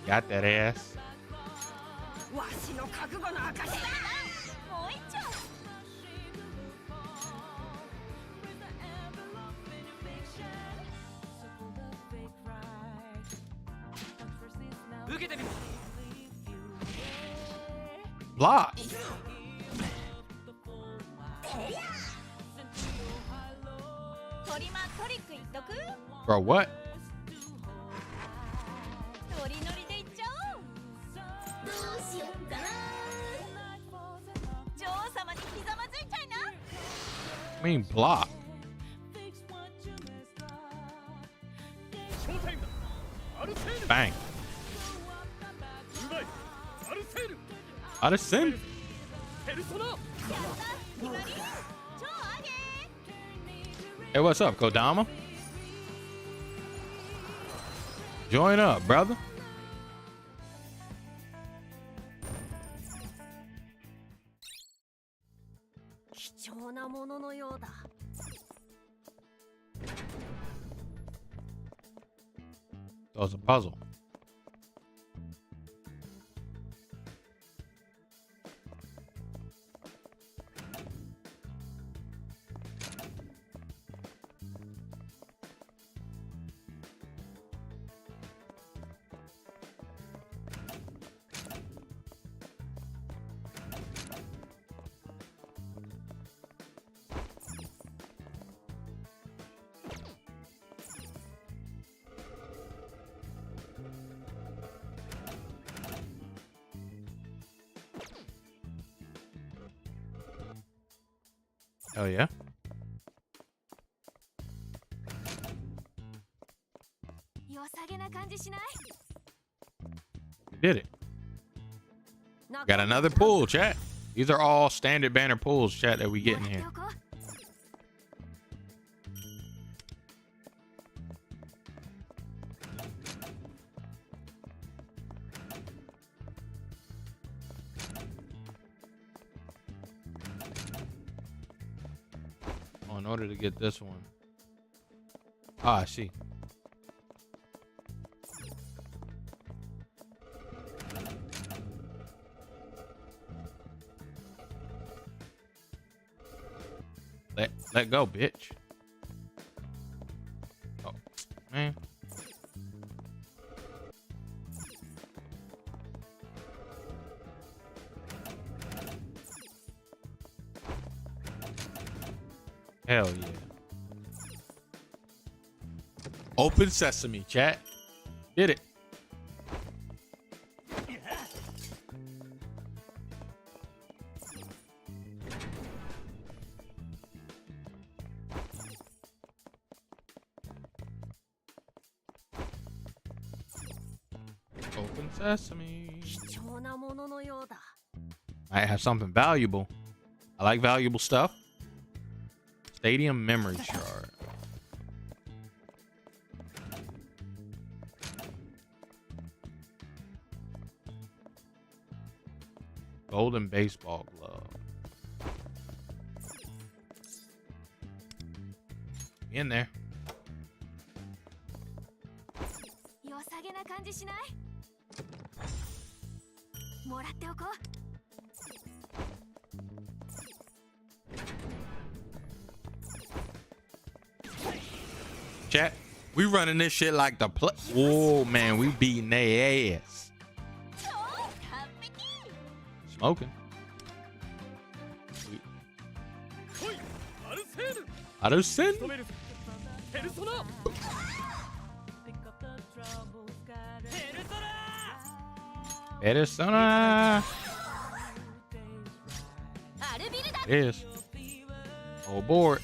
Got that ass. Block. Bro, what? mean block? Bang. Out of sin. Hey, what's up, Kodama? Join up, brother. That was a puzzle. Oh yeah. You did it. Got another pool, chat. These are all standard banner pools, chat, that we get in here. In order to get this one. Ah, I see. Let go, bitch. Oh, man. Hell yeah. Open sesame, chat. Did it. Open sesame. Might have something valuable. I like valuable stuff. Stadium memory shard. Golden baseball glove. In there. Chat, we running this shit like the play. Oh man, we beating their ass. Smoking. Out of sin. Persona. It is. Oh board.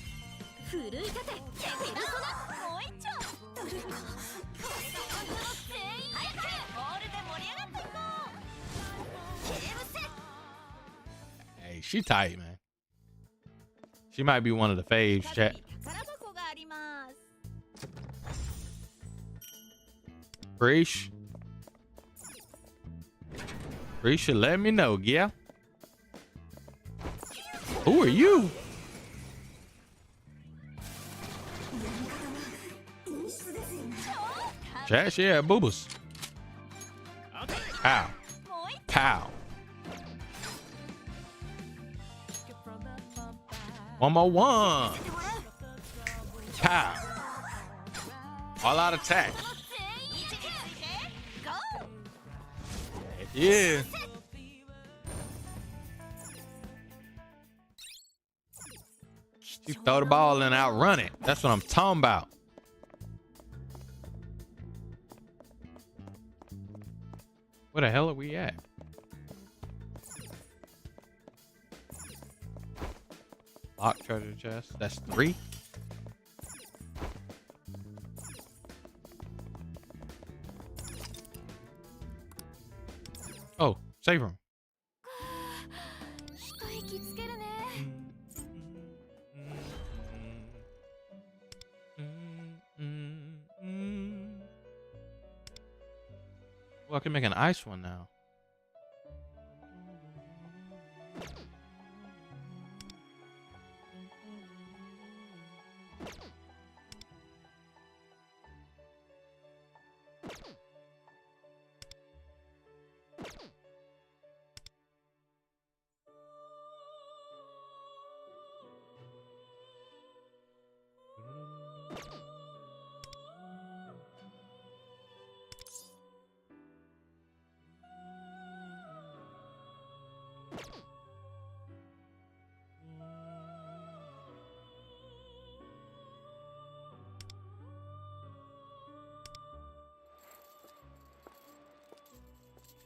Hey, she tight, man. She might be one of the faves, chat. Preach. Preach, let me know, yeah. Who are you? Chat, yeah, boobas. Pow. Pow. One more one. Pow. All out attack. Yeah. She throw the ball and outrun it. That's what I'm talking about. Where the hell are we at? Lock treasure chest. That's 3. Oh, save room. 一息つけるね。 Well, I can make an ice one now.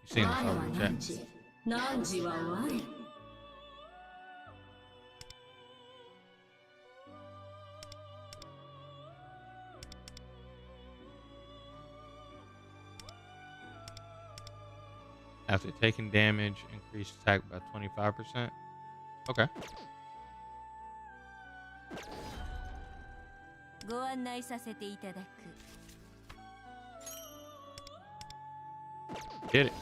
You seen this over in chat. 何時は我。 After taking damage, increase attack by 25%. Okay. ご案内させていただく。 Get it.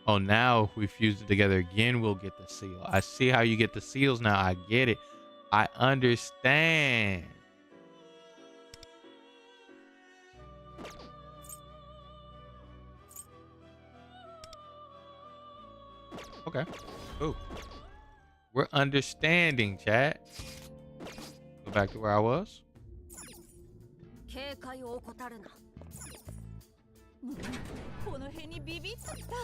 Oh, now if we fuse it together again, we'll get the seal. I see how you get the seals now. I get it. I understand. Okay. Cool. We're understanding, chat. Go back to where I was. 警戒を怠るな。もうこの辺にビビっときた。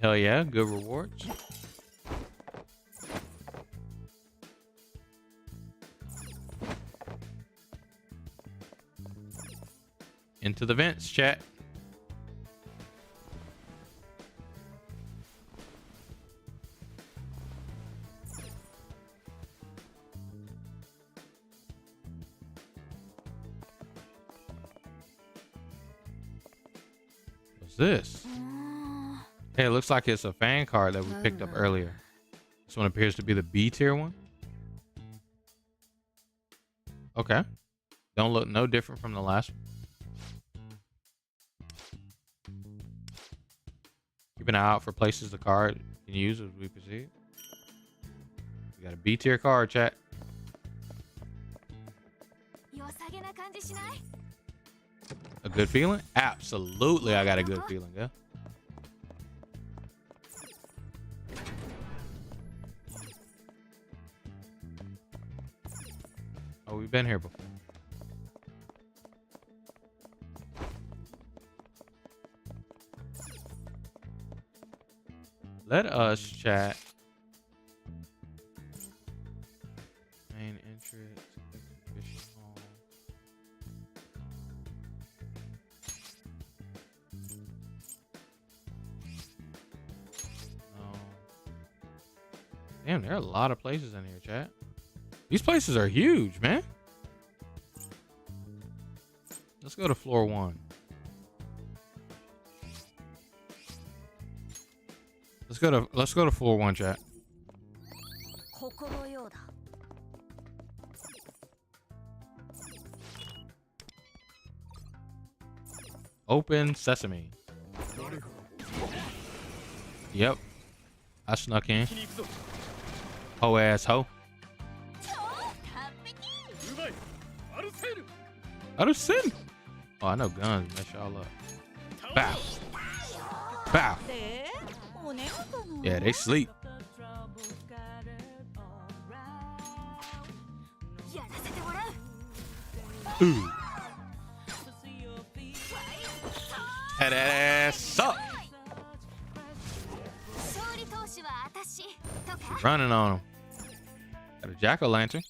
Hell yeah, good rewards. Into the vents, chat. What's this? Hey, it looks like it's a fan card that we picked up earlier. This one appears to be the B tier one. Okay. Don't look no different from the last one. Keep an eye out for places the card can use as we proceed. We got a B tier card, chat. 良さげな感じしない？ A good feeling? Absolutely, I got a good feeling, yeah. Oh, we've been here before. Let us chat. Main entrance. Exhibition hall. No. Damn, there are a lot of places in here, chat. These places are huge, man. Let's go to floor 1. Let's go to floor 1, chat. ここのようだ。 Open sesame. Yep. I snuck in. Ho ass ho. Out of sin. Oh, I know guns mess y'all up. Bow. Bow. Yeah, they sleep. Ooh. That ass up. Running on him. Got a jack-o'-lantern.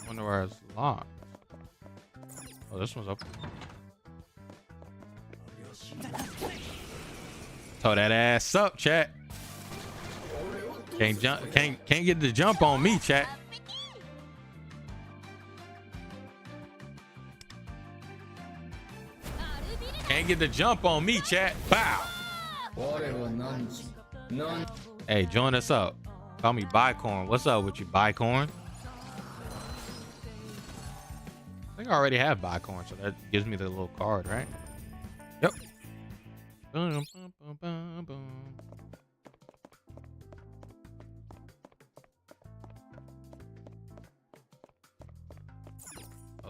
Wonder where it's locked. Oh, this one's open. Throw that ass up, chat. Can't jump. Can't get the jump on me, chat. Can't get the jump on me, chat. Bow. Hey, join us up. Call me Bicorn. What's up with you, Bicorn? I think I already have Bicorn, so that gives me the little card, right? Yep. Oh,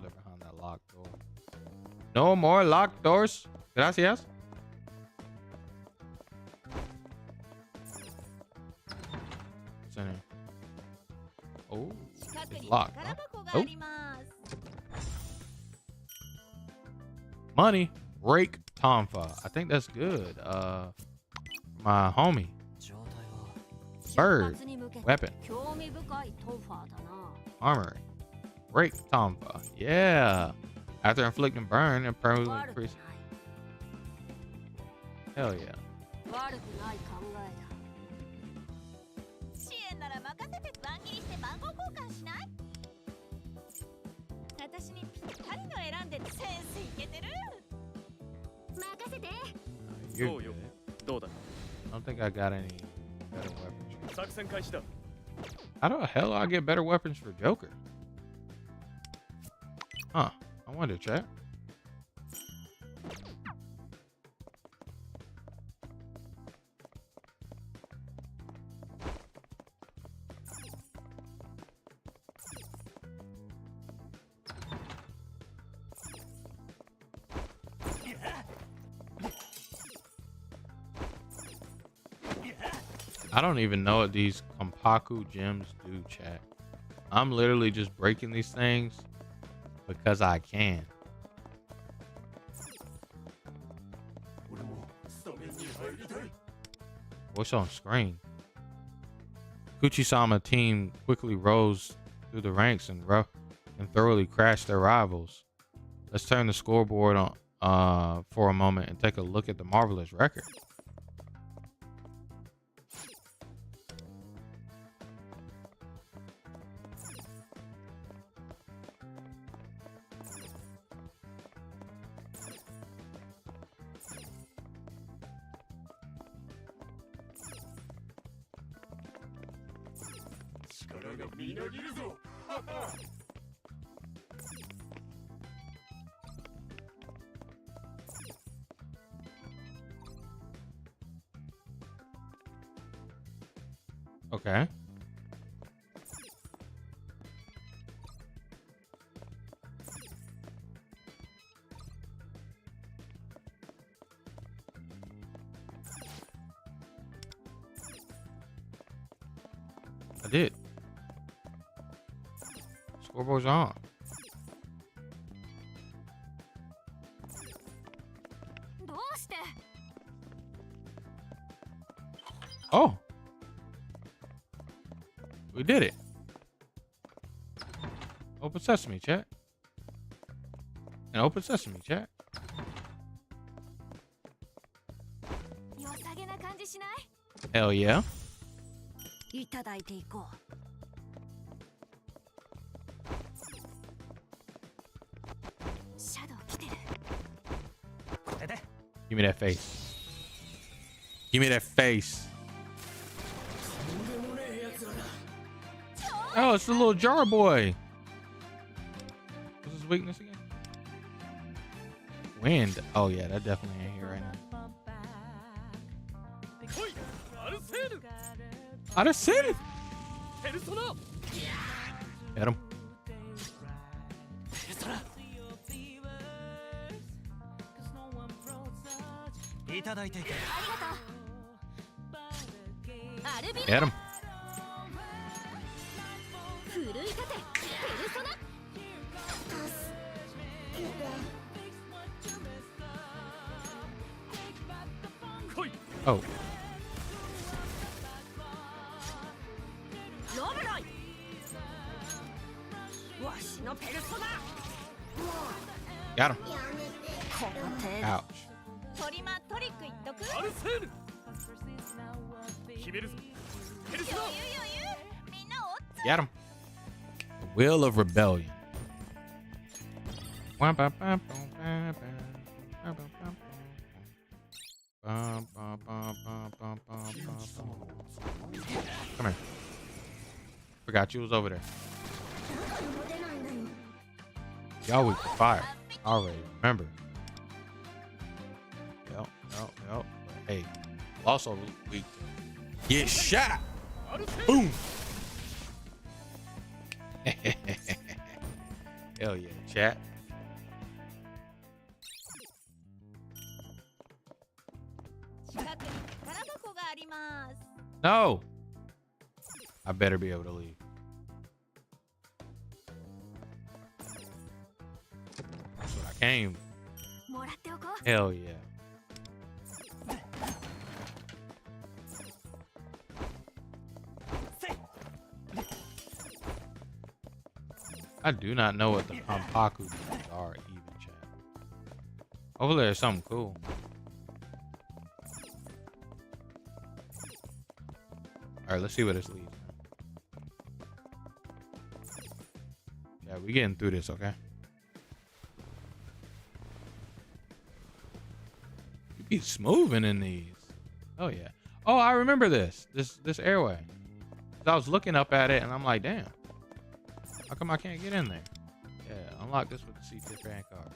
they're behind that locked door. No more locked doors. Gracias. What's in here? Oh, it's locked. Huh? Oh. Money. Break Tonfa. I think that's good. My homie. Bird. Weapon. Armory. Break Tonfa. Yeah. After inflicting burn and permanently increase. Hell yeah. You're good. I don't think I got any better weapons. How the hell I get better weapons for Joker? Huh. I wonder, chat. I don't even know what these Kompaku gems do, chat. I'm literally just breaking these things because I can. What's on screen? Kuchisama team quickly rose through the ranks and thoroughly crashed their rivals. Let's turn the scoreboard on for a moment and take a look at the marvelous record. Okay. I did. Scoreboard's on. Oh. We did it. Open sesame, chat. And open sesame, chat. Hell yeah. Give me that face. Give me that face. Oh, it's the little jar boy. What's his weakness again? Wind. Oh yeah, that definitely ain't here right now. Out of city. Hit him. Get him. Oh. Got him. Ouch. Got him. The Wheel of Rebellion. Come here. Forgot you was over there. Y'all weak to fire. I already remember. Yep. Hey, also weak to get shot. Boom. Hell yeah, chat. No. I better be able to leave. That's what I came. Hell yeah. I do not know what the Pampaku are even, chat. Hopefully there's something cool. Alright, let's see where this leads. Yeah, we getting through this, okay? You be smoothing in these. Oh yeah. Oh, I remember this airway. I was looking up at it and I'm like, damn. How come I can't get in there? Yeah, unlock this with the C-tier fan card.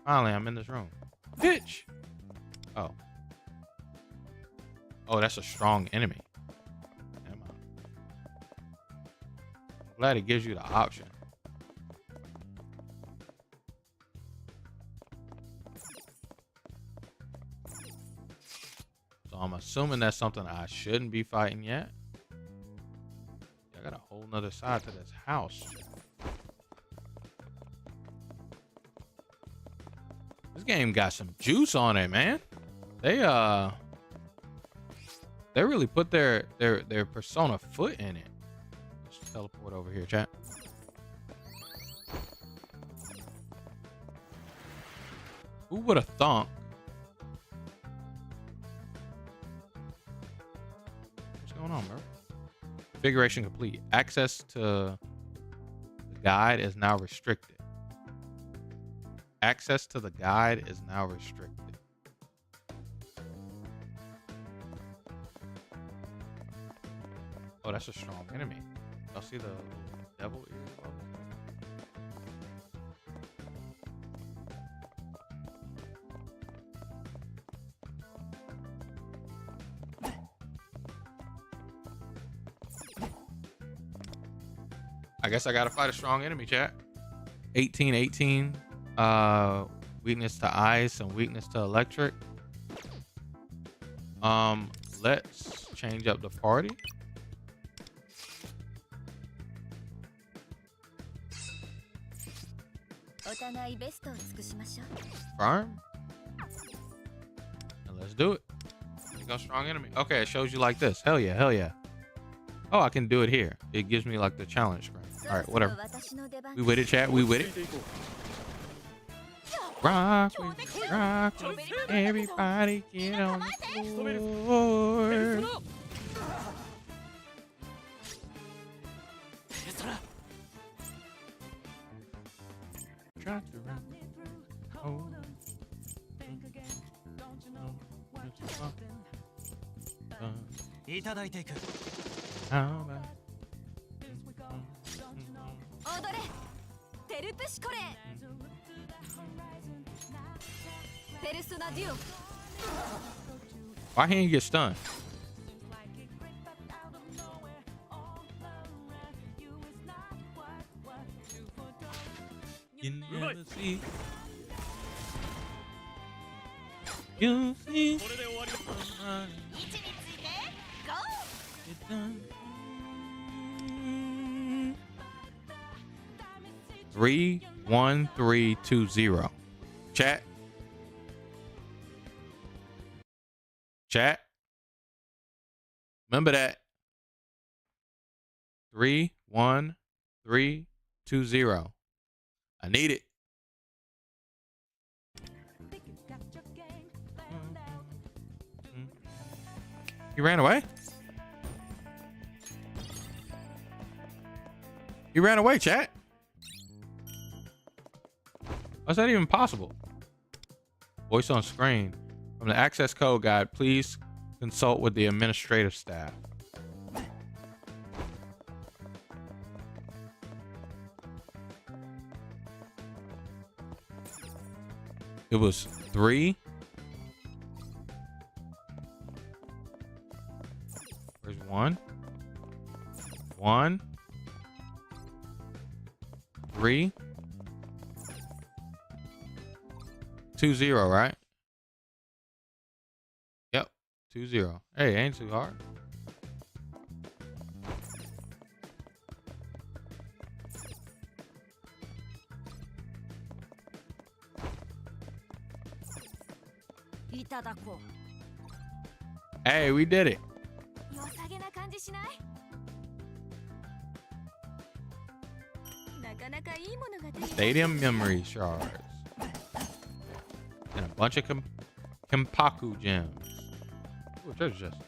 Finally, I'm in this room. Bitch! Oh. Oh, that's a strong enemy. Am I? I'm glad it gives you the option. So I'm assuming that's something I shouldn't be fighting yet. I got a whole nother side to this house. This game got some juice on it, man. They really put their Persona foot in it. Let's teleport over here, chat. Who would have thunk? What's going on, bro? Configuration complete. Access to the guide is now restricted. Access to the guide is now restricted. Oh, that's a strong enemy. Y'all see the devil ears? I guess I gotta fight a strong enemy, chat. 18. Weakness to ice and weakness to electric. Let's change up the party. Firm. And let's do it. There you go, strong enemy. Okay, it shows you like this. Hell yeah, hell yeah. Oh, I can do it here. It gives me like the challenge screen. All right, whatever. We with it, chat. We with it. Rock, rock. Everybody get on the floor. Try to run. Oh. How about why he ain't get stunned? You never see. You see. 31320. Chat. Chat. Remember that. 31320. I need it. He ran away? He ran away, chat. How's that even possible? Voice on screen. From the access code guide, please consult with the administrative staff. It was 3. Where's 1? 1. 3. 20, right? Yep, 20. Hey, ain't too hard. Hey, we did it. Stadium memory shards. And a bunch of Kempaku gems. Oh, treasure chest.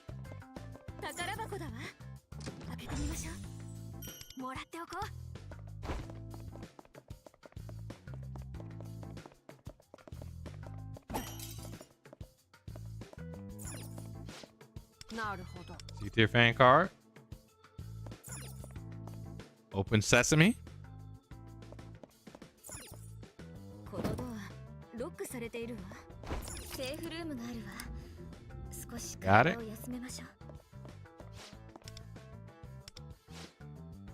C-tier fan card. Open sesame. Got it.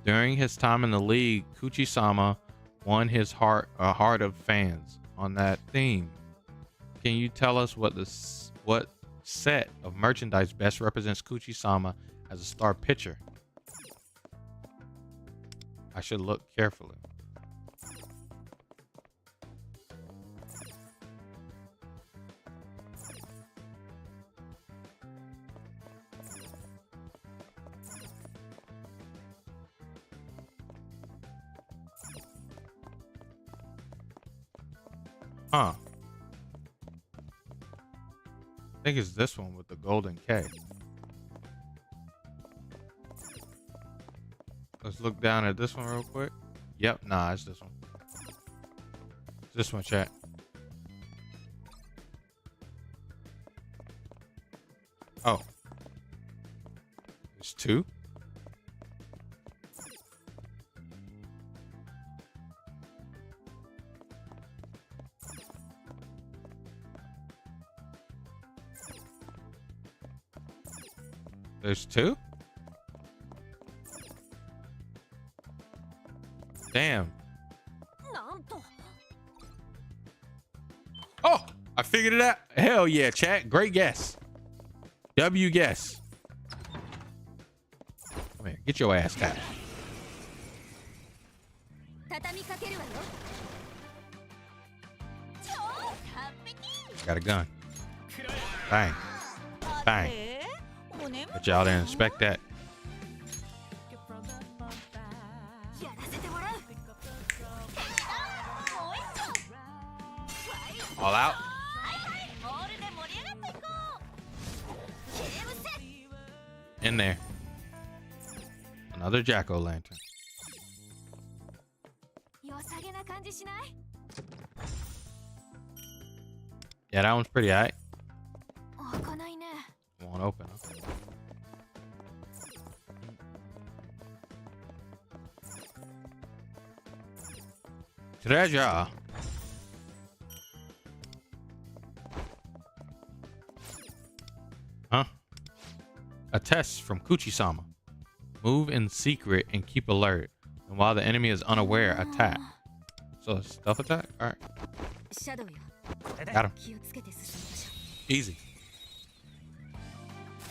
During his time in the league, Kuchisama won his heart of fans. On that theme, can you tell us what set of merchandise best represents Kuchisama as a star pitcher? I should look carefully. Huh. I think it's this one with the golden K. Let's look down at this one real quick. Yep, nah, it's this one. It's this one, chat. Oh. There's 2? There's 2? Damn. Oh, I figured it out. Hell yeah, chat. Great guess. W guess. Come here, get your ass tapped. Got a gun. Bang. Bang. But y'all didn't expect that. All out. In there. Another jack-o'-lantern. Yeah, that one's pretty alright. Won't open. Okay. Treasure. Huh? A test from Kuchisama. Move in secret and keep alert. And while the enemy is unaware, attack. So stealth attack? Alright. Got him. Easy.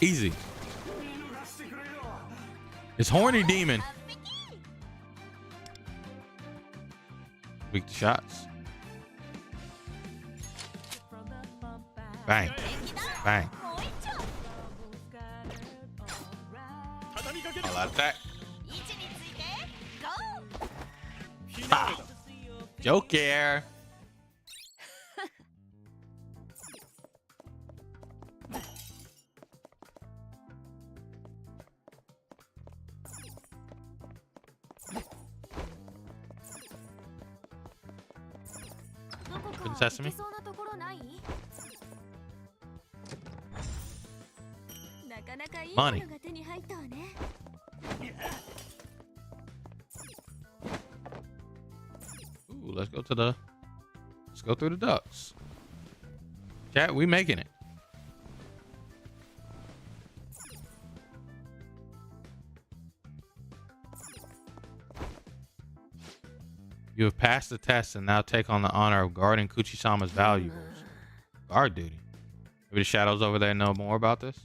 Easy. It's horny demon. Weak to shots. Bang. Bang. All out attack. Pow. Joker. Good sesame. Money. Ooh, let's go through the ducks. Chat, we making it. You have passed the test and now take on the honor of guarding Kuchisama's valuables. Guard duty. Maybe the shadows over there know more about this?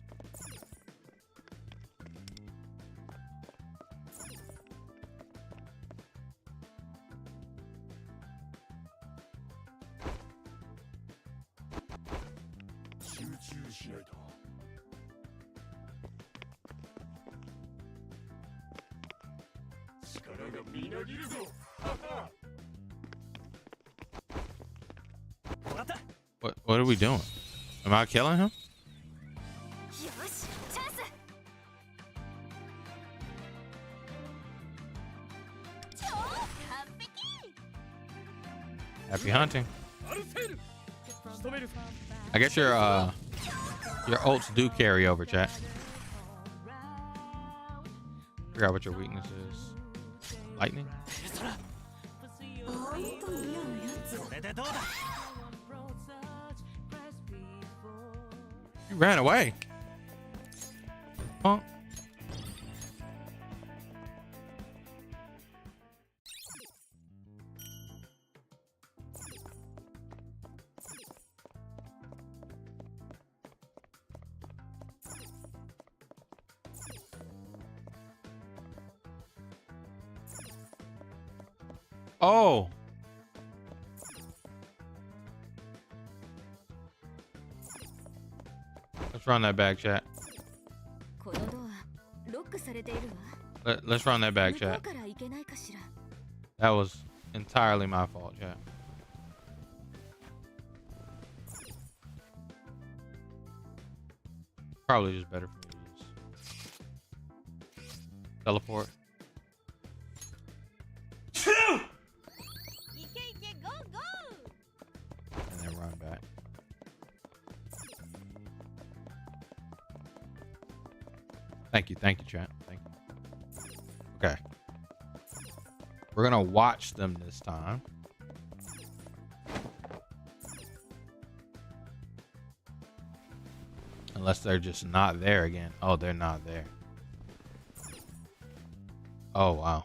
What are we doing? Am I killing him? Happy hunting. I guess your ults do carry over, chat. Figure out what your weakness is. Lightning? You ran away. Punk. Oh. Let's run that back, chat. Let's run that back, chat. That was entirely my fault, chat. Probably just better for me to just teleport. And then run back. Thank you, chat. Thank you. Okay. We're gonna watch them this time. Unless they're just not there again. Oh, they're not there. Oh, wow.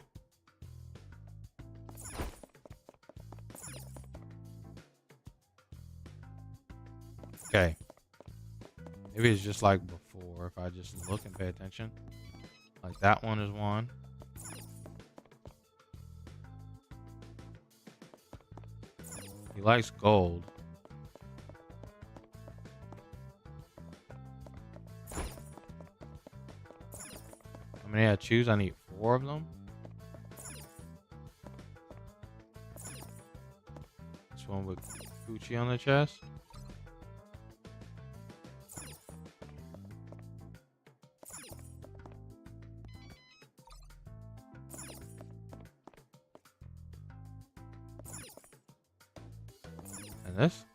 Okay. Maybe it's just like before if I just look and pay attention. Like that one is one. He likes gold. How many I choose? I need 4 of them. This one with Gucci on the chest. And this?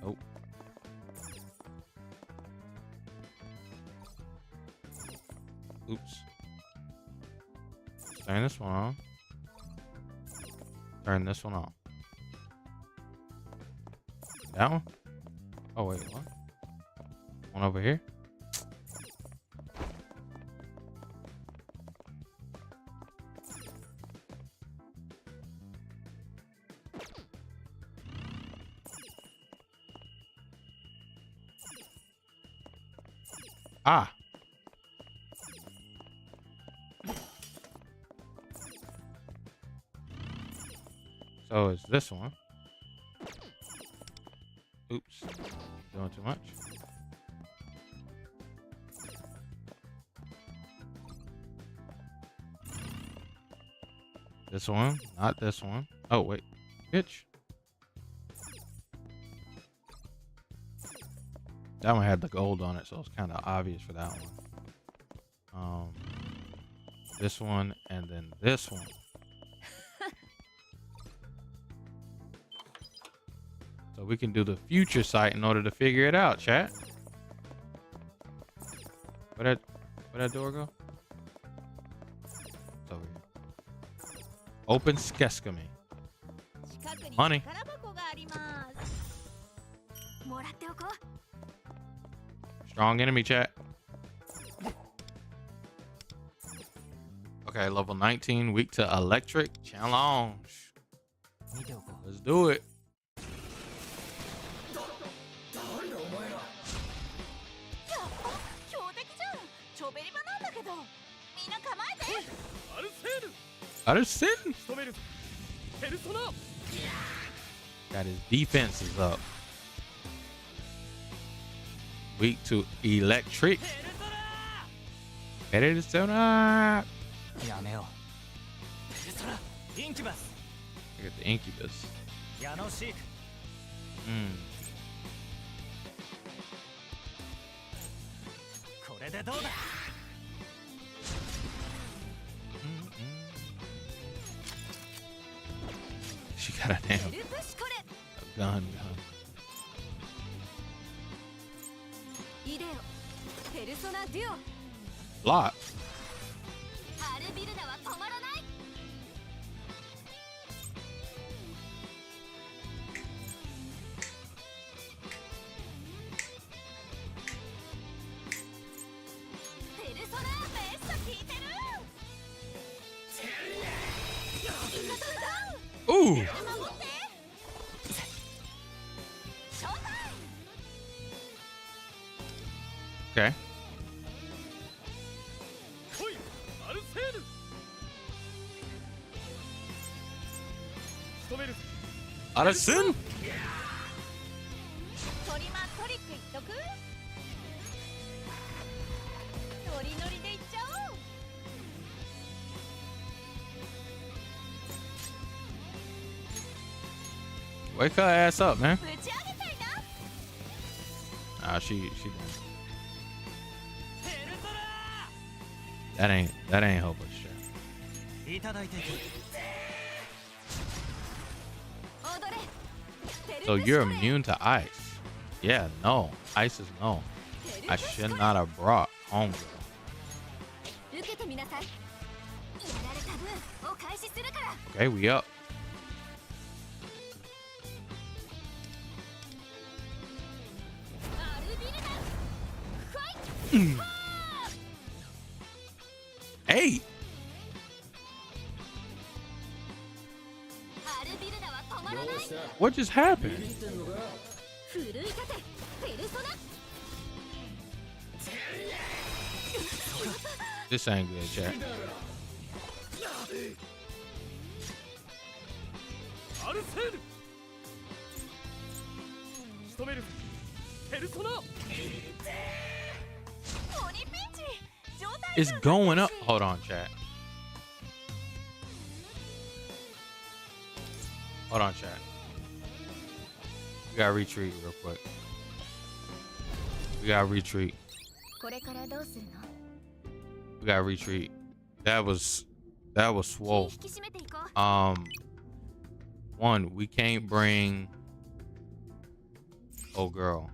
Oh. Oops. Turn this one on. Turn this one on. That one? Oh wait, what? One over here? Ah. So it's this one. Oops. Doing too much. This one, not this one. Oh, wait. Bitch. That one had the gold on it, so it's kind of obvious for that one. This one, and then this one. So we can do the future sight in order to figure it out, chat. Where'd that door go? It's over here. Open Skeskami. Money. Strong enemy, chat. Okay, level 19, weak to electric challenge. Let's do it. Understand? Got his defenses up. Weak to electric. Persona. I got the incubus. She got a damn gun. Lot. Ooh. Okay. Arisen? Wake her ass up, man. Ah, she done. That ain't hopeless, shit. So you're immune to ice? Yeah, no. Ice is no. I should not have brought homegirl. Okay, we up. Hey. What just happened? This ain't good, chat. It's going up. Hold on, chat. Hold on, chat. We gotta retreat real quick. We gotta retreat. We gotta retreat. That was swole. One, we can't bring oh girl.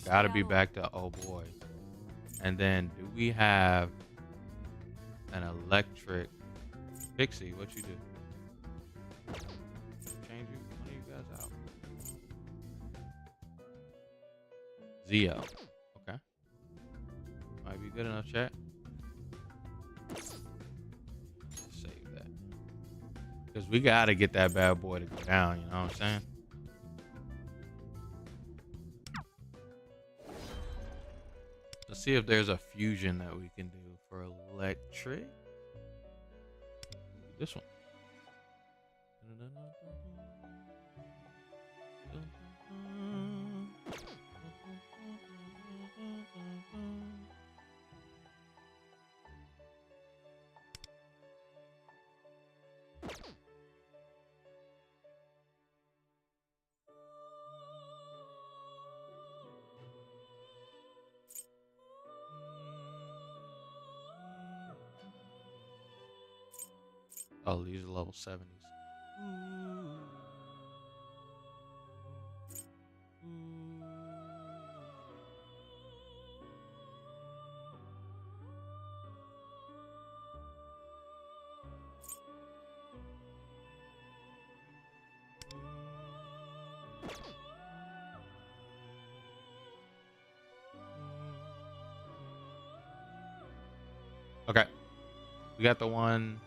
Gotta be back to oh boy. And then do we have an electric Pixie? What you do? Change one of you guys out. Zio. Okay. Might be good enough, chat. Save that. Because we gotta get that bad boy to go down, you know what I'm saying? Let's see if there's a fusion that we can do for electric. This one. Oh, these are level 70s. Okay. We got the one.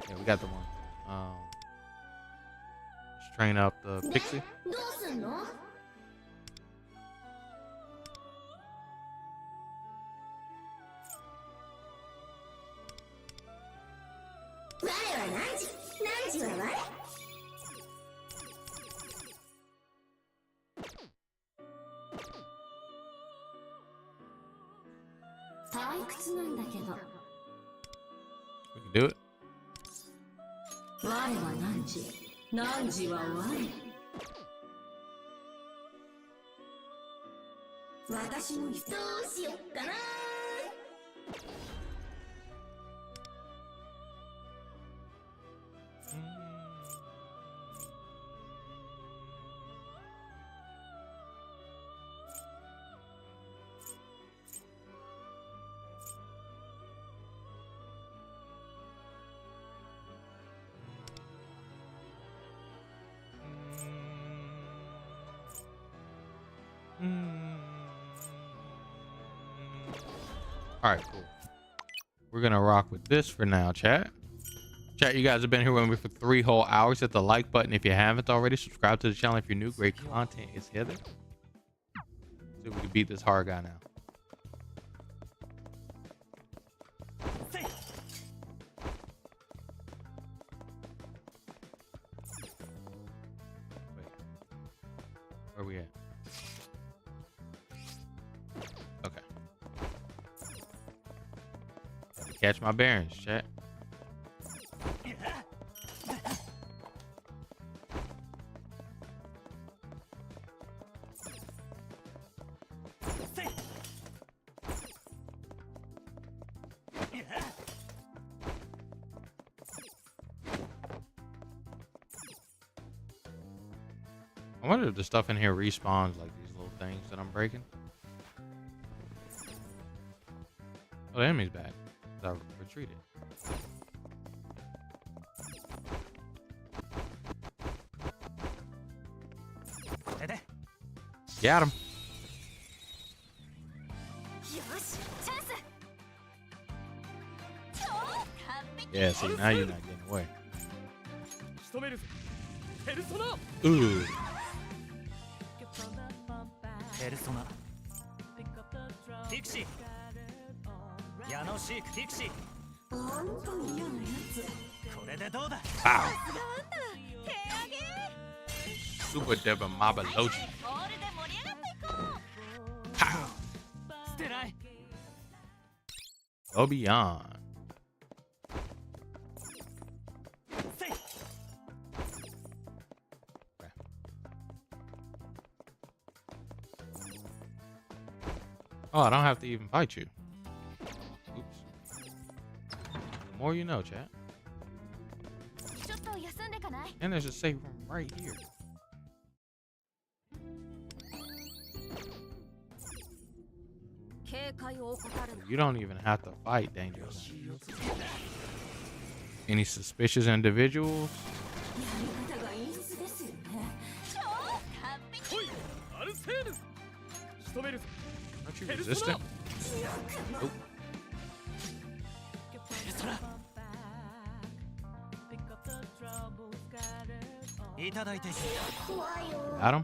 Yeah, we got the one. Let's train up the pixie. We can do it. All right, cool. We're gonna rock with this for now, chat. Chat, you guys have been here with me for 3 whole hours. Hit the like button if you haven't already. Subscribe to the channel if you're new. Great content is hither. See if we can beat this hard guy now. Wait. Where we at? Okay. Catch my bearings, chat. I wonder if the stuff in here respawns like these little things that I'm breaking. Oh, the enemy's back. I retreated. Got him. Yeah, see, now you're not getting away. Ooh. Ow. Super Deva Mabaloji. Pow. Go beyond. Oh, I don't have to even fight you. Oops. The more you know, chat. And there's a safe room right here. You don't even have to fight dangerous. Any suspicious individuals? Aren't you resistant? Nope. Got him.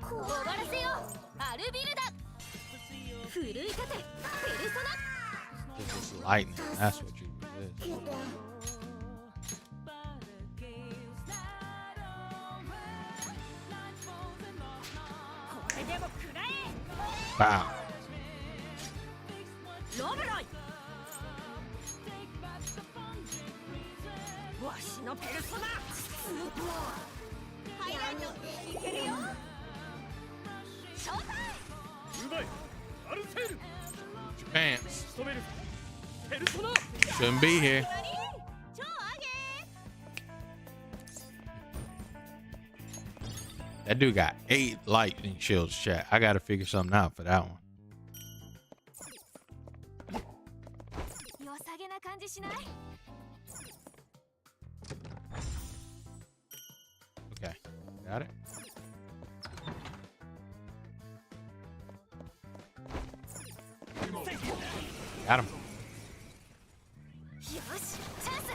終わらせようアルビルだ奮い立てペルソナ This is lightning. That's what you resist. Wow. ロブロイわしのペルソナハイライトいけるよショータイム Pants. Shouldn't be here. 超上げ That dude got 8 lightning shields, chat. I gotta figure something out for that one. 良さげな感じしない Okay. Got it. Got him. よしチャンス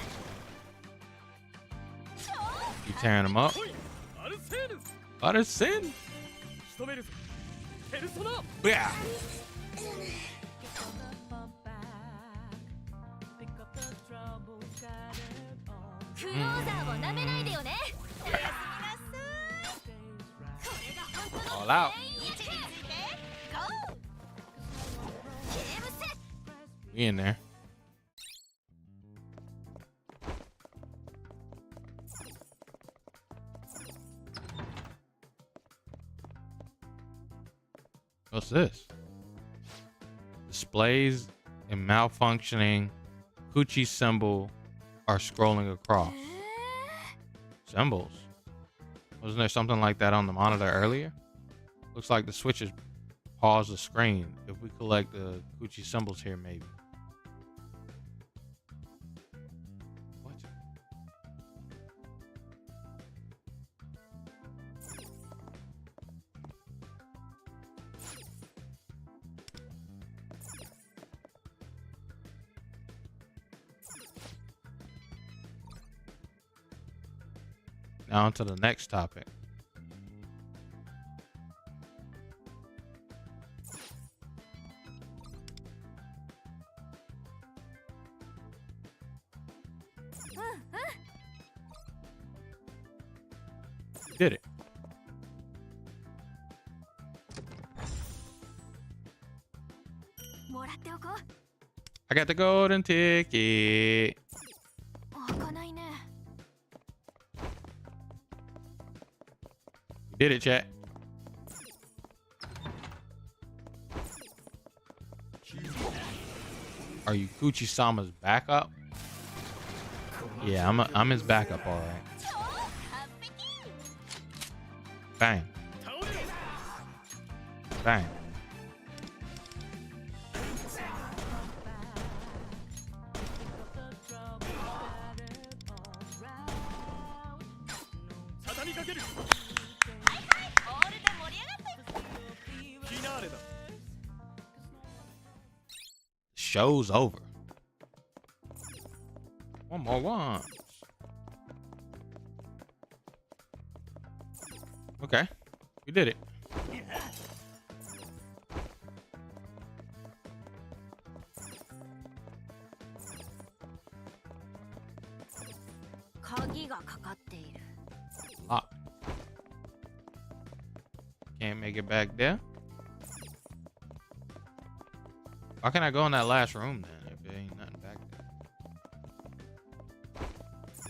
You tearing him up? Butter sin. Yeah. All out. We in there. What's this? Displays and malfunctioning Coochie symbol are scrolling across. Symbols? Wasn't there something like that on the monitor earlier? Looks like the switches pause the screen. If we collect the Coochie symbols here, maybe. What? Now on to the next topic. Did it. I got the golden ticket. You did it, chat. Are you Coochie-sama's backup? Yeah, I'm his backup, all right. Bang. Bang. Show's over. One more once. Okay, we did it. Locked. Can't make it back there. Why can't I go in that last room then if there ain't nothing back there?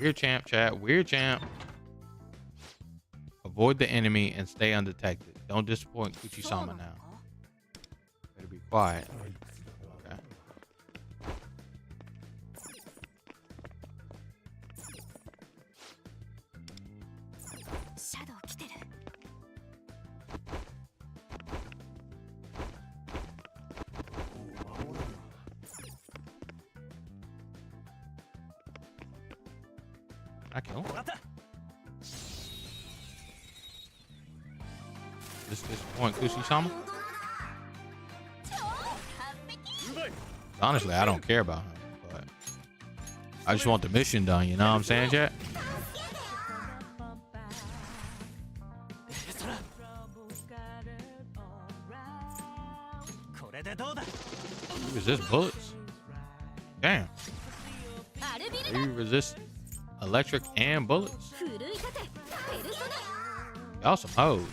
Weird champ, chat. Weird champ. Avoid the enemy and stay undetected. Don't disappoint Coochie-sama now. Better be quiet. Okay. I kill him. This point Coochie-sama? Honestly, I don't care about him, but I just want the mission done, you know what I'm saying, chat? You resist bullets. Damn. You resist electric and bullets. Y'all some hoes.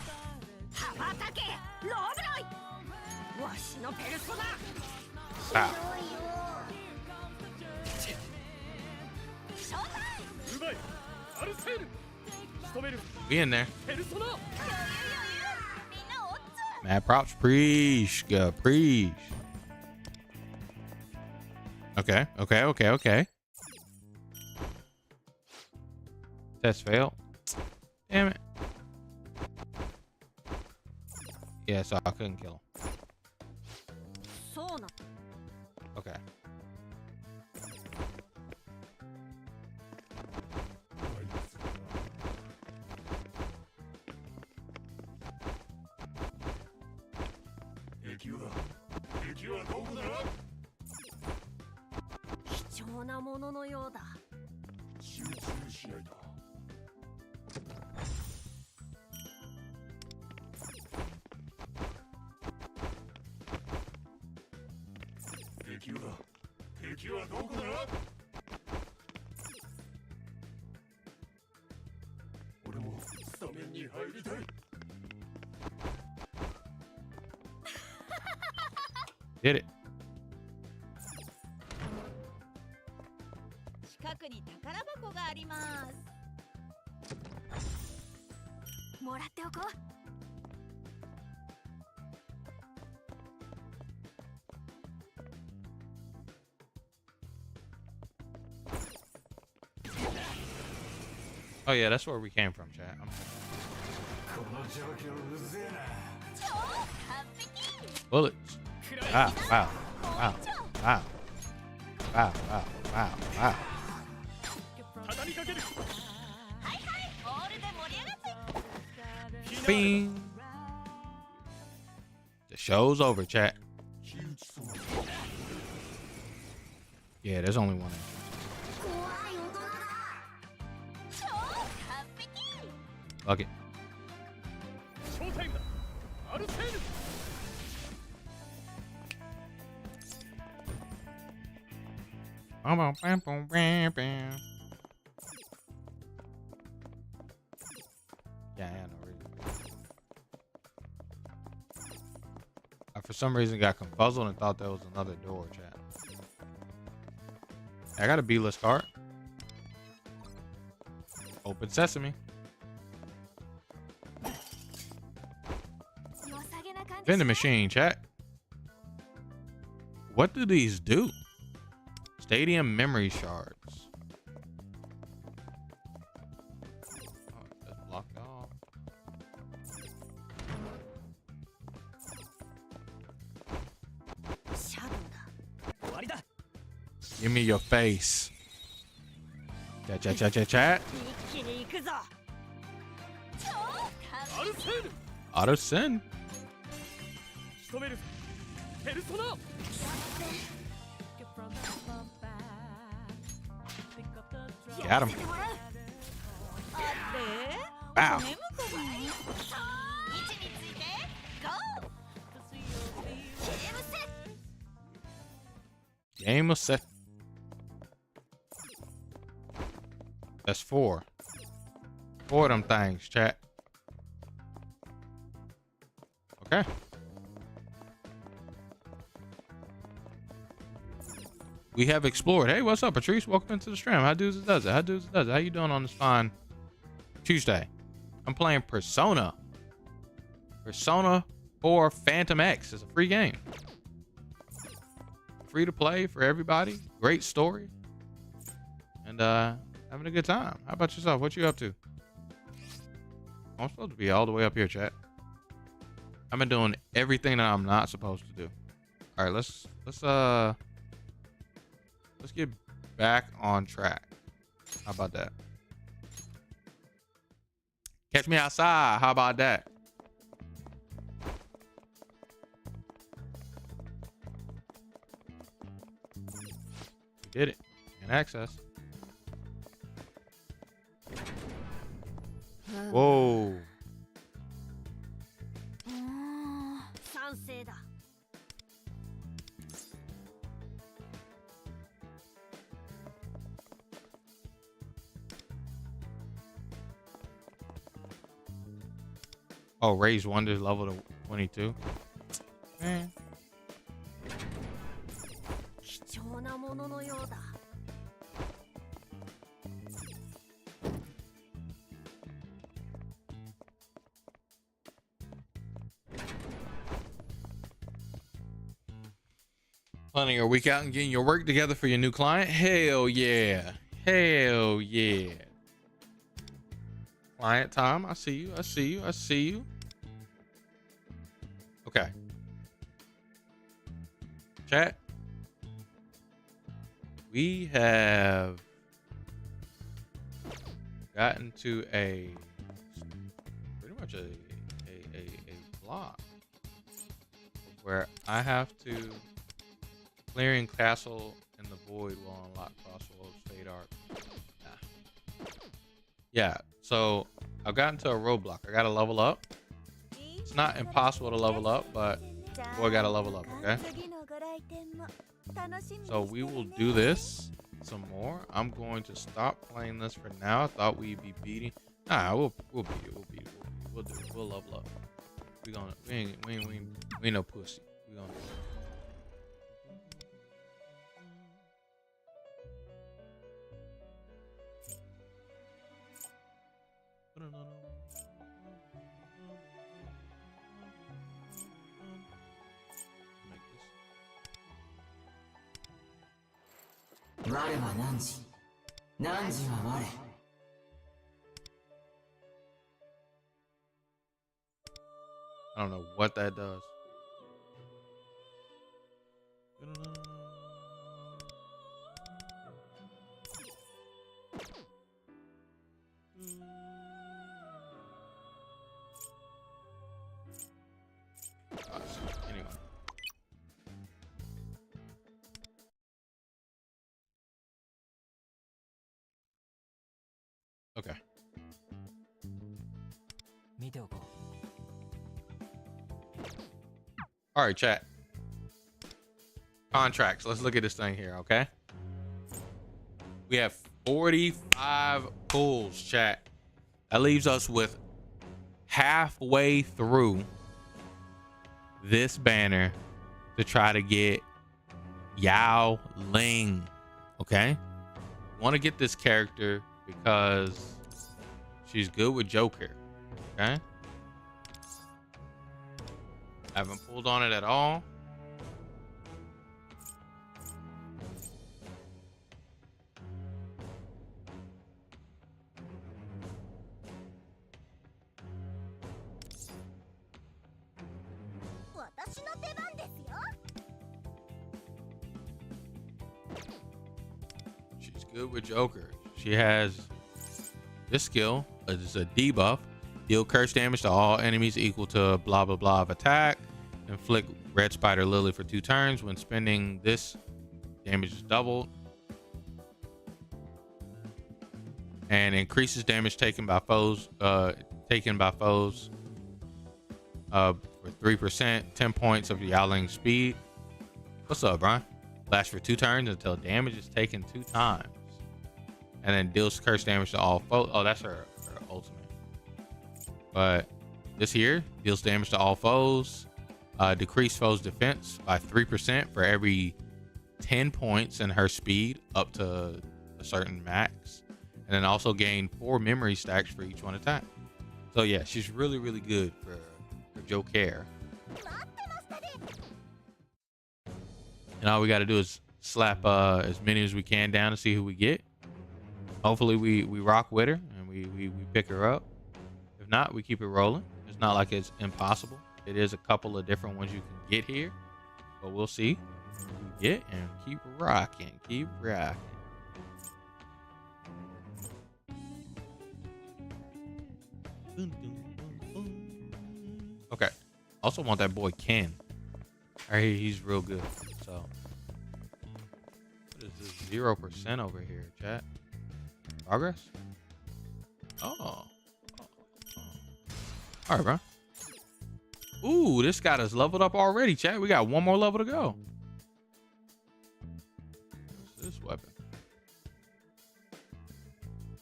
Wow. We in there. Mad props, preach, go, preach. Okay. Test failed. Damn it. Yeah, so I couldn't kill him. Okay. Did it. 近くに宝箱があります。もらっておこう。Oh yeah, that's where we came from, chat. Bullets. Wow, wow, wow, wow, wow, wow, wow, wow. Bing. The show's over, chat. Yeah, there's only one. Fuck it. Yeah, no reason. I for some reason got confuzzled and thought there was another door, chat. I got a B-list card. Open sesame. Vending machine, chat. What do these do? Stadium memory shards. Oh, that's blocked off. Give me your face. Chat. Auto send. Got him. Wow. Game was set. That's 4. 4 of them things, chat. Okay. We have explored. Hey, what's up, Patrice? Welcome into the stream. How does it does it? How you doing on this fine Tuesday? I'm playing Persona. Persona 4 Phantom X. It's a free game. Free to play for everybody. Great story. And having a good time. How about yourself? What you up to? I'm supposed to be all the way up here, chat. I've been doing everything that I'm not supposed to do. All right, let's get back on track. How about that? Catch me outside. How about that? We did it. And access. Whoa. Oh, raise wonders level to 22. Man. 貴重なもののようだ。 Planning your week out and getting your work together for your new client? Hell yeah. Hell yeah. Client time. I see you. I see you. I see you. Okay. Chat. We have gotten to a pretty much a block where I have to clearing castle in the void will unlock crossroads fade arc. Nah. Yeah, so I've gotten to a roadblock. I gotta level up. It's not impossible to level up, but boy, gotta level up. Okay. So we will do this some more. I'm going to stop playing this for now. I thought we'd be beating. Nah, we'll beat it. We'll beat it. We'll do it. We'll level up. We ain't no pussy. We gonna do it. I don't know what that does. Anyway. Okay. All right, chat. Contracts. Let's look at this thing here, okay? We have 45 pulls, chat. That leaves us with halfway through this banner to try to get Yao Ling, okay? Want to get this character because she's good with Joker, okay? Haven't pulled on it at all. She's good with Joker. She has this skill. It's a debuff. Deal curse damage to all enemies equal to blah blah blah of attack. Inflict Red Spider Lily for 2 turns. When spending this, damage is doubled. And increases damage taken by foes for 3%, 10 points of Yaoling's speed. What's up, Brian? Lasts for 2 turns until damage is taken 2 times. And then deals curse damage to all foes. Oh, that's her ultimate. But this here deals damage to all foes. Decrease foes defense by 3% for every 10 points in her speed up to a certain max. And then also gain 4 memory stacks for each one attack. So yeah, she's really, really good for Joker. And all we got to do is slap as many as we can down to see who we get. Hopefully we rock with her and we pick her up. If not, we keep it rolling. It's not like it's impossible. It is a couple of different ones you can get here, but we'll see who we get and keep rocking. Keep rocking. Okay. Also want that boy Ken. He's real good. So what is this 0% over here, chat? Progress? Oh. All right, bro. Ooh, this got us leveled up already, chat. We got 1 more level to go. What's this weapon?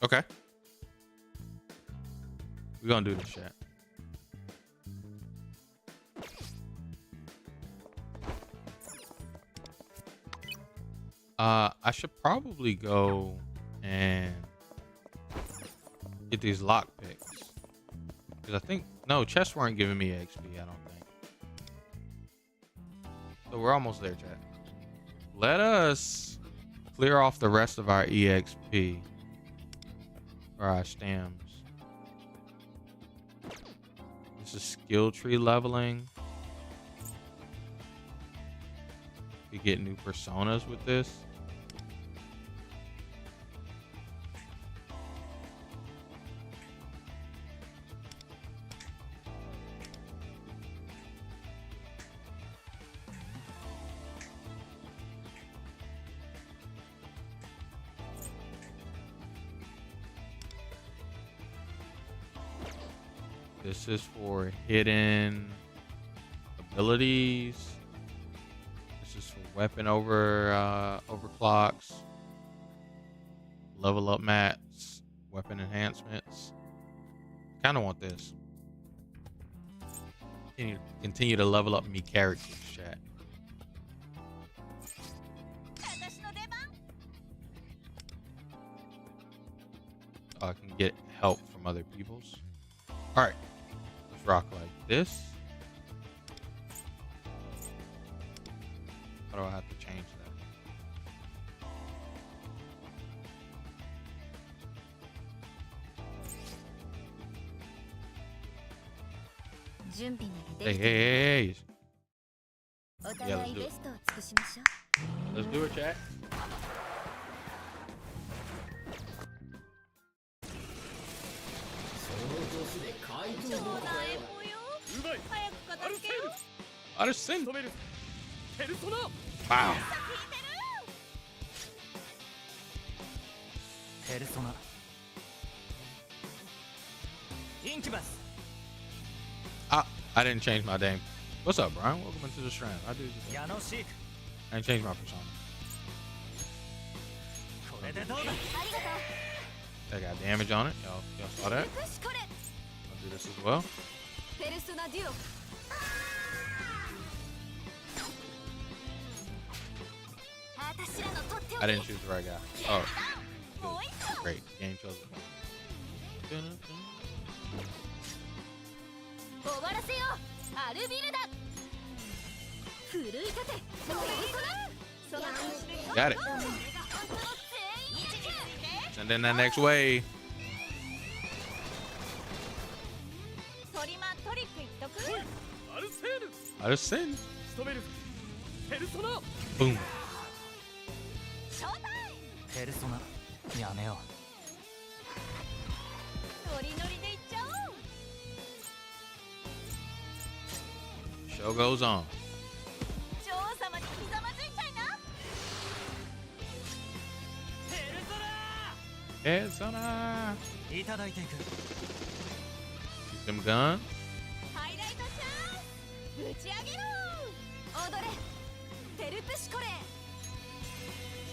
Okay. We're gonna do this, chat. I should probably go and get these lockpicks. Because I think, no, chests weren't giving me XP, I don't think. So we're almost there, chat. Let us clear off the rest of our EXP. Or our stems. This is skill tree leveling. You get new personas with this. This is for hidden abilities. This is for weapon overclocks, level up mats, weapon enhancements. Kind of want this. Continue to level up me characters, chat. I can get help from other people's. All right. Rock like this. How do I have to change that? Hey. Yeah, let's do it. Let's do it, chat. Understand. Wow. I didn't change my name. What's up, Brian? Welcome into the stream. I ain't changed my persona. That got damage on it. Y'all saw that? I'll do this as well. I didn't choose the right guy. Oh, good. Great. Game chose it. Got it. Send in that next wave. I just send. Boom. Show goes on. Persona. Shoot them guns.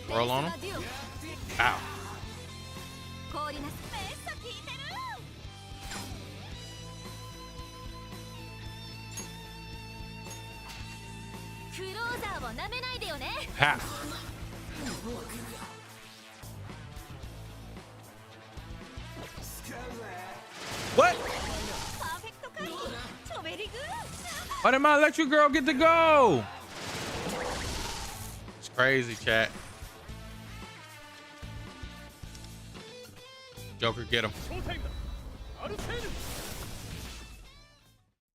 Swirl on him. Ow. Ha. What? Why did my electric girl get to go? It's crazy, chat. Joker, get him.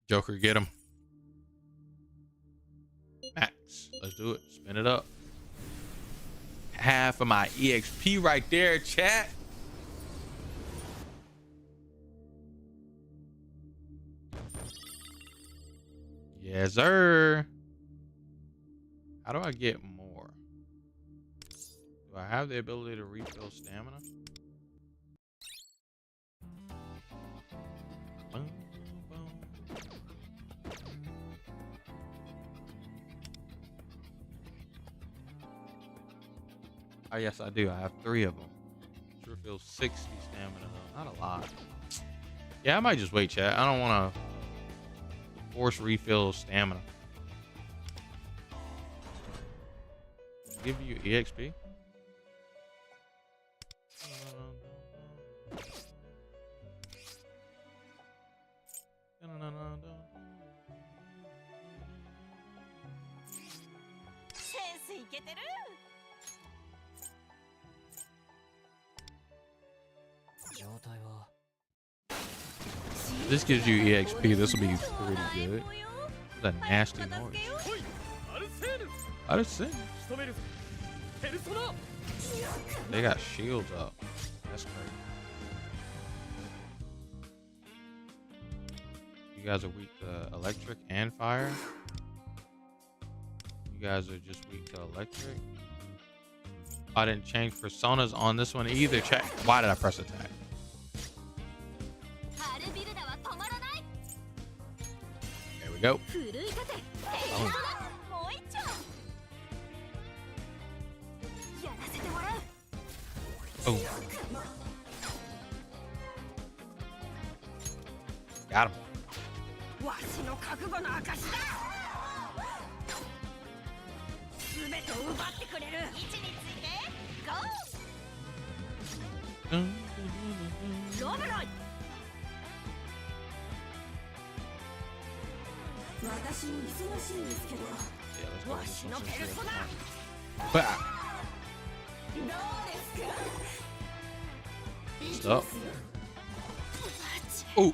Joker, get him. Max, let's do it. Spin it up. Half of my EXP right there, chat. Yes, sir. How do I get more? Do I have the ability to refill stamina? Boom, boom. Oh, yes, I do. I have 3 of them. Sure feels 60 stamina, though. Not a lot. Yeah, I might just wait, chat. I don't want to force refill stamina. give you EXP? This gives you EXP. This will be pretty good. That's a nasty noise. Arisen. They got shields up. That's crazy. You guys are weak to electric and fire. You guys are just weak to electric. I didn't change personas on this one either. Chat. Why did I press attack? There we go. Oh. Oh. Got him. Stop. Oh.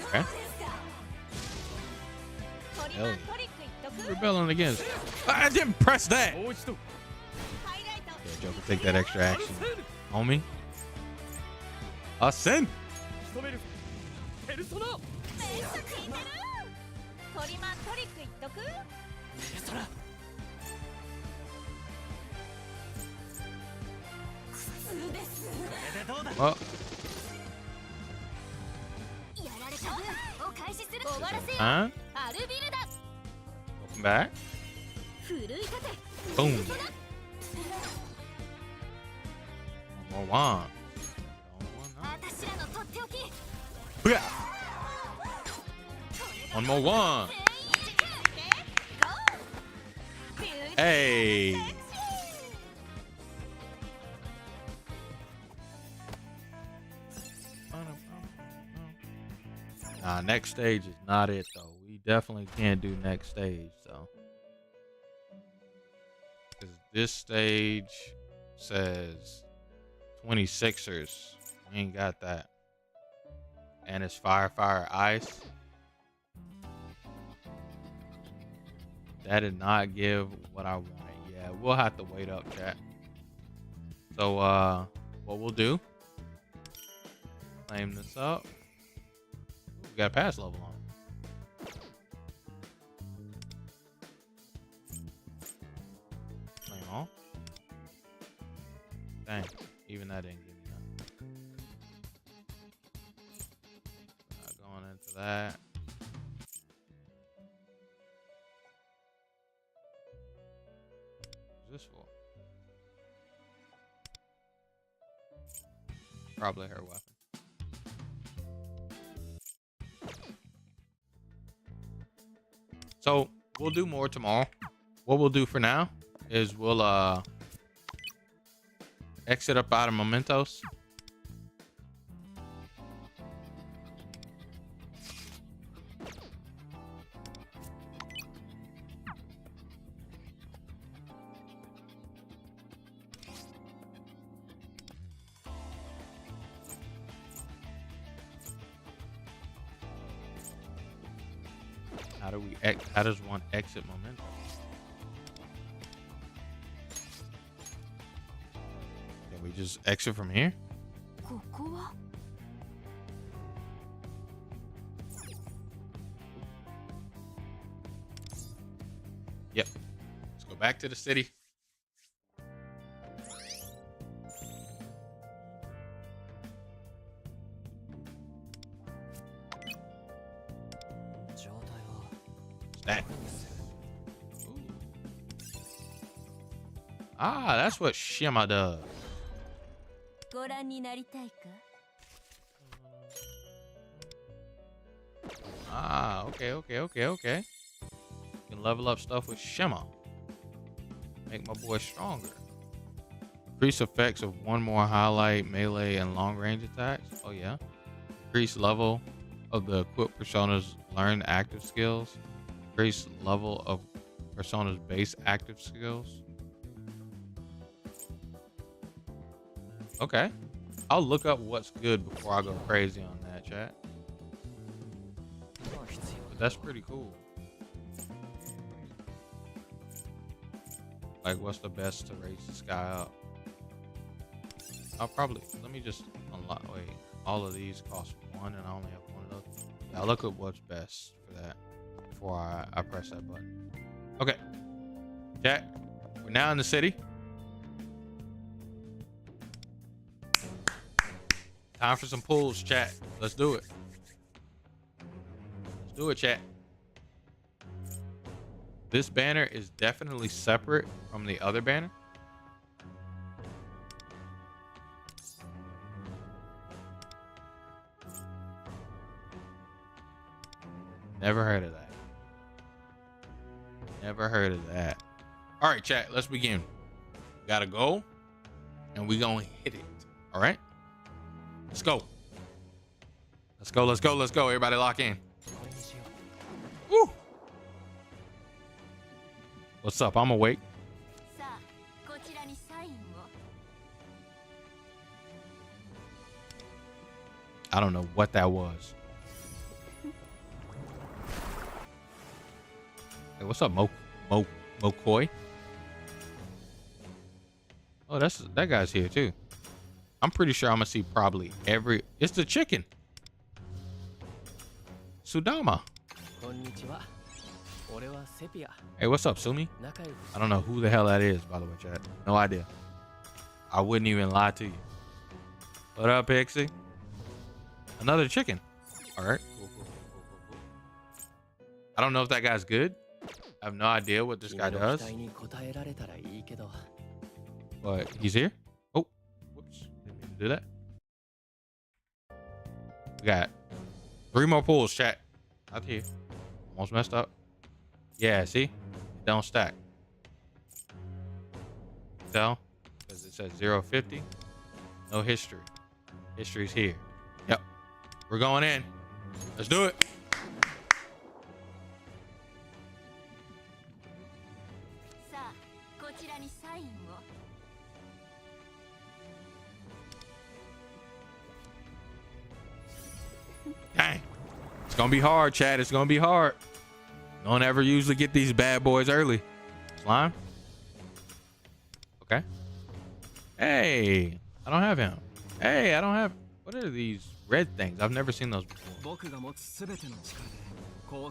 Okay. Hell yeah. Rebelling against. I didn't press that. Yeah, Joker, take that extra action. Homie. Ascend. Well. Huh? Welcome back. Boom. One more wand. One more wand. Hey. Nah, next stage is not it though. We definitely can't do next stage, so. Because this stage says 26ers. We ain't got that. And it's fire, fire, ice. That did not give what I wanted. Yeah, we'll have to wait up, chat. So, what we'll do, claim this up. We got a pass level on. Claim all. Dang, even that didn't give me nothing. Not going into that. What's this for? Probably her weapon. So we'll do more tomorrow. What we'll do for now is we'll exit up out of mementos. How does one exit momentum? Can we just exit from here? Yep. Let's go back to the city. That. Ah, that's what Shima does. Ah, okay. You can level up stuff with Shimmer. Make my boy stronger. Increase effects of one more highlight, melee, and long range attacks. Oh yeah. Increase level of the equipped persona's learned active skills. Increase level of persona's base active skills. Okay. I'll look up what's good before I go crazy on that, chat. But that's pretty cool. Like, what's the best to raise the sky up? I'll probably, let me just unlock, wait, all of these cost 1 and I only have 1 of those. Yeah, I'll look up what's best for that before I press that button. Okay. Chat, we're now in the city. Time for some pulls, chat. Let's do it. Let's do it, chat. This banner is definitely separate from the other banner. Never heard of that. Never heard of that. All right, chat, let's begin. We gotta go and we gonna hit it. All right, let's go. Let's go. Everybody lock in. Woo. What's up? I'm awake. I don't know what that was. Hey, what's up, Mokoi? Oh, that guy's here too. I'm pretty sure I'm gonna see probably every. It's the chicken. Sudama. Hey, what's up, Sumi? I don't know who the hell that is, by the way, chat. No idea. I wouldn't even lie to you. What up, Pixie? Another chicken. All right. Cool. I don't know if that guy's good. I have no idea what this guy does. But he's here. Oh, whoops. Didn't mean to do that. We got 3 more pulls, chat. Out here. Almost messed up. Yeah, see? Don't stack. Tell? Because it says 050. No history. History's here. Yep. We're going in. Let's do it. Dang. It's gonna be hard, chat. It's gonna be hard. Don't ever usually get these bad boys early. Slime. Okay. Hey, I don't have him. Hey, I don't have. What are these red things? I've never seen those before.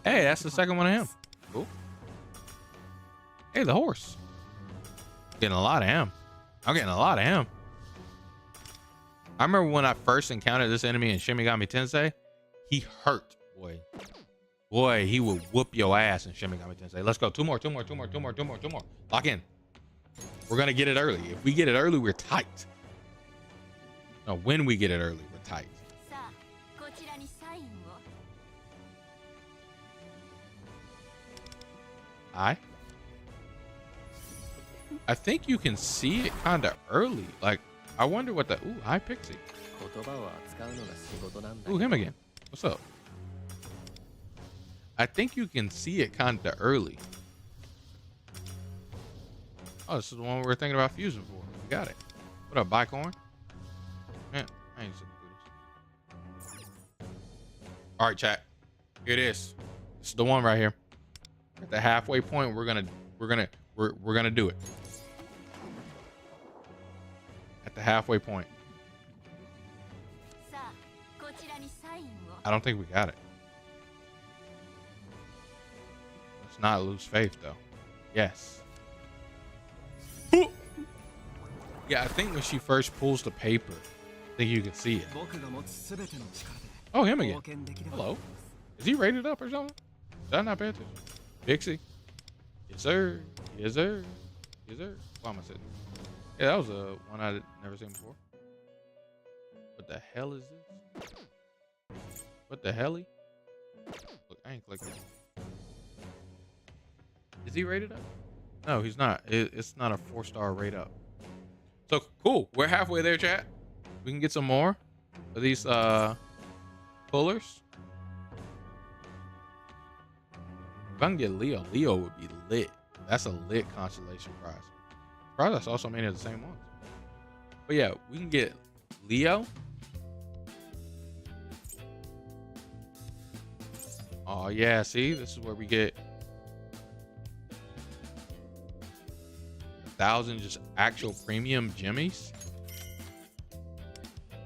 Hey, that's the second one of him. Cool. Hey, the horse. Getting a lot of him. I'm getting a lot of him. I remember when I first encountered this enemy in Shin Megami Tensei. He hurt, boy. Boy, he would whoop your ass in Shin Megami Tensei. Let's go. Two more. Lock in. We're gonna get it early. If we get it early, we're tight. No, when we get it early, we're tight. I think you can see it kind of early. Like, I wonder what the. Ooh, hi, Pixie. Ooh, him again. What's up? I think you can see it kind of early. Oh, this is the one we were thinking about fusing for. We got it. What up, Bicorn? Man, I ain't sitting through this. All right, chat. Here it is. This is the one right here. At the halfway point, we're gonna do it. At the halfway point. I don't think we got it. Let's not lose faith, though. Yes. Yeah, I think when she first pulls the paper, I think you can see it. Oh, him again. Hello. Is he rated up or something? Did I not pay attention? Pixie. Yes, sir. Yes, sir. Yes, sir. Why am I sitting? Yeah, that was a one I'd never seen before. What the hell is this? What the hell? Look, I ain't clicking. Is he rated up? No, he's not. It's not a 4-star rate up. So cool. We're halfway there, chat. We can get some more of these pullers. If I can get Leo, Leo would be lit. That's a lit consolation prize. Surprised I saw so many of the same ones. But yeah, we can get Leo. Oh yeah, see, this is where we get 1,000 just actual premium jimmies.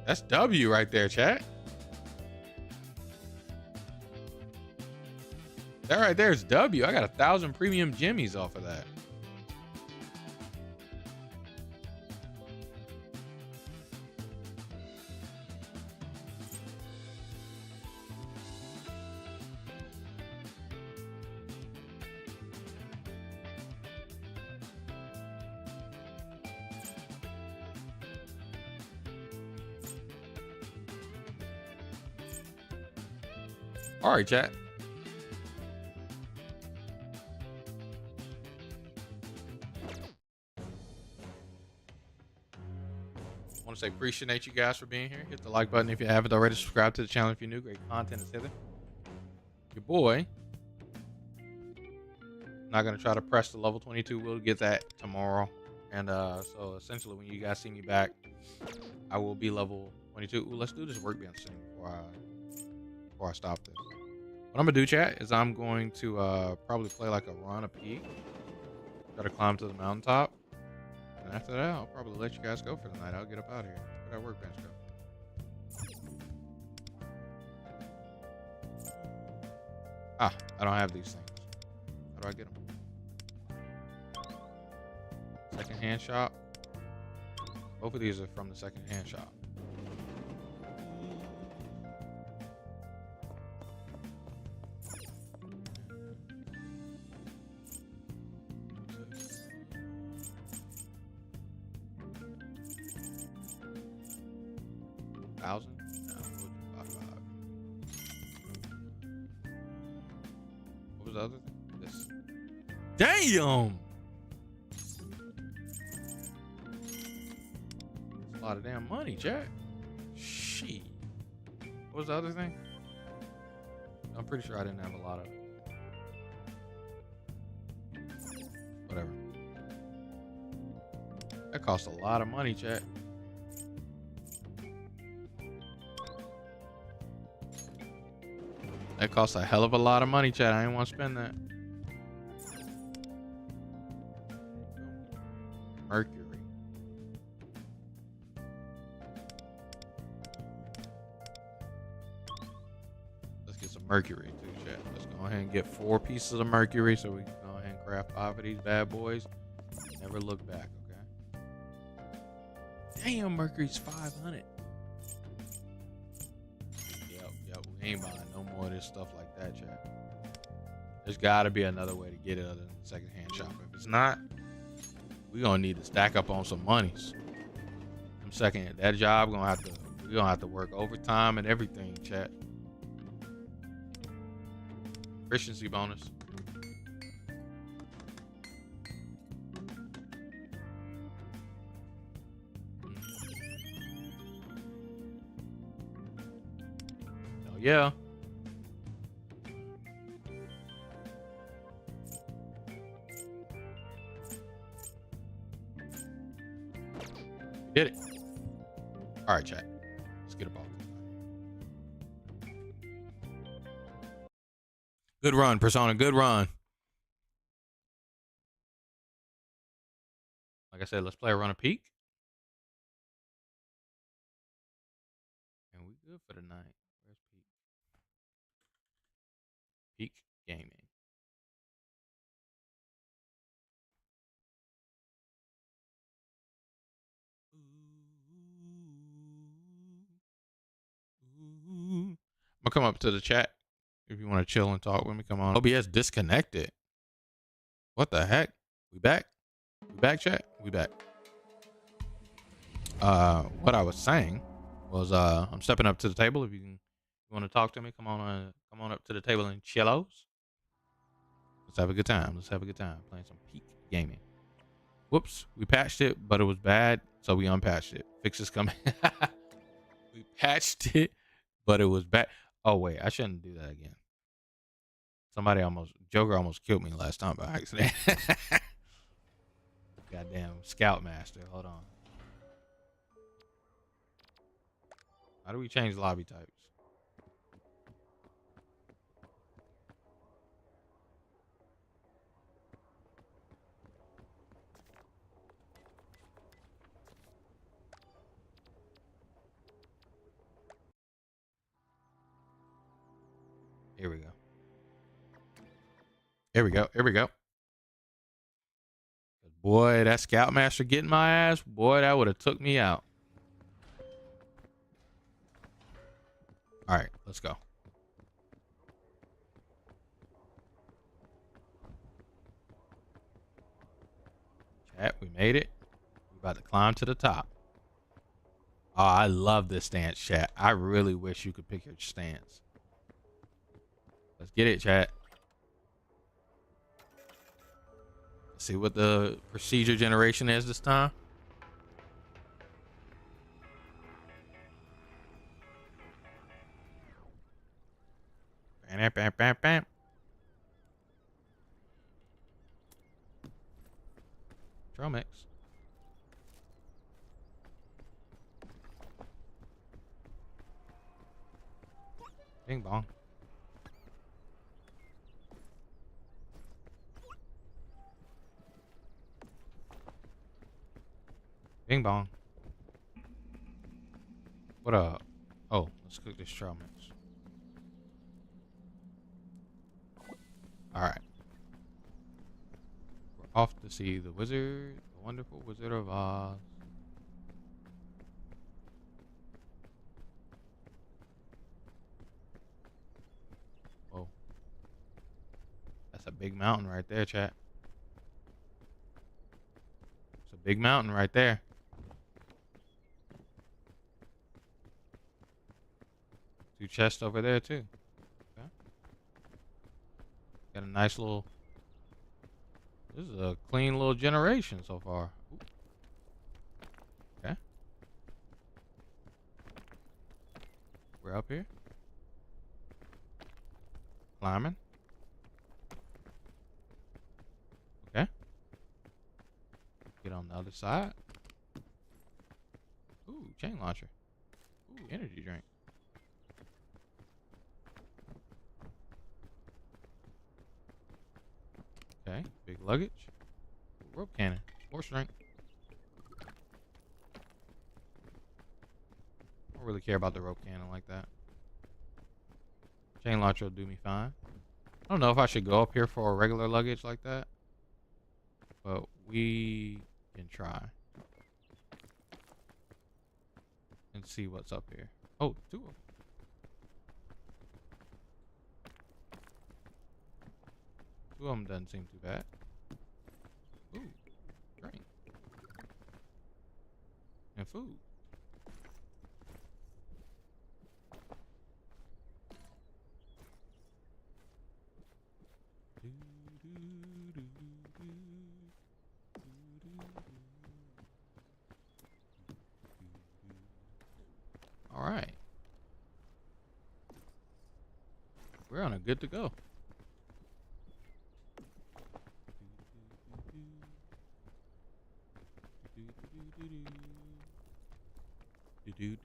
That's W right there, chat. That right there is W. I got 1,000 premium jimmies off of that. All right, chat. I want to say appreciate you guys for being here. Hit the like button if you haven't already. Subscribe to the channel if you're new. Great content is hither. Your boy. Not gonna try to press the level 22. We'll get that tomorrow. And so essentially, when you guys see me back, I will be level 22. Ooh, let's do this work bench thing before I stop this. What I'm gonna do, chat, is I'm going to probably play like a run a peak. Try to climb to the mountaintop. And after that, I'll probably let you guys go for the night. I'll get up out of here. Where'd that workbench go? Ah, I don't have these things. How do I get them? Second-hand shop. Both of these are from the second-hand shop. Thousand? No, we'll do 5. What was the other thing? This. Damn! That's a lot of damn money, Jack. Shit. What was the other thing? I'm pretty sure I didn't have a lot of it. Whatever. That cost a lot of money, chat. That costs a hell of a lot of money, chat. I didn't want to spend that. Mercury. Let's get some mercury too, chat. Let's go ahead and get 4 pieces of mercury so we can go ahead and craft 5 of these bad boys. Never look back, okay? Damn, mercury's 500. Yep, we ain't buying no more of this stuff like that, chat. There's got to be another way to get it other than the second-hand shop. If it's not, we're gonna need to stack up on some monies. I'm second. That job we're gonna have to work overtime and everything, chat. Efficiency bonus. Oh yeah. Did it. All right, chat. Let's get a ball. Good run, Persona. Good run. Like I said, let's play a run of peak. And we good for the night. Where's peak? Peak gaming. I'm gonna come up to the chat if you want to chill and talk with me. Come on. OBS disconnected. What the heck? We back? We back, chat? We back. What I was saying was I'm stepping up to the table. If you You want to talk to me? Come on up to the table and chillos. Let's have a good time. Let's have a good time playing some peak gaming. Whoops, we patched it, but it was bad, so we unpatched it. Fixes coming. We patched it, but it was bad. Oh wait, I shouldn't do that again. Joker almost killed me last time by accident. Goddamn Scoutmaster. Hold on. How do we change lobby types? Here we go. Here we go. Here we go. Boy, that Scoutmaster getting my ass. Boy, that would have took me out. All right, let's go. Chat, we made it. We about to climb to the top. Oh, I love this stance, chat. I really wish you could pick your stance. Let's get it, chat. Let's see what the procedure generation is this time. Bam, bam, bam, bam. Trail mix. Bing bong. Bing bong. What up? Oh, let's cook this trail mix. All right. We're off to see the wizard, the wonderful Wizard of Oz. Whoa. That's a big mountain right there, chat. It's a big mountain right there. Two chests over there too. Okay. Got a nice little. This is a clean little generation so far. Ooh. Okay. We're up here. Climbing. Okay. Get on the other side. Ooh, chain launcher. Ooh, energy drink. Okay, big luggage. Rope cannon. More strength. I don't really care about the rope cannon like that. Chain launcher will do me fine. I don't know if I should go up here for a regular luggage like that, but we can try and see what's up here. Oh, two of them. Two of them doesn't seem too bad. Ooh, drink. And food. All right. We're on a good to go. Keep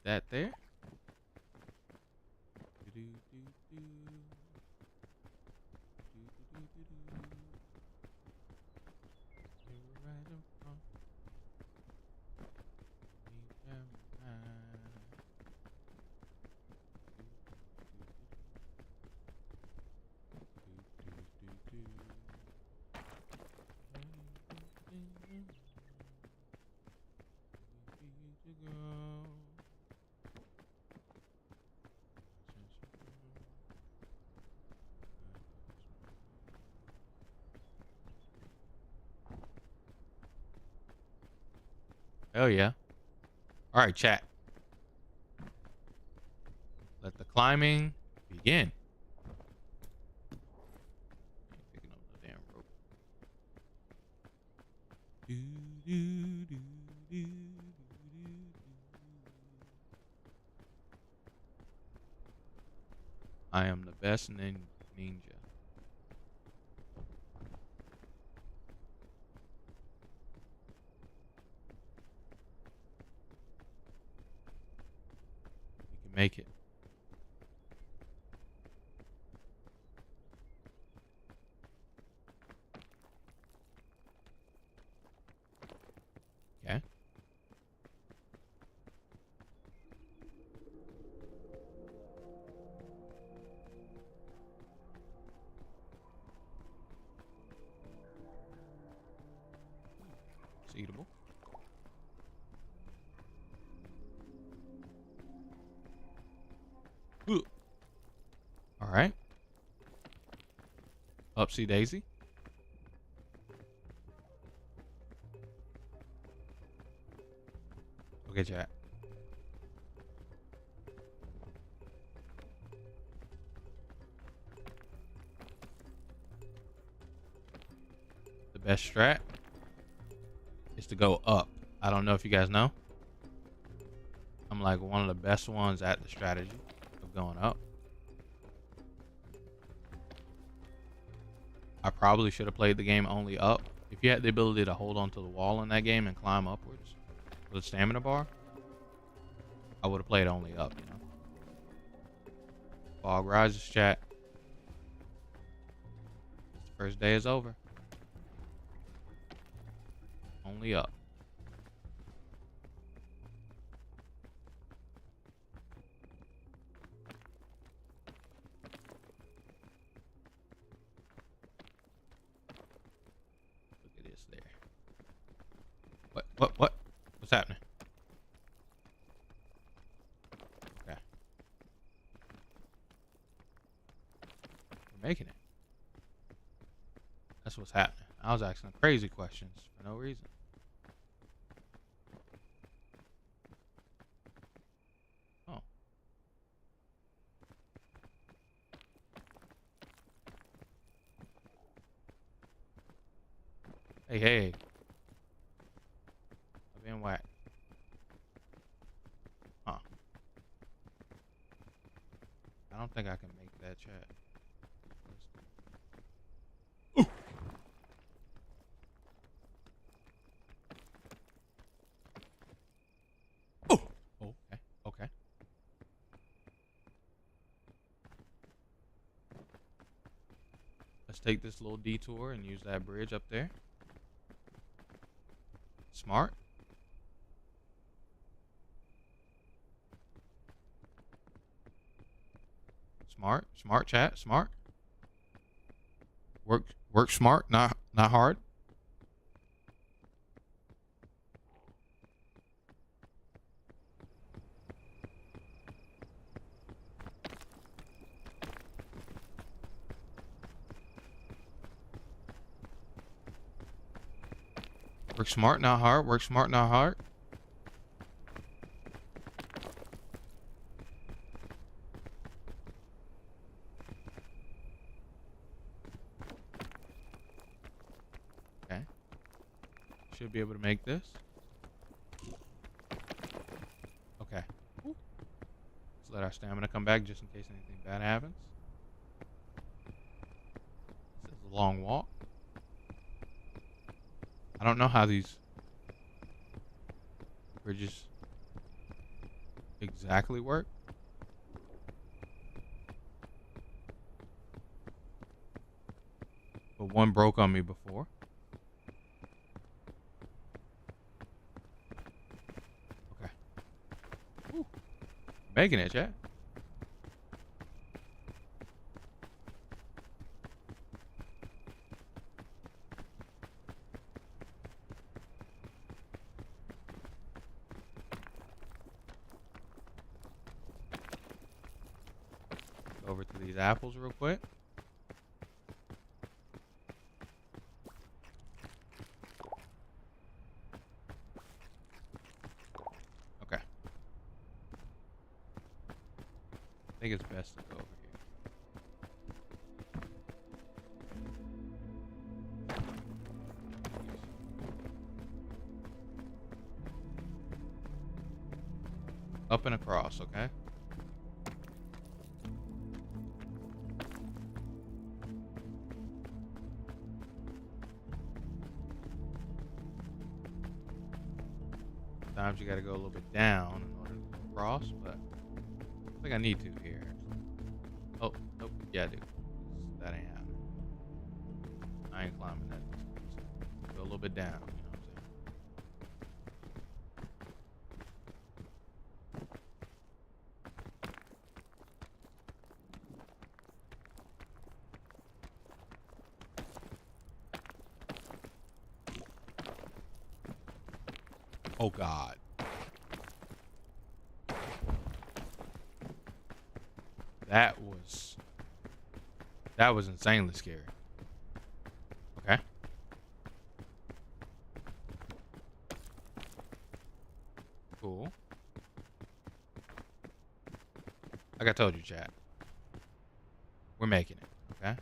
that there. Hell yeah. All right, chat. Let the climbing begin. Picking up the damn rope. Do, do, do, do, do, do. I am the best ninja. We can make it. Okay. It's eatable. Ooh. All right. Upsy daisy. Okay, chat. The best strat is to go up. I don't know if you guys know. I'm like one of the best ones at the strategy of going up. I probably should have played the game only up. If you had the ability to hold onto the wall in that game and climb upwards with a stamina bar, I would have played only up, you know. Fog rises, chat. The first day is over. Only up. Look at this there. What? What's happening? Okay. We're making it. That's what's happening. I was asking crazy questions for no reason. Oh. Hey. I'm being whacked. Huh. I don't think I can make that chat. Okay. Let's take this little detour and use that bridge up there. Smart. Smart chat, smart. Work smart, not hard. Work smart, not hard. Work smart, not hard. Okay. Should be able to make this. Okay. Let's let our stamina come back just in case anything bad happens. This is a long walk. I don't know how these bridges exactly work. But one broke on me before. Okay. Whew. Making it, chat. Over to these apples real quick. think it's best to go over here. Up and across, okay? Sometimes you gotta go a little bit down in order to go across, but I think I need to here. Oh, nope, yeah I do. That ain't happening. I ain't climbing that. Go a little bit down, you know what I'm saying? Oh God. That was insanely scary. Okay. Cool. Like I told you, chat. We're making it, okay?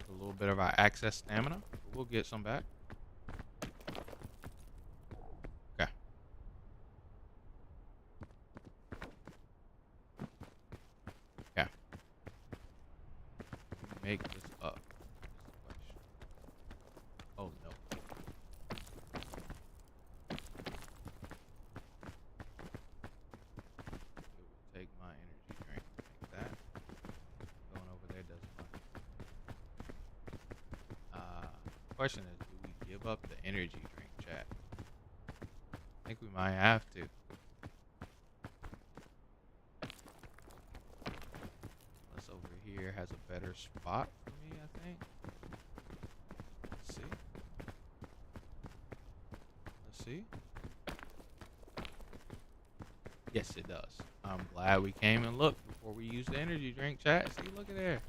A little bit of our excess stamina. We'll get some back. Okay. Okay. Make this up. Oh no. It will take my energy drink. Make that. Going over there doesn't matter. Question is, do we give up the energy drink, chat? I think we might have to. Unless over here has a better spot for me, I think. Let's see. Let's see. Yes, it does. I'm glad we came and looked before we used the energy drink, chat. See, look at there.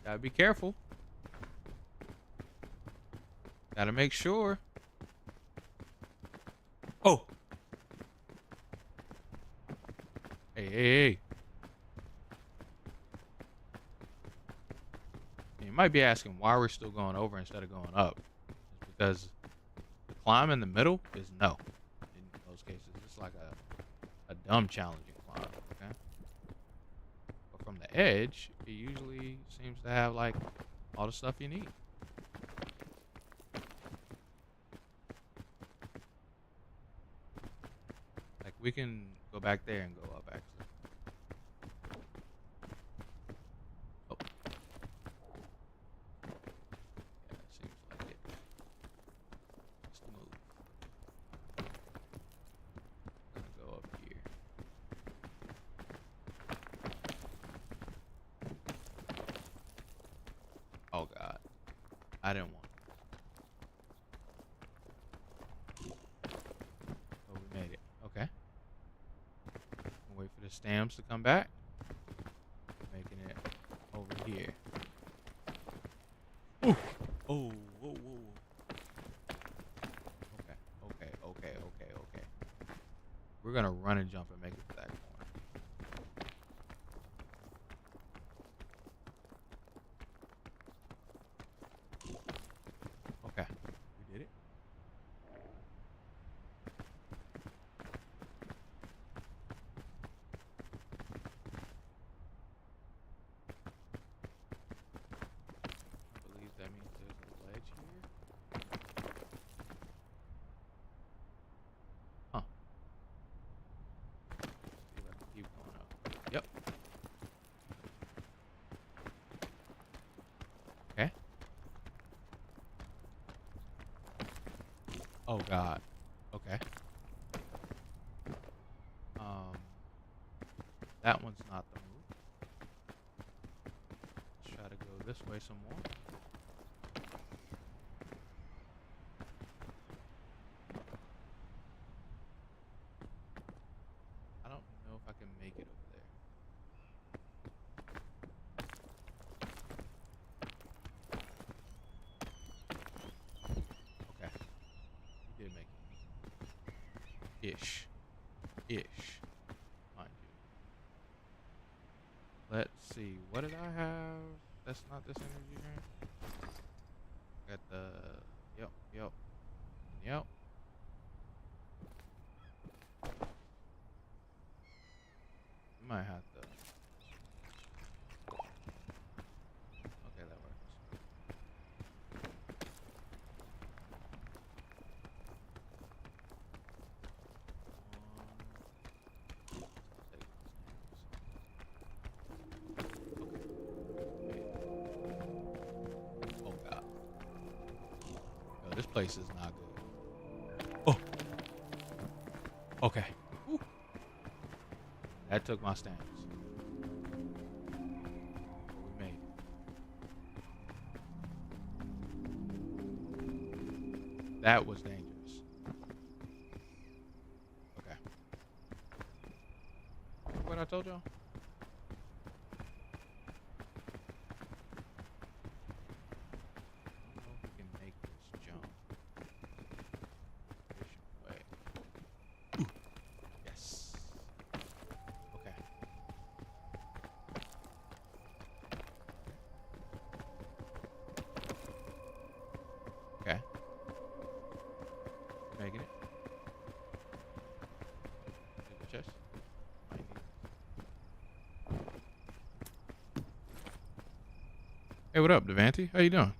Gotta be careful. Gotta make sure. Oh. Hey, hey, hey. You might be asking why we're still going over instead of going up. It's because the climb in the middle is no. In most cases, it's like a dumb challenging climb, okay? But from the edge, it usually seems to have like all the stuff you need. We can go back there and go up, actually. Oh. Yeah, it seems like it. Let's move. I'm gonna go up here. Oh, God. I didn't want it. Oh, we made it. Okay. Wait for the stamps to come back. Making it over here. Ooh. Oh, whoa, whoa. Okay. We're gonna run and jump and make it to that corner. Okay, we did it. That means there's a ledge here. Huh. See if I can keep going up. Yep. Okay. Oh God. Okay. That one's not the move. Let's try to go this way some more. I don't know if I can make it over there. Ish. Mind you. Let's see. What did I have? That's not this energy drink. Got the. Yep. Might have to. Okay, that works. Oh God. Yo, this place is not good. Oh. Okay. Whew. That took my stance. We made it. That was dangerous. Okay. What I told y'all? I don't know if we can make this jump. Efficient way. Ooh. Yes. Okay. Okay. Making it. Do the chest. Might need this. Hey, what up, Devanti? How you doing?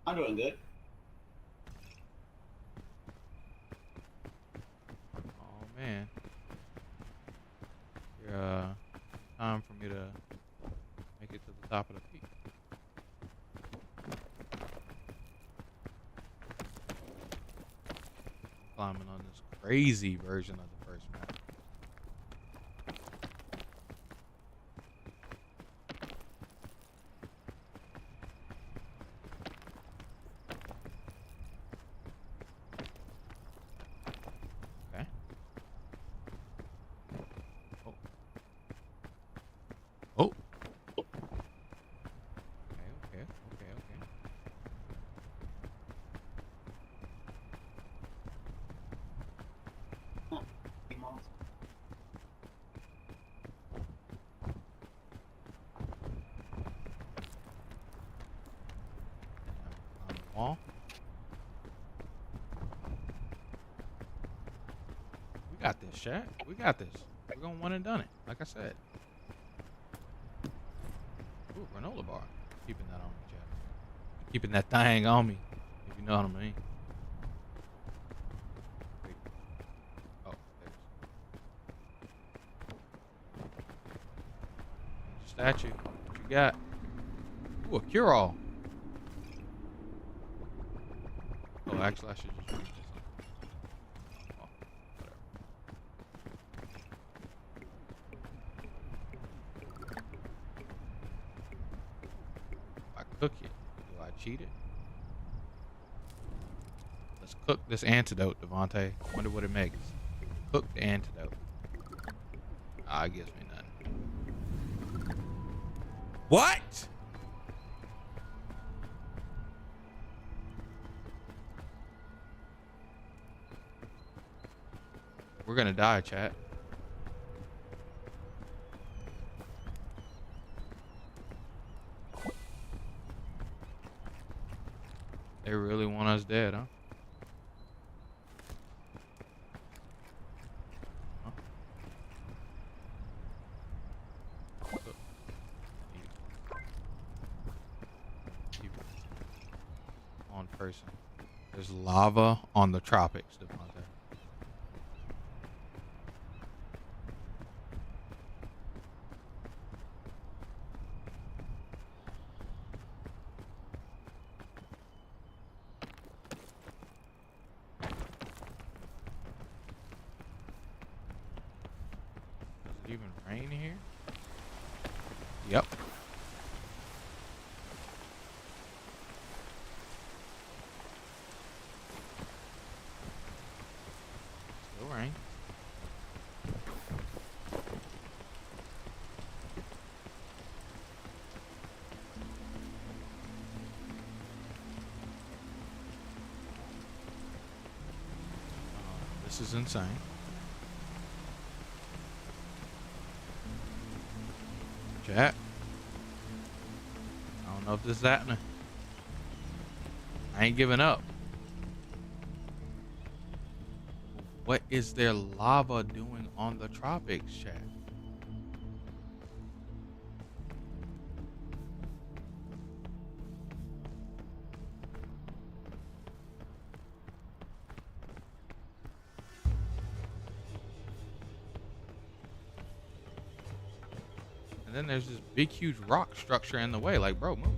I'm doing good. Oh man. Time for me to make it to the top of the peak. Climbing on this crazy version of the first map. Okay. Oh. Okay. On the wall. We got this, chat. We got this. We're gonna one and done it. Like I said. Ooh, granola bar. Keeping that on me, chat. Keeping that thing on me, if you know what I mean. Wait. Oh, there's statue. What you got? Ooh, a cure-all. Oh, actually, I should just read this. Oh, whatever. If I cook it, do I cheat it? Let's cook this antidote, Devontae. Wonder what it makes. Cook the antidote. Ah, it gives me nothing. What? We're gonna die, chat. They really want us dead, huh? On person. There's lava on the tropics, Devontae. Does it even rain here? Yep. Still rain. This is insane. Chat. I don't know if this is happening. I ain't giving up. What is their lava doing on the tropics, chat? And then there's this big, huge rock structure in the way. Like, bro, move.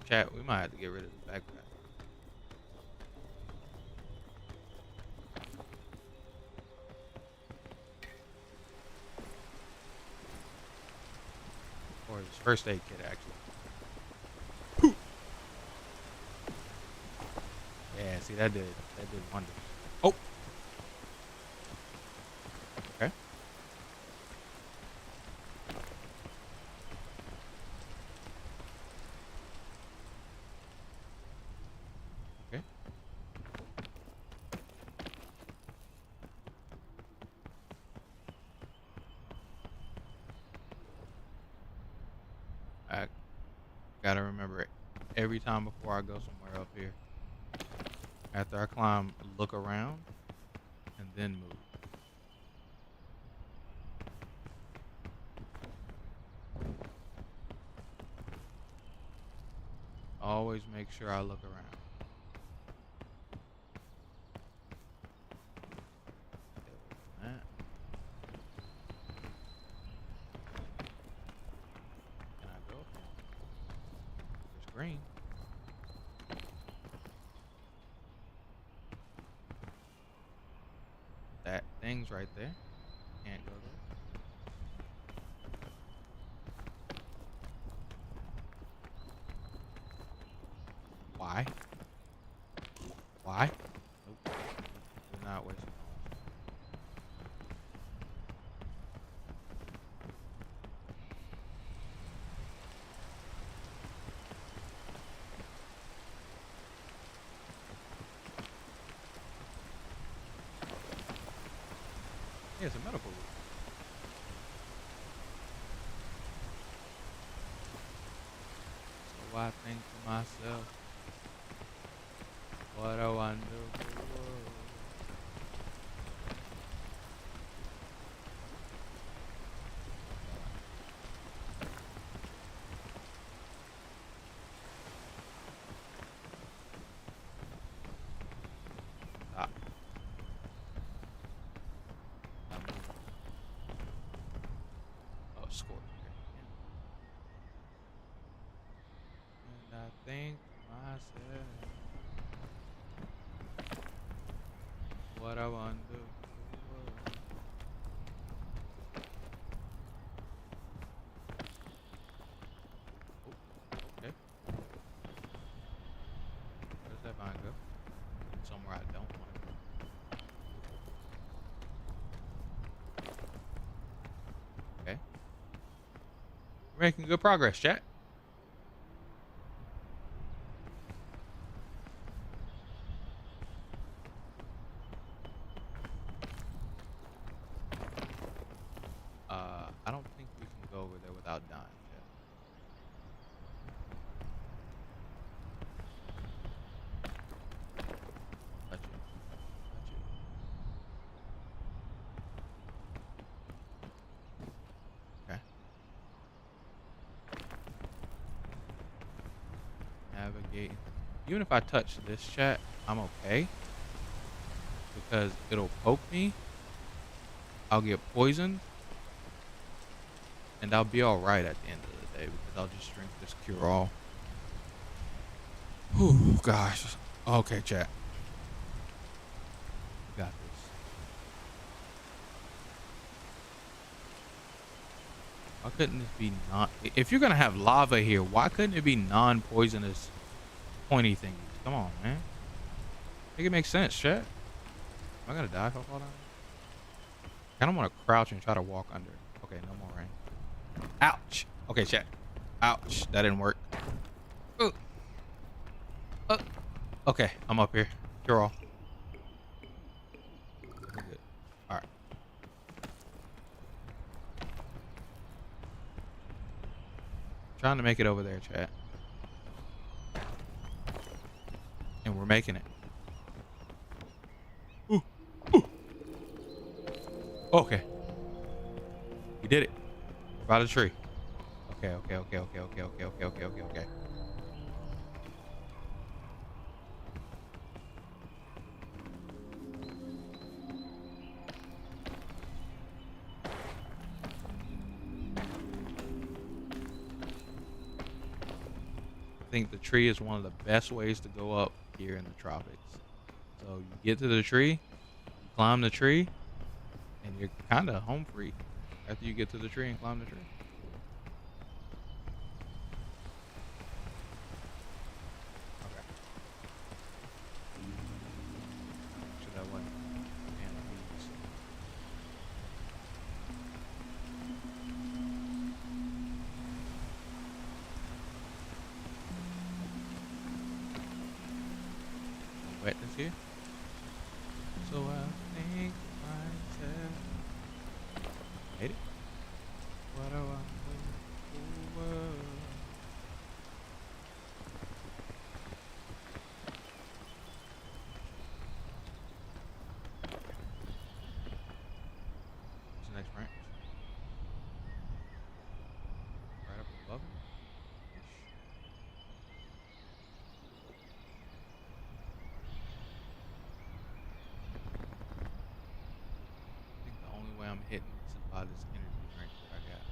Chat, we might have to get rid of the backpack. Or his first aid kit, actually. Yeah, see, that did wonders. Oh. Okay. Okay. I gotta remember it every time before I go somewhere up here. After I climb, look around and then move. Always make sure I look around. That. Can I go? There's green. That thing's right there. Can't go there. Why? Why? Nope. Do not waste it. Yeah, it's a medical room. So I think to myself, what a wonderful world. Stop. Oh, score. And I think to myself, what I want to do. Oh, okay. Where's that vine go? Somewhere I don't want to go. Okay. We're making good progress, chat. I don't think we can go over there without dying yet. Touch it. Touch it. Okay. Navigate. Even if I touch this, chat, I'm okay. Because it'll poke me. I'll get poisoned. And I'll be alright at the end of the day because I'll just drink this cure-all. Whew, gosh. Okay, chat. Got this. Why couldn't this be non... If you're going to have lava here, why couldn't it be non-poisonous pointy thingies? Come on, man. Make it make sense, chat. Am I gonna die if I fall down? I don't want to crouch and try to walk under. Okay, no more rain. Ouch. Okay, chat. Ouch. That didn't work. Okay, I'm up here. You're all. We're good. All right. Trying to make it over there, chat. And we're making it. Okay. We did it. By the tree. Okay. I think the tree is one of the best ways to go up here in the tropics. So you get to the tree, you climb the tree, and you're kind of home free after you get to the tree and climb the tree. Okay. So that one. Wetness here. So I think myself. Made it? What do I move over? What's the next branch? Right up above it? I think the only way I'm hitting is by this energy drink that I got.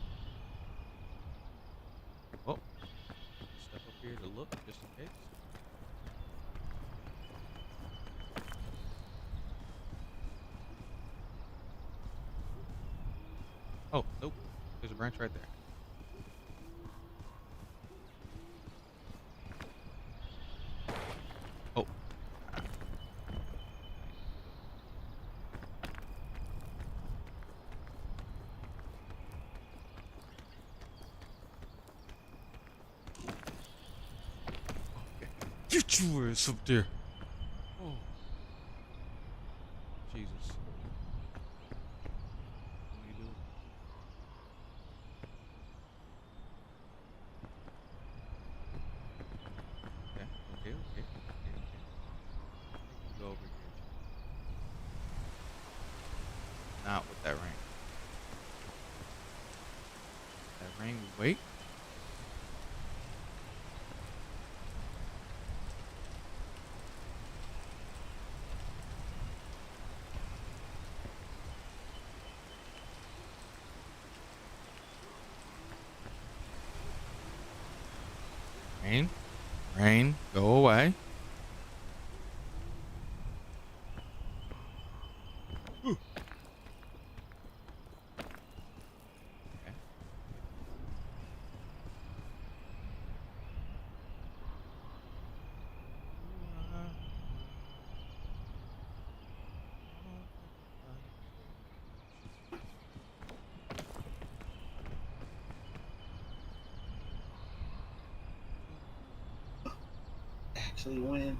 Oh, step up here to look just in case. Oh, nope. There's a branch right there. Oh. Get your ass up there. Oh. Jesus. What do you do? Okay. Go over here. Not with that ring. That ring, wait. Rain, go away. Okay. Actually win.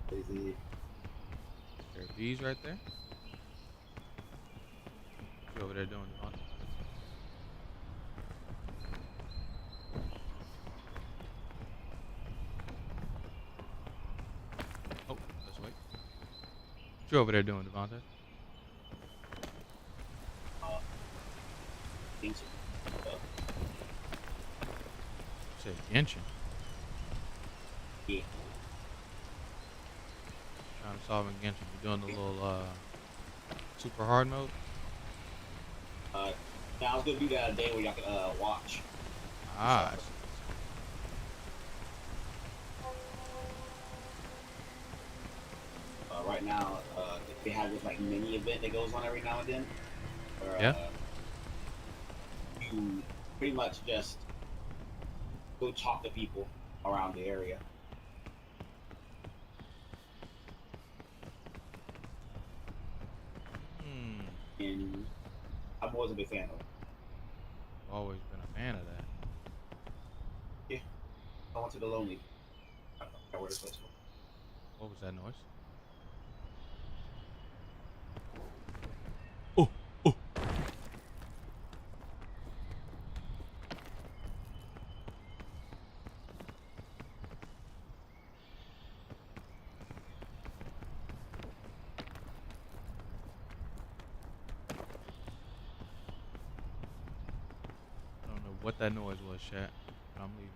Crazy. There are bees right there. What you over there doing, Devon? Oh, let's wait. What you over there doing, Devontae? Things are Say Genshin. Yeah. Trying to solve in Genshin. You're doing the little super hard mode. Now I was gonna do that a day where y'all can watch. Ah, I see. Right now, they have this like mini event that goes on every now and then. Where, Yeah. You pretty much just go talk to people around the area. and I wasn't a big fan of it. Always been a fan of that. Yeah, I went to the lonely. I forgot where the place was. What was that noise? I don't know what that noise was, chat, but I'm leaving.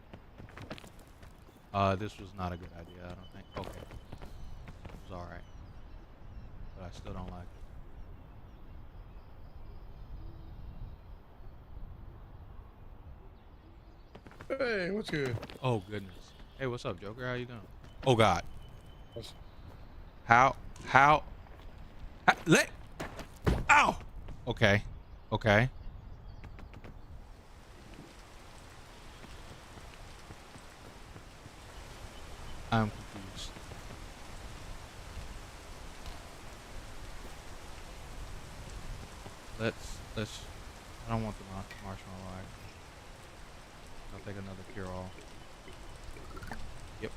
This was not a good idea, I don't think. Okay. It was alright. But I still don't like it. Hey, what's good? Oh, goodness. Hey, what's up, Joker? How you doing? Oh, God. How, let, ow! Okay. Okay. I'm confused. Let's, I don't want the marshmallow eye. I'll take another cure-all. Yep.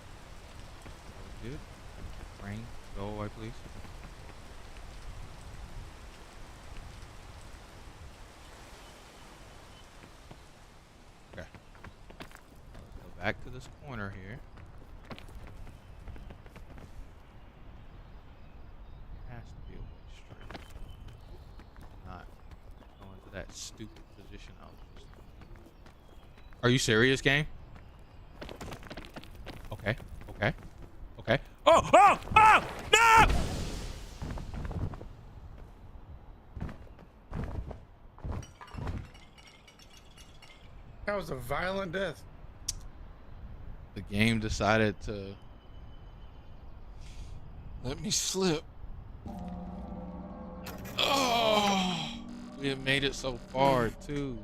That was good. Rain, go away, please. Okay. Let's go back to this corner here. There has to be a way straight. Not go into that stupid position I was just in. Are you serious, game? Okay. Okay. Okay. Oh! Oh! Oh! No! That was a violent death. The game decided to let me slip. Oh! We have made it so far, too.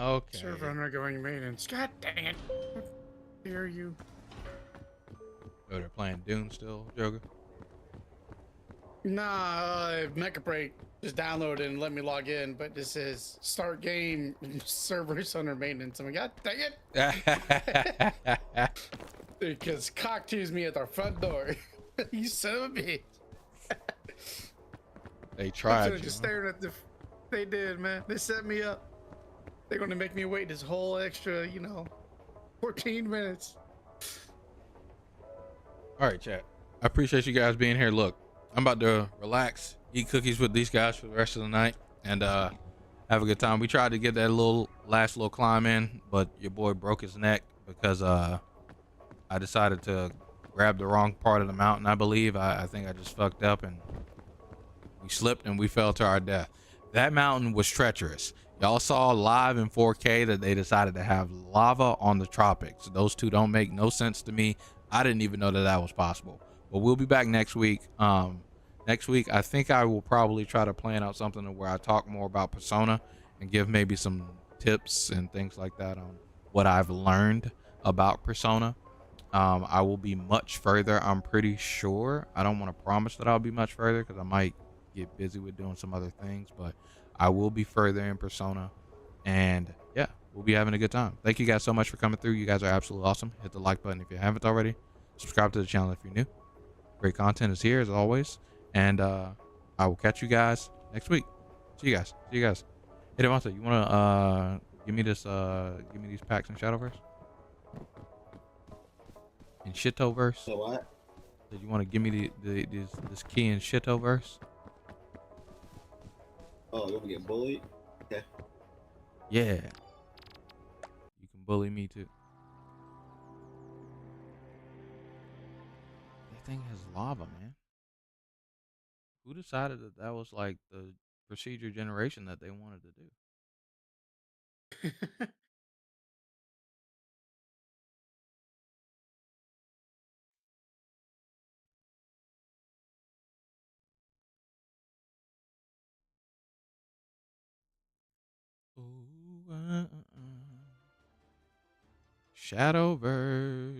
Okay. Server undergoing maintenance. God dang it. How dare you? Oh, they're playing Dune still, Joker? Nah, Mecha Break just downloaded and let me log in, but this says start game, servers under maintenance. I'm like, God dang it. Because cock teased me at our front door. You son of a bitch. They tried you. Just staring at the. They did, man. They set me up. They're going to make me wait this whole extra, 14 minutes. All right, chat. I appreciate you guys being here. Look, I'm about to relax, eat cookies with these guys for the rest of the night, and have a good time. We tried to get that last little climb in, but your boy broke his neck because I decided to grab the wrong part of the mountain. I believe I think I just fucked up and we slipped and we fell to our death. That mountain was treacherous. Y'all saw live in 4K that they decided to have lava on the tropics. Those two don't make no sense to me. I didn't even know that that was possible. But we'll be back next week. Next week, I think I will probably try to plan out something where I talk more about Persona and give maybe some tips and things like that on what I've learned about Persona. I will be much further, I'm pretty sure. I don't want to promise that I'll be much further because I might get busy with doing some other things, but I will be further in Persona, and yeah, we'll be having a good time. Thank you guys so much for coming through. You guys are absolutely awesome. Hit the like button if you haven't already. Subscribe to the channel if you're new. Great content is here as always, and I will catch you guys next week. See you guys. Hey, Devonta, you wanna give me these packs in Shadowverse? In Shitoverse? So what? Did you want to give me this key in Shitoverse? Oh, you want to get bullied? Okay. Yeah. You can bully me too. That thing has lava, man. Who decided that that was like the procedure generation that they wanted to do? Ooh, Shadowverse.